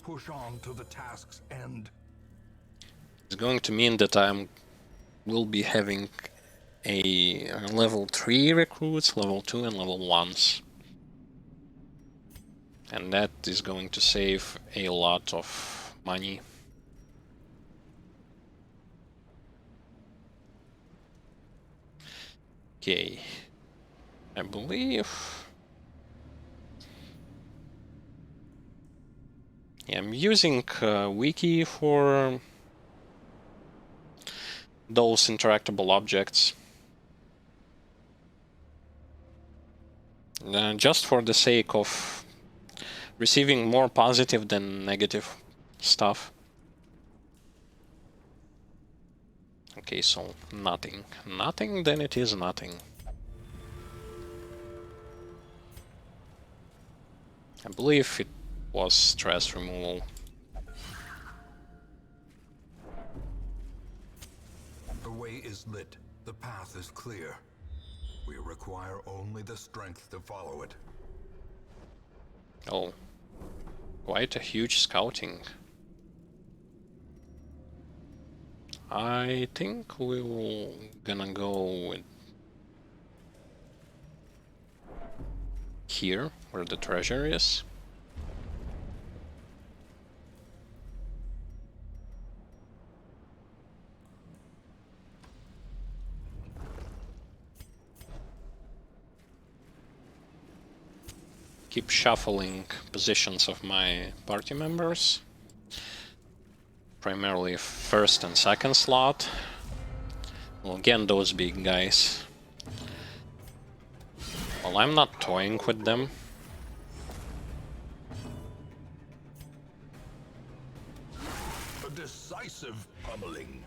Push on to the task's end. it's going to mean that will be having a level 3 recruits, level 2 and level 1s. And that is going to save a lot of money. Okay, I believe I'm using Wiki for those interactable objects. Just for the sake of receiving more positive than negative stuff. Okay, so nothing. Nothing, then it is nothing. I believe it was stress removal. The way is lit. The path is clear. We require only the strength to follow it. Oh, quite a huge scouting. I think we will gonna go with here, where the treasure is. Keep shuffling positions of my party members. primarily first and second slot. Well, again, those big guys. Well, I'm not toying with them. A decisive pummeling.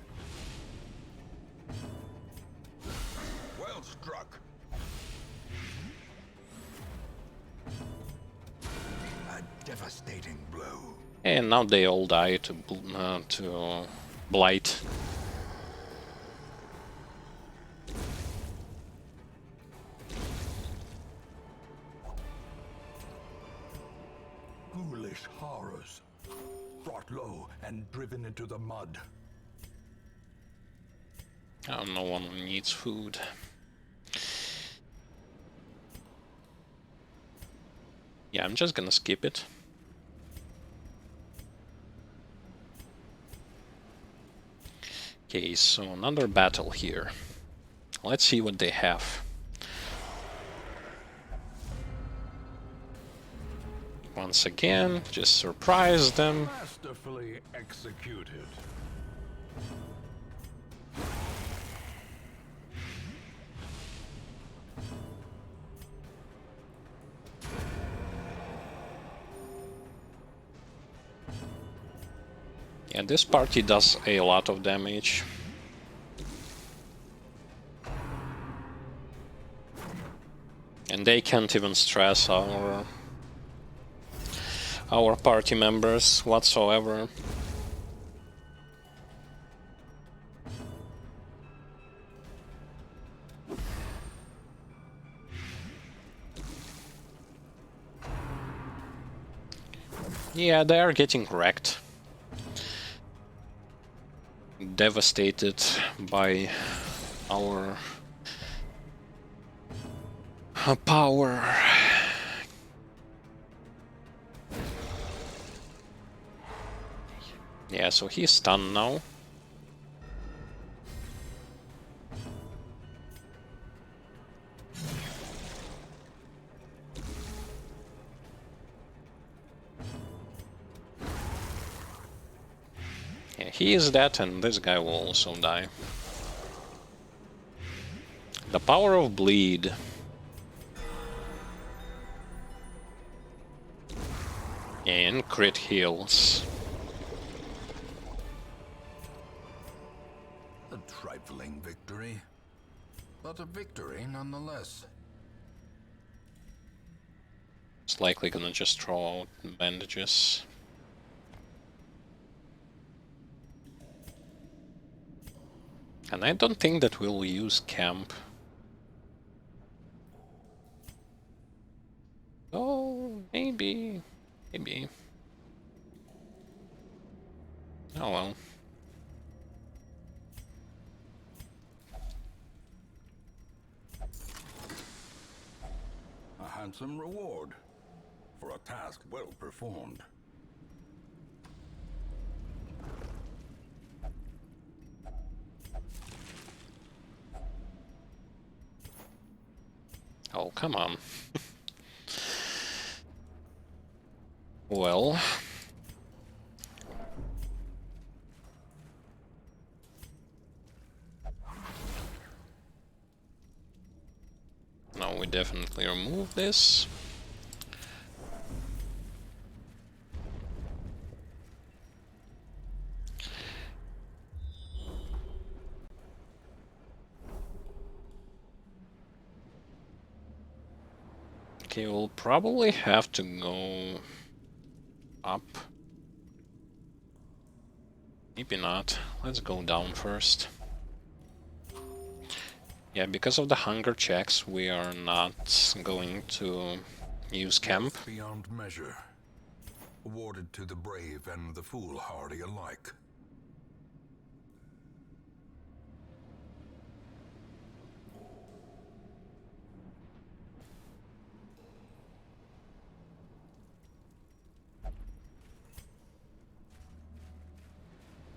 Well struck. A devastating blow. And now they all die to Blight. Ghoulish horrors, brought low and driven into the mud. Oh, no one needs food. Yeah, I'm just gonna skip it. Okay, so another battle here. Let's see what they have. Once again, just surprise them. Masterfully executed. Yeah, this party does a lot of damage. And they can't even stress our party members whatsoever. Yeah, they are getting wrecked. Devastated by our power. Yeah, so he's stunned now. Yeah, he is dead, and this guy will also die. The power of bleed. And crit heals. A trifling victory, but a victory nonetheless. It's likely gonna just throw out bandages. And I don't think that we'll use camp. Oh, maybe. Maybe. Oh well. A handsome reward for a task well performed. Oh, come on. Well. Now we definitely remove this. Okay, we'll probably have to go up. Maybe not. Let's go down first. Yeah, because of the hunger checks, we are not going to use camp. Wealth beyond measure, awarded to the brave and the foolhardy alike.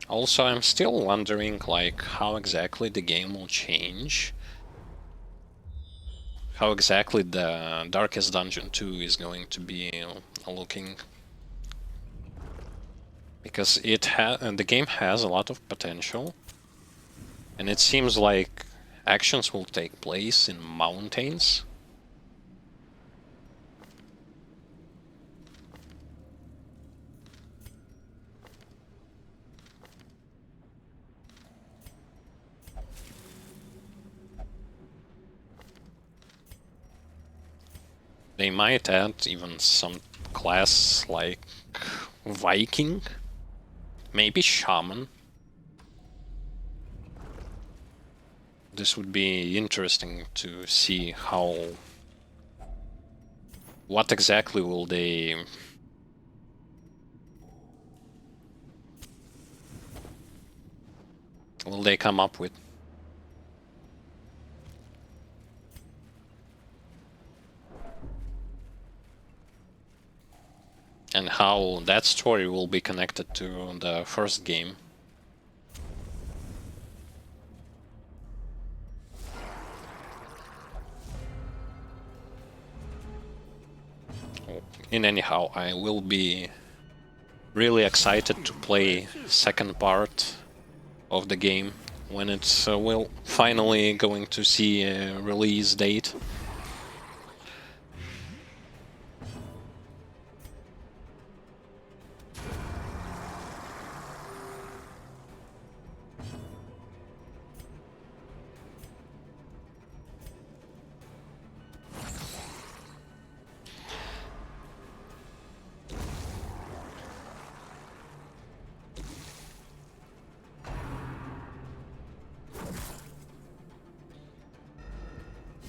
Also, I'm still wondering, like, how exactly the game will change. How exactly the Darkest Dungeon 2 is going to be looking. because the game has a lot of potential, and it seems like actions will take place in mountains. They might add even some class like Viking, maybe Shaman. This would be interesting to see what exactly will they come up with. And how that story will be connected to the first game. In anyhow, I will be really excited to play second part of the game when it's will finally going to see a release date.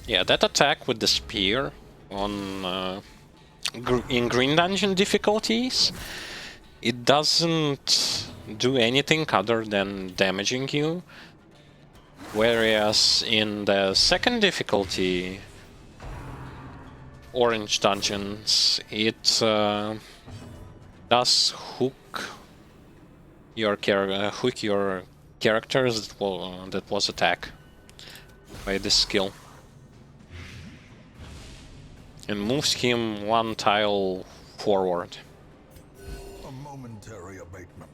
Yeah, that attack with the spear on in Green Dungeon difficulties, it doesn't do anything other than damaging you. Whereas in the second difficulty, Orange Dungeons, it does hook your characters that was attacked by this skill. And moves him one tile forward. A momentary abatement.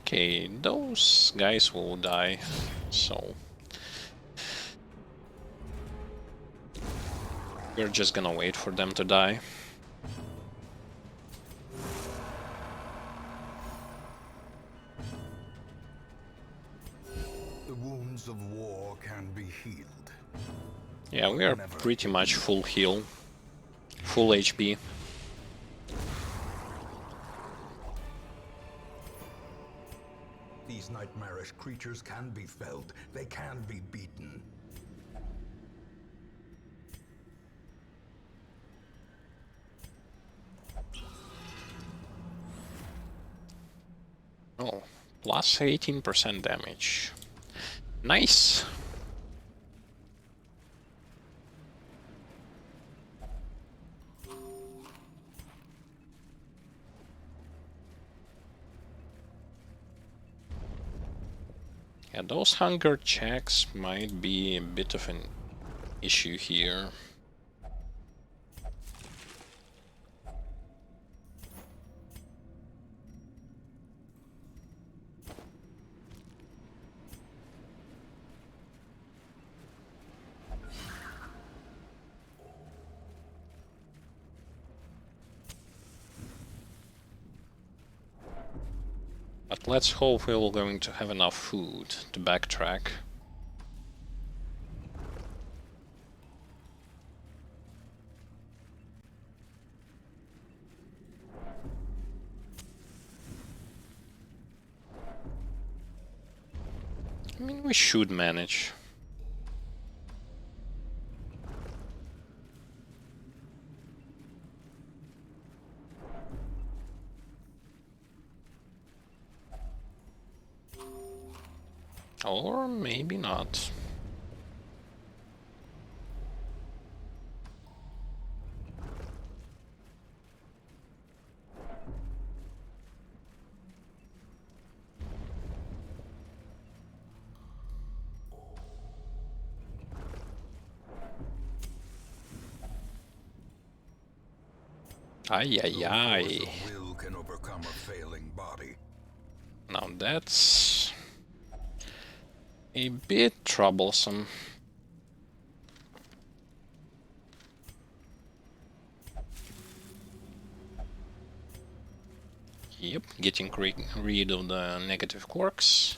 Okay, those guys will die, so we're just gonna wait for them to die. The wounds of war can be healed. Yeah, we are pretty much full heal, full HP. These nightmarish creatures can be felled. They can be beaten. Oh, plus 18% damage. Nice. Yeah, those hunger checks might be a bit of an issue here. But let's hope we're going to have enough food to backtrack. I mean, we should manage. Or maybe not. Ay, ay, No ay. force of will can overcome a failing body. Now that's a bit troublesome. Yep, getting rid of the negative quarks.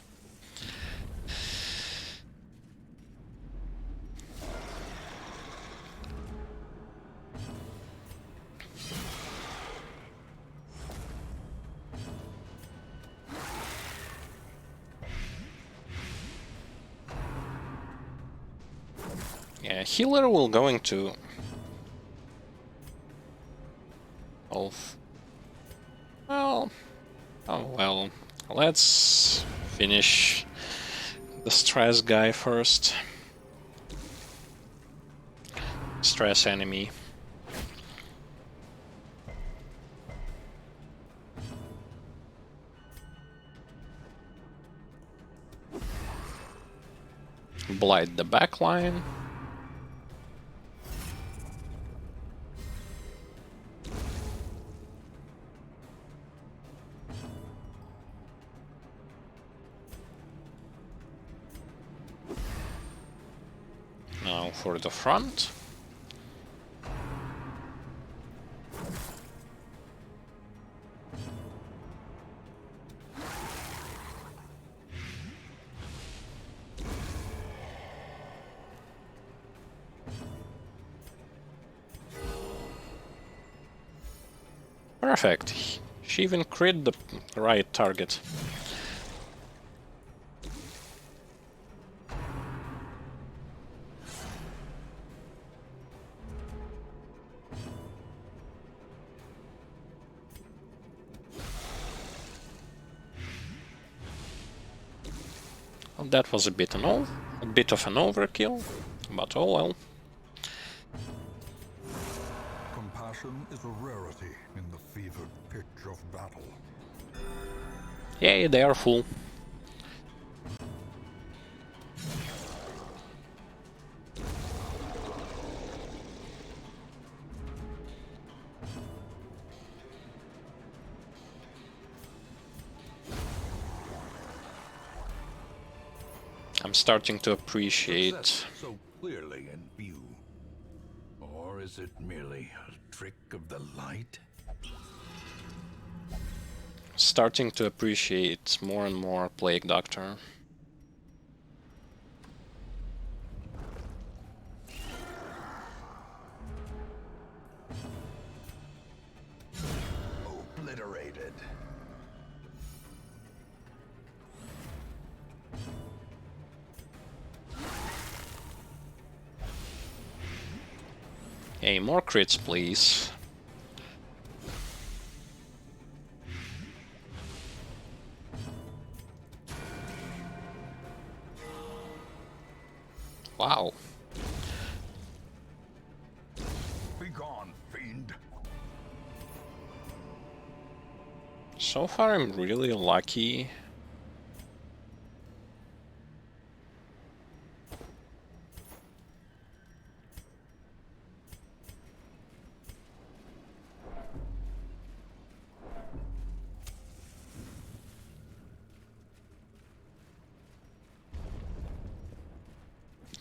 Yeah, healer will going to... Well... Oh well. Let's finish the stress guy first. Stress enemy. Blight the backline. Now for the front. Perfect. She even crit the right target. Well, that was a bit of an overkill, but oh well. Compassion is a rarity in the fevered pitch of battle. Yay, they are full. I'm starting to appreciate... Success so clearly in view. Or is it merely a trick of the light? Starting to appreciate more and more Plague Doctor. Obliterated. Hey, more crits, please. Wow. Be gone, fiend. So far I'm really lucky.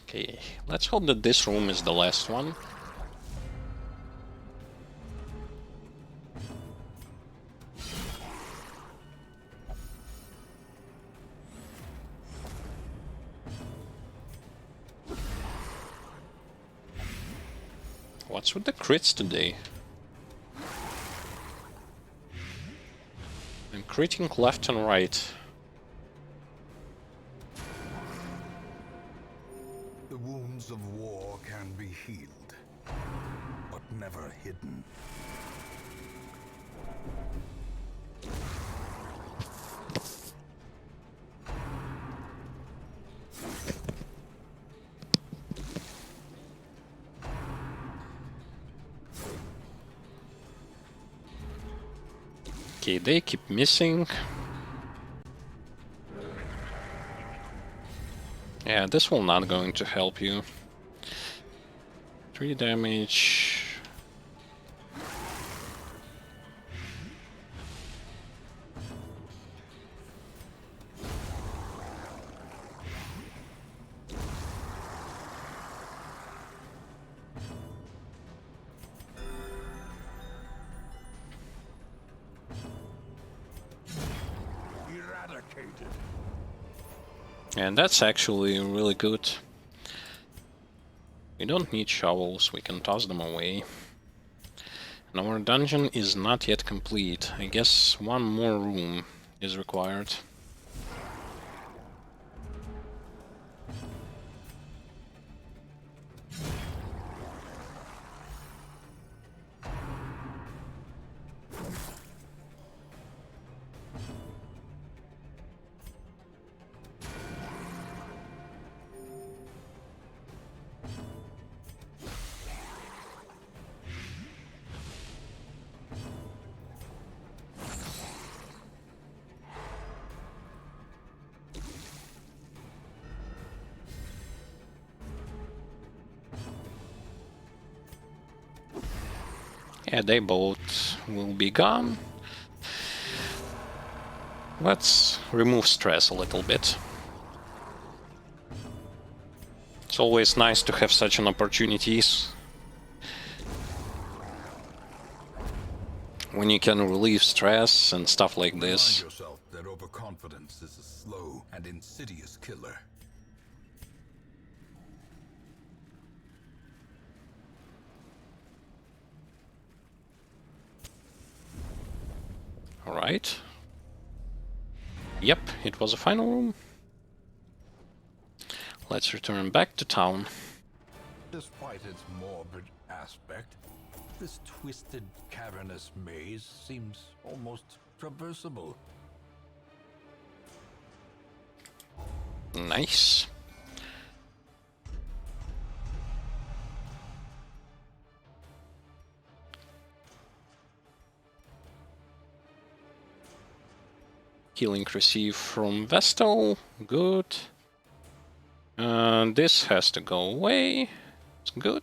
Okay, let's hope that this room is the last one. What's with the crits today? I'm critting left and right. The wounds of war can be healed, but never hidden. Okay, they keep missing. Yeah, this will not going to help you. 3 damage. And that's actually really good. We don't need shovels, we can toss them away. And our dungeon is not yet complete. I guess one more room is required. Yeah, they both will be gone. Let's remove stress a little bit. It's always nice to have such an opportunities when you can relieve stress and stuff like this. Remind yourself that overconfidence is a slow and insidious killer. Alright. Yep, it was a final room. Let's return back to town. Despite its morbid aspect, this twisted, cavernous maze seems almost traversable. Nice. Healing received from Vestal. Good. This has to go away. It's good.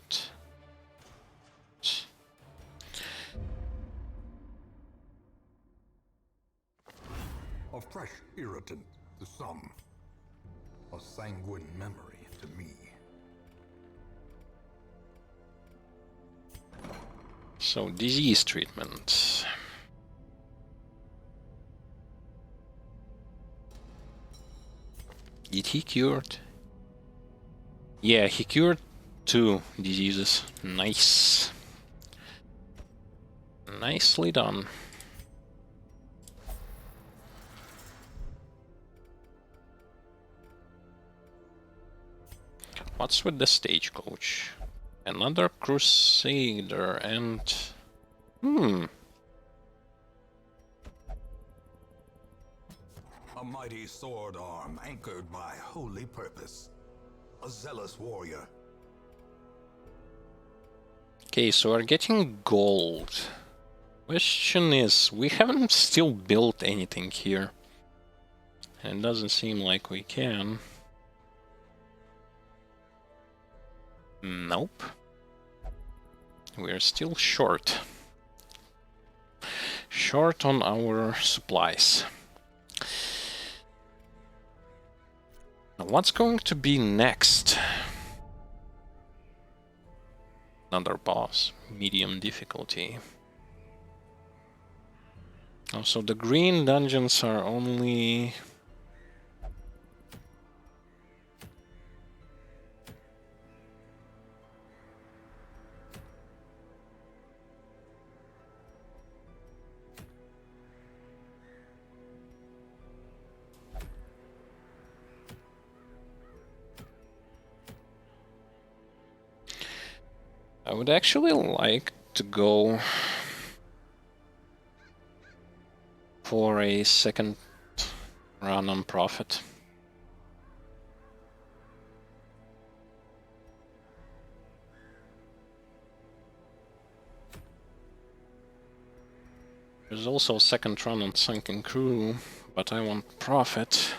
A fresh irritant to some. A sanguine memory to me. So, disease treatment. Did he cured? Yeah, he cured 2 diseases. Nice. Nicely done. What's with the stagecoach? Another crusader and... A mighty sword arm anchored by holy purpose. A zealous warrior. Okay, so we're getting gold. Question is, we haven't still built anything here. And it doesn't seem like we can. Nope. We're still short. Short on our supplies. Now, what's going to be next? Another boss. Medium difficulty. Oh, so the green dungeons are only... I would actually like to go for a second run on Prophet. There's also a second run on Sunken Crew, but I want Prophet.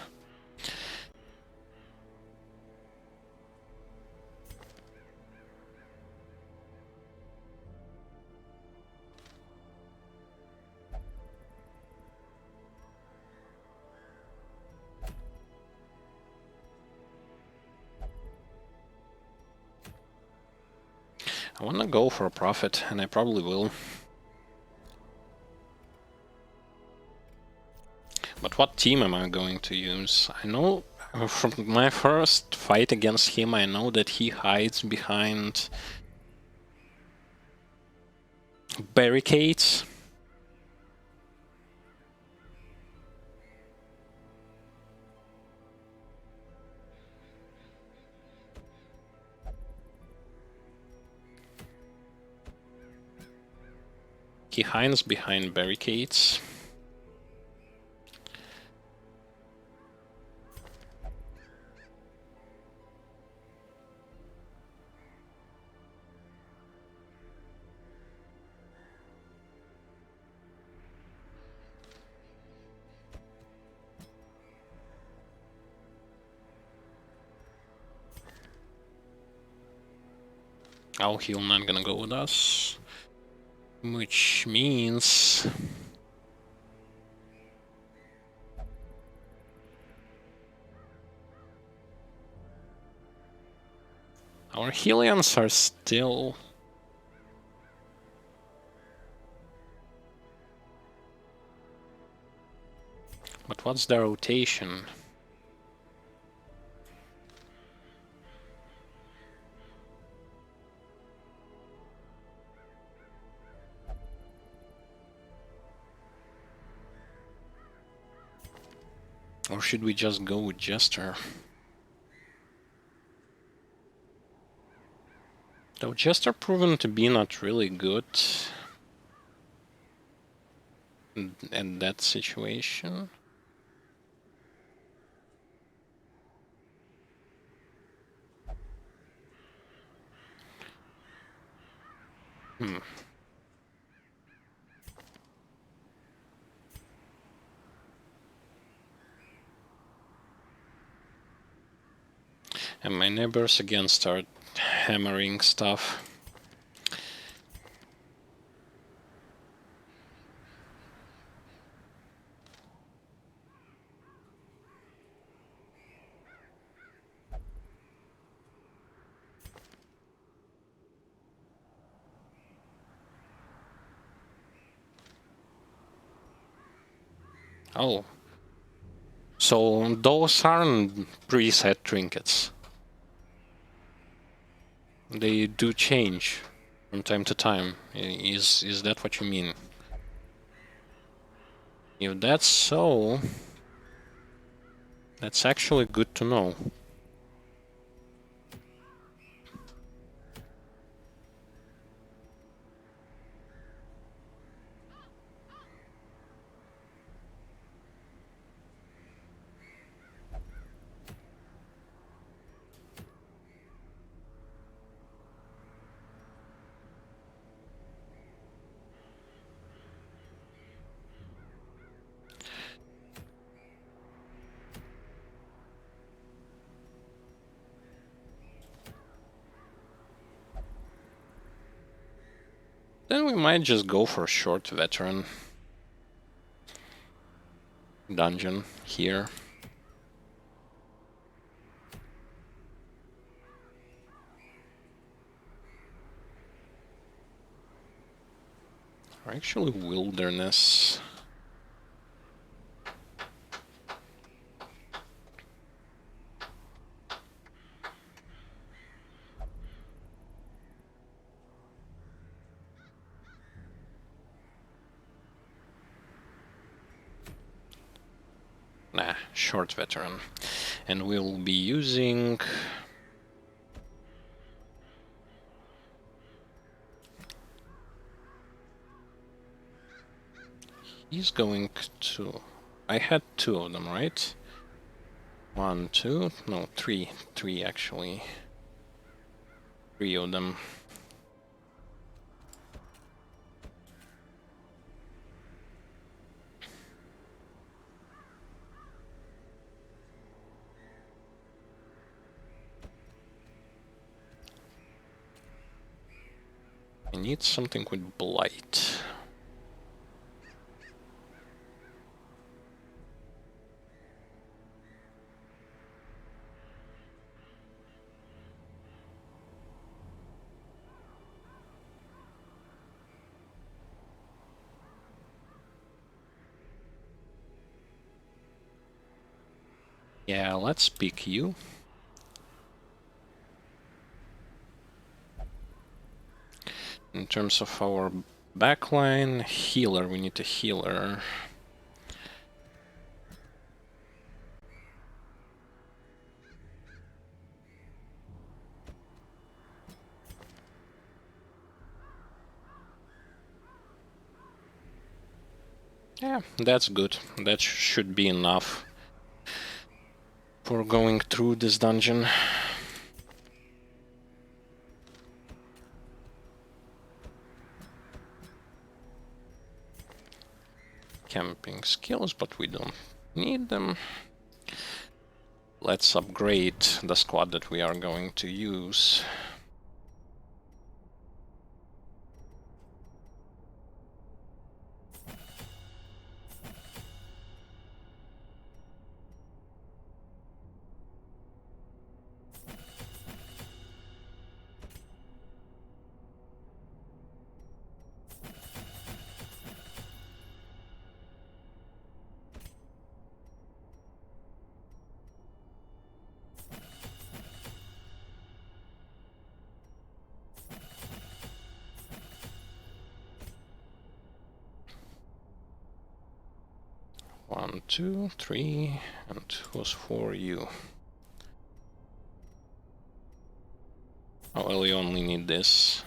I want to go for a Prophet, and I probably will. But what team am I going to use? I know From my first fight against him, I know that he hides behind barricades. He hides behind barricades. Oh, he's not gonna go with us. Which means... our Helions are still... But what's the rotation? Or should we just go with Jester? Though Jester proven to be not really good in that situation. And my neighbors again start hammering stuff. Oh. So those aren't preset trinkets. They do change from time to time. Is that what you mean? If that's so, that's actually good to know. Then we might just go for a short veteran dungeon here. Or actually wilderness. Nah, short veteran. And we'll be using... He's going to... I had two of them, right? 1, 2... No, 3. 3 actually. 3 of them. I need something with blight. Yeah, let's pick you. In terms of our backline, healer, we need a healer. Yeah, that's good. That should be enough for going through this dungeon. Camping skills, but we don't need them. Let's upgrade the squad that we are going to use. One, two, three, and who's for you? Oh, well, you only need this.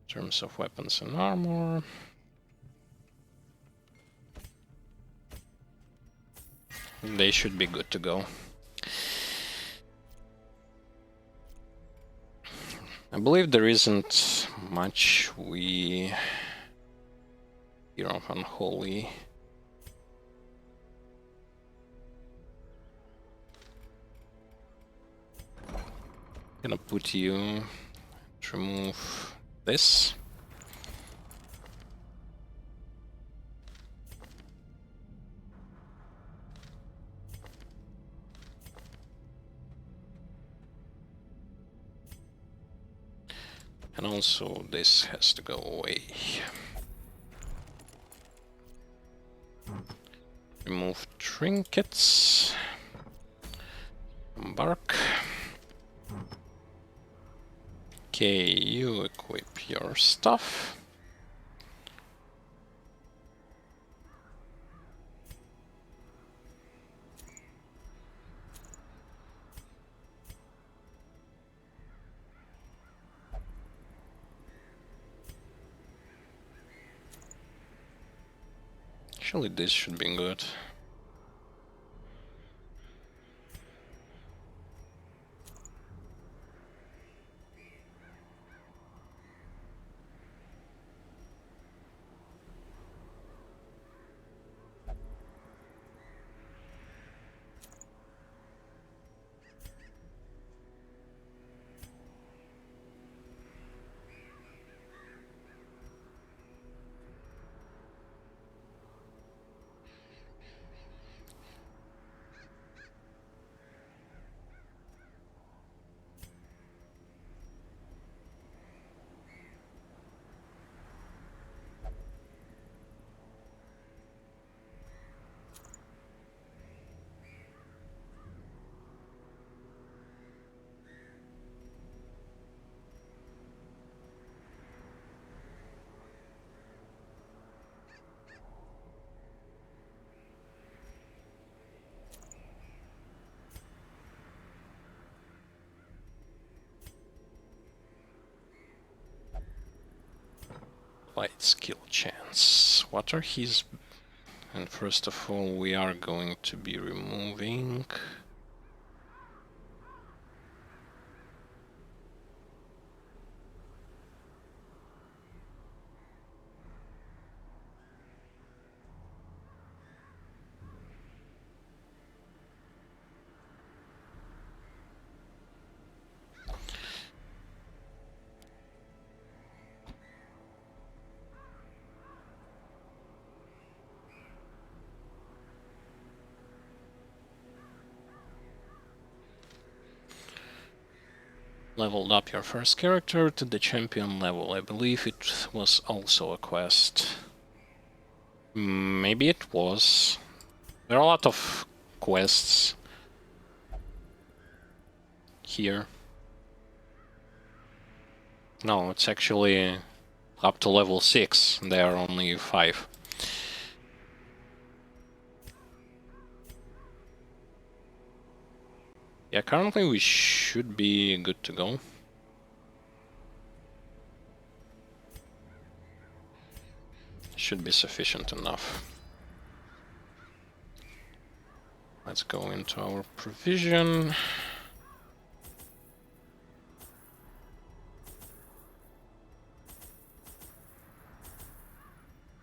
In terms of weapons and armor. They should be good to go. I believe there isn't much we hear of unholy. Gonna put you to remove this. And also this has to go away. Remove trinkets. Embark. Okay, you equip your stuff. Actually, this should be good. Light skill chance. What are his... And first of all, we are going to be removing... Leveled up your first character to the champion level. I believe it was also a quest. Maybe it was. There are a lot of quests here. No, it's actually up to level 6. There are only 5. Yeah, currently we should be good to go. Should be sufficient enough. Let's go into our provision.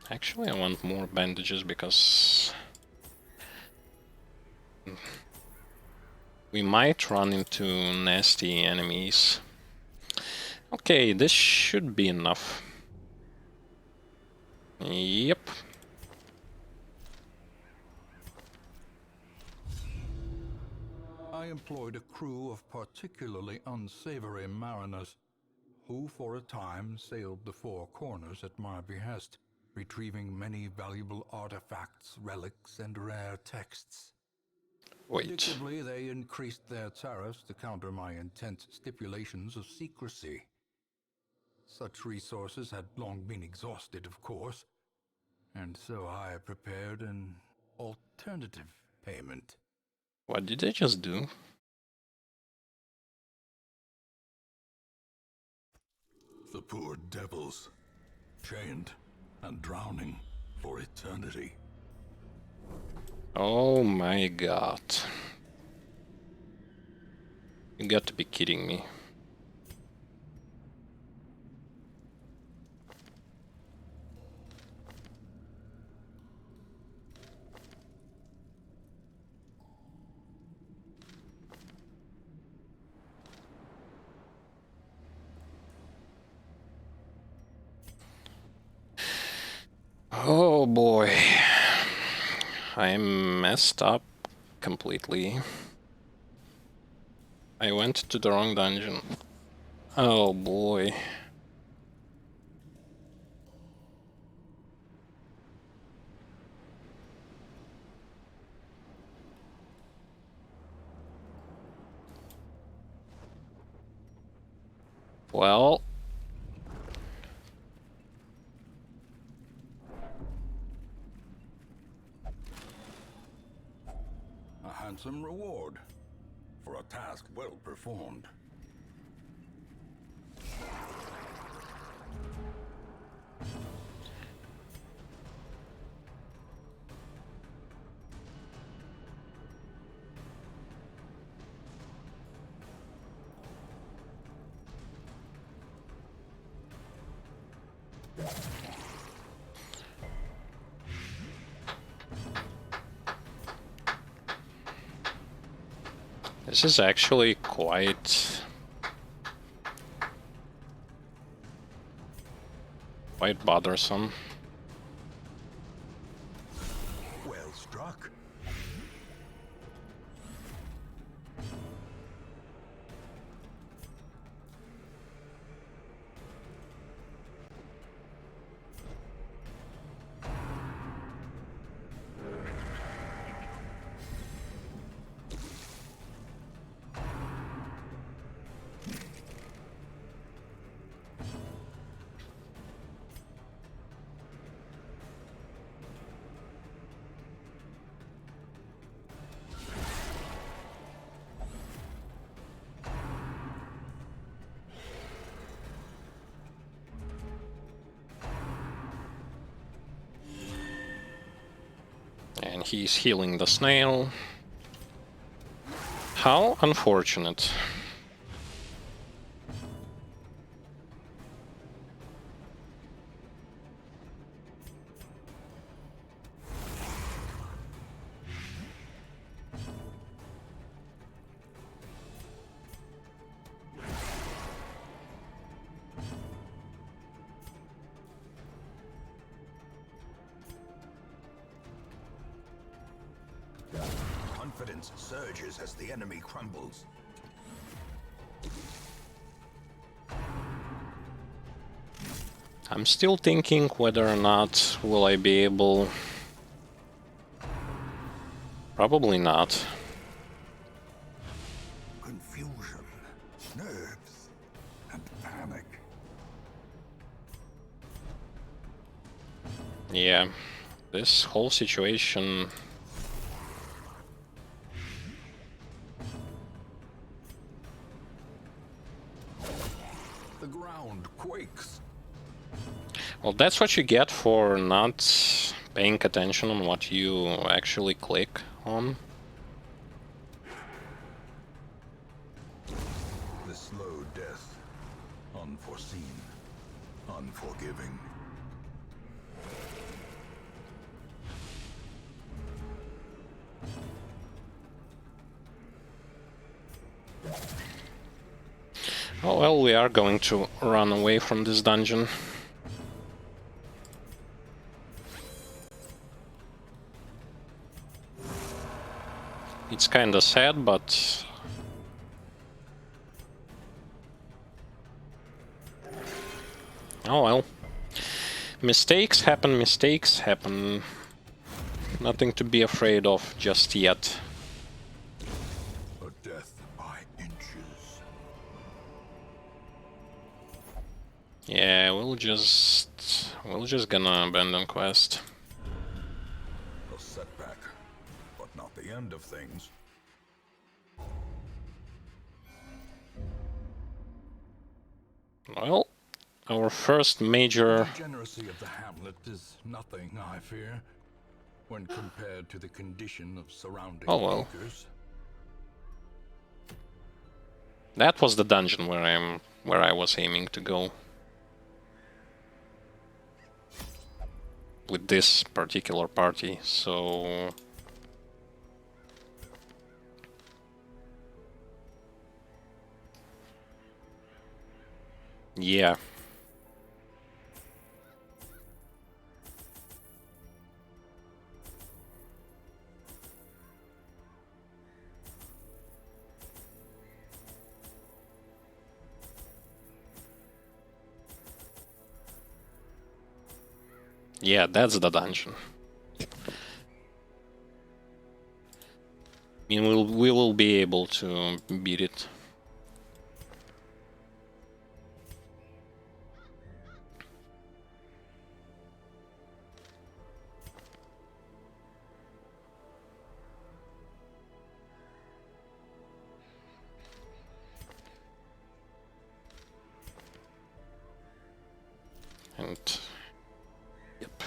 Actually, I want more bandages because we might run into nasty enemies. Okay, this should be enough. Yep. I employed a crew of particularly unsavory mariners, who for a time sailed the four corners at my behest, retrieving many valuable artifacts, relics, and rare texts. Wait. Predictably, they increased their tariffs to counter my intense stipulations of secrecy. Such resources had long been exhausted, of course, and so I prepared an alternative payment. What did I just do? The poor devils, chained and drowning for eternity. Oh my god. You got to be kidding me. Oh boy. I messed up completely. I went to the wrong dungeon. Oh boy. Well, A handsome reward for a task well performed. this is actually quite bothersome. Well struck. And he's healing the snail. How unfortunate. Confidence surges as the enemy crumbles. I'm still thinking whether or not will I be able... Probably not. Confusion, nerves, and panic. Yeah, this whole situation... The ground quakes. Well, that's what you get for not paying attention on what you actually click on. The slow death, unforeseen, unforgiving. Oh well, we are going to run away from this dungeon. It's kinda sad, but... Oh well. Mistakes happen, mistakes happen. Nothing to be afraid of just yet. A death by inches. Yeah, we're just gonna abandon quest. A setback, but not the end of things. Well, our first major... The degeneracy of the hamlet is nothing, I fear, when compared to the condition of surrounding acres. That was the dungeon where I was aiming to go. With this particular party, so... Yeah. Yeah, that's the dungeon. I mean, we will be able to beat it. And... Yep.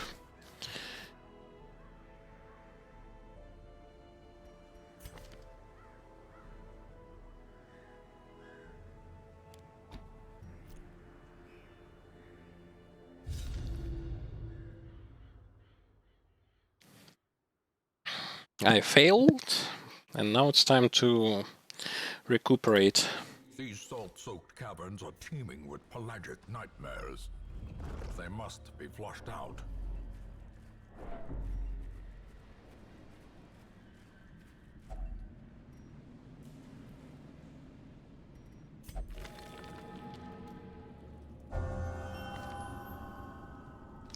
I failed, and now it's time to recuperate. These salt-soaked caverns are teeming with pelagic nightmares. They must be flushed out.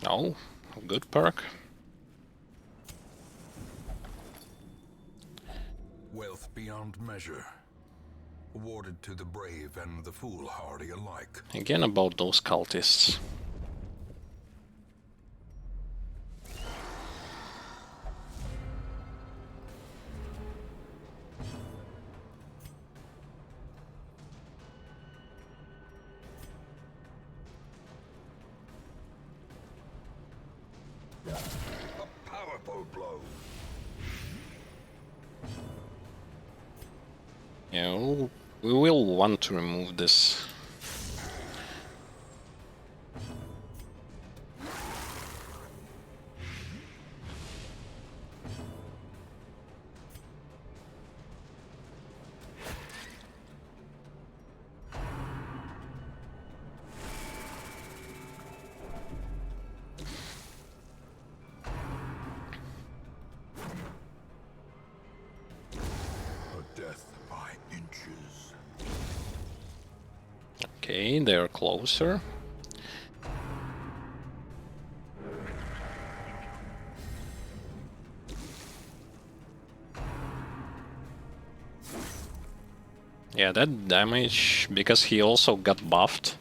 Oh, good perk. Wealth beyond measure, awarded to the brave and the foolhardy alike. Again about those cultists. A powerful blow. Yeah, we will want to remove this. A death by inches. Okay, they're closer. Yeah, that damage, because he also got buffed.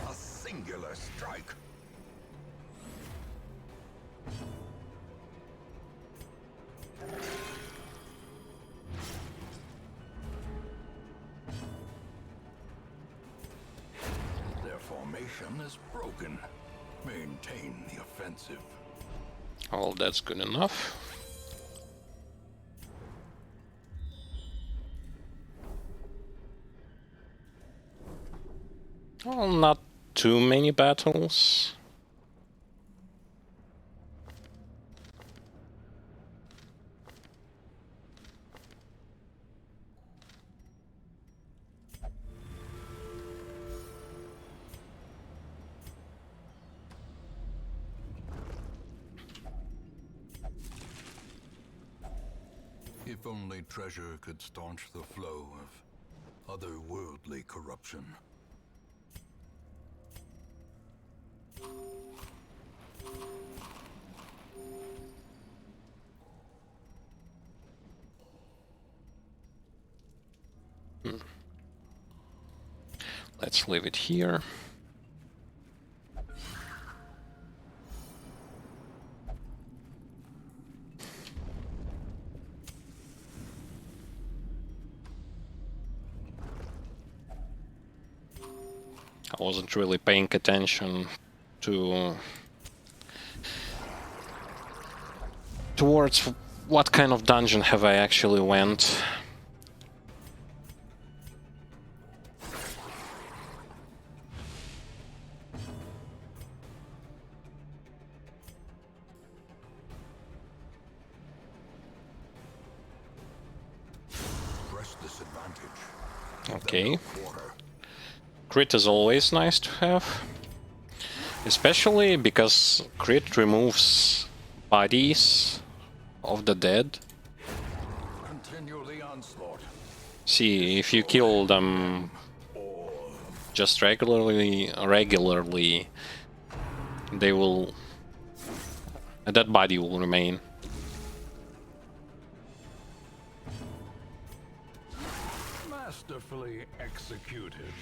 A singular strike. Their formation is broken. Maintain the offensive. Well, that's good enough. Well, not too many battles. If only treasure could staunch the flow of otherworldly corruption. Let's leave it here. I wasn't really paying attention to towards what kind of dungeon have I actually went. Press disadvantage. Okay. Crit is always nice to have. Especially because crit removes bodies of the dead. Continue the onslaught. See, if you kill them just regularly, they will... a dead body will remain. Masterfully executed.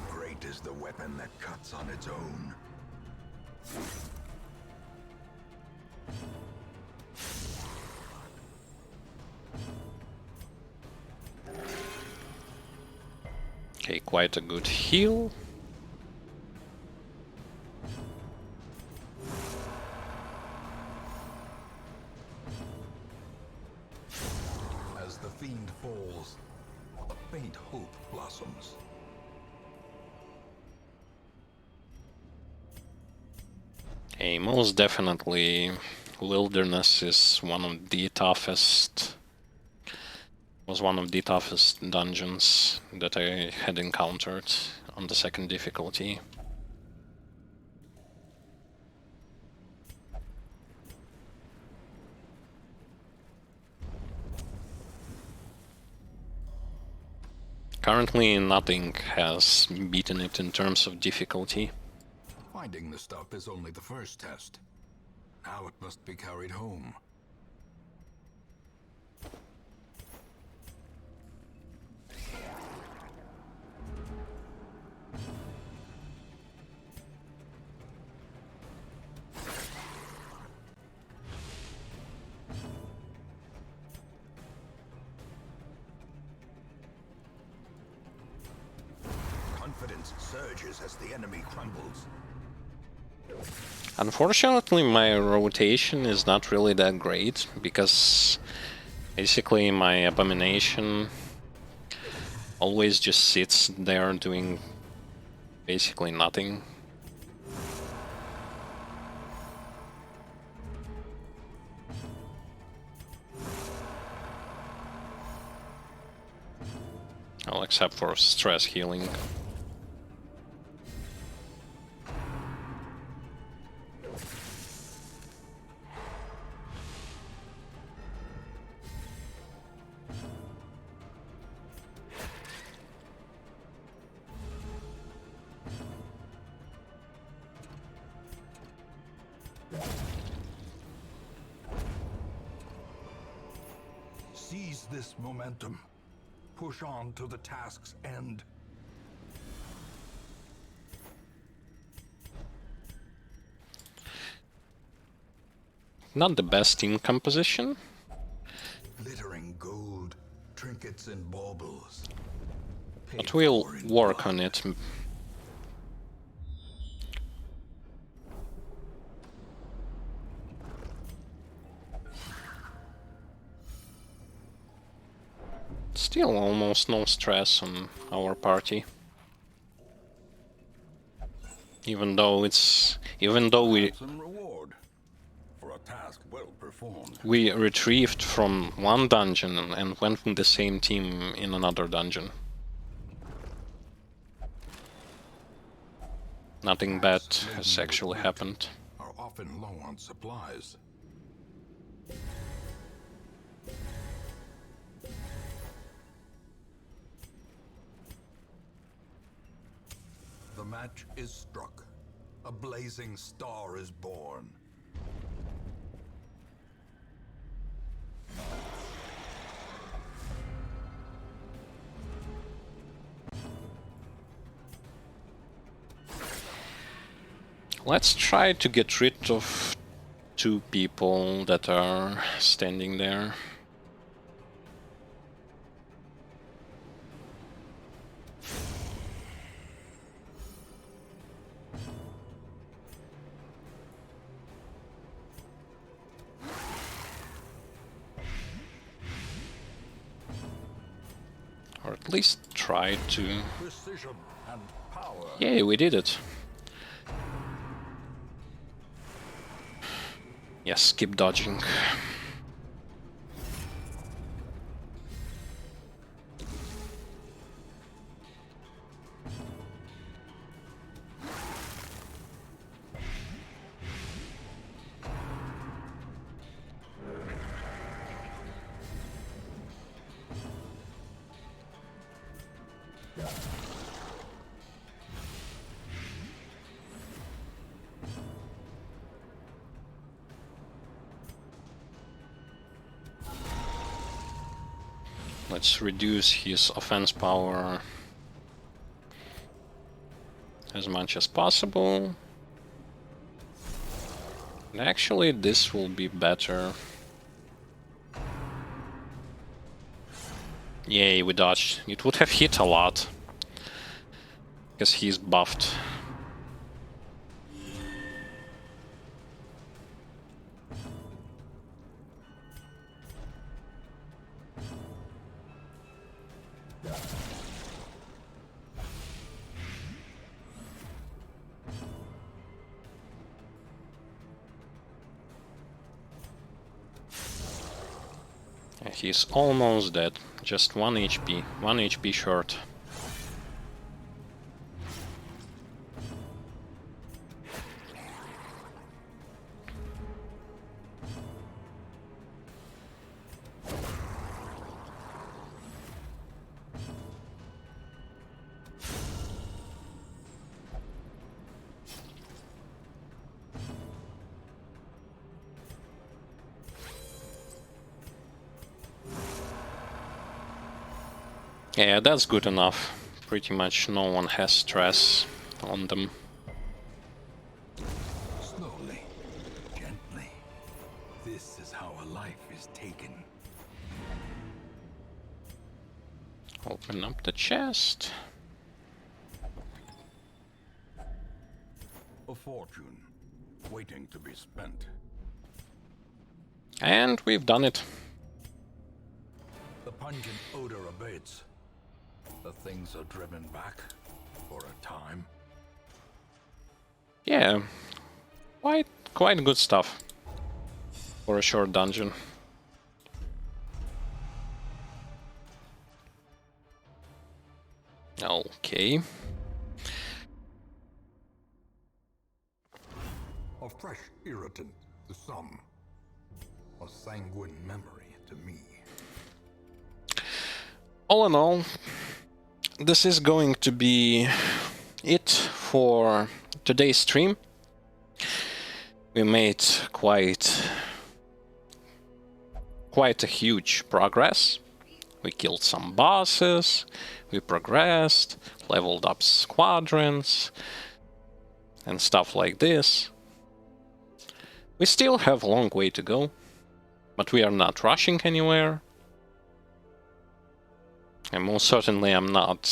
Great is the weapon that cuts on its own. Okay, quite a good heal. As the fiend falls, a faint hope blossoms. Okay, most definitely Wilderness is one of the toughest... was one of the toughest dungeons that I had encountered on the second difficulty. Currently nothing has beaten it in terms of difficulty. Finding the stuff is only the first test. Now it must be carried home. Confidence surges as the enemy crumbles. Unfortunately, my rotation is not really that great, because basically my abomination always just sits there doing basically nothing. Well, except for stress healing. Seize this momentum. Push on to the task's end. Not the best team composition. Glittering gold, trinkets and baubles. But we'll work on it. Still almost no stress on our party. Even though we retrieved from one dungeon and went with the same team in another dungeon. Nothing bad has actually happened. Are often low on supplies. The match is struck. A blazing star is born. Let's try to get rid of 2 people that are standing there. Or at least try to... Precision and power. Yay, we did it. Yes, keep dodging. Let's reduce his offense power as much as possible. And actually, this will be better. Yay, we dodged. It would have hit a lot, because he's buffed. He's almost dead. Just 1 HP. 1 HP short. Yeah, that's good enough. Pretty much no one has stress on them. Slowly, gently. This is how a life is taken. Open up the chest. A fortune, waiting to be spent. And we've done it. The pungent odor abates. The things are driven back for a time. Yeah, quite good stuff for a short dungeon. Okay. A fresh irritant to some. A sanguine memory to me. All in all, this is going to be it for today's stream. We made quite a huge progress. We killed some bosses, we progressed, leveled up squadrons, and stuff like this. We still have a long way to go, but we are not rushing anywhere. And most certainly I'm not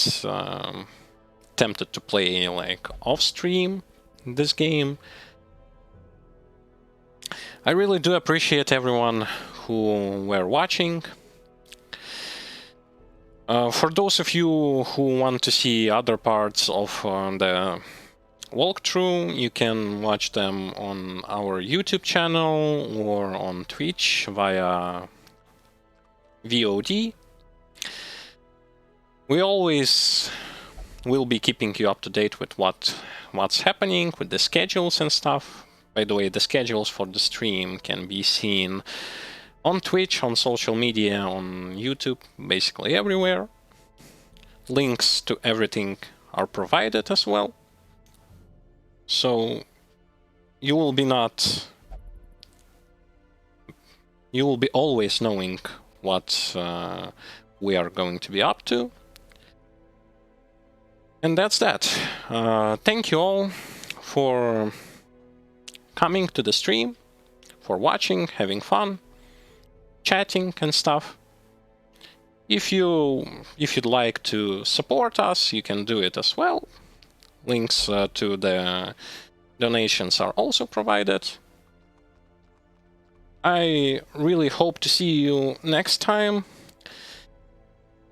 tempted to play like off-stream this game. I really do appreciate everyone who were watching. For those of you who want to see other parts of the walkthrough, you can watch them on our YouTube channel or on Twitch via VOD. We always will be keeping you up to date with what's happening with the schedules and stuff. By the way, the schedules for the stream can be seen on Twitch, on social media, on YouTube, basically everywhere. Links to everything are provided as well. So you will be always knowing what we are going to be up to. And that's that. Thank you all for coming to the stream, for watching, having fun, chatting and stuff. If you'd like to support us, you can do it as well. Links to the donations are also provided. I really hope to see you next time.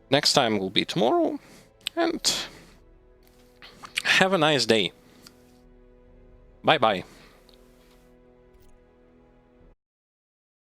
Next time will be tomorrow, and have a nice day. Bye-bye.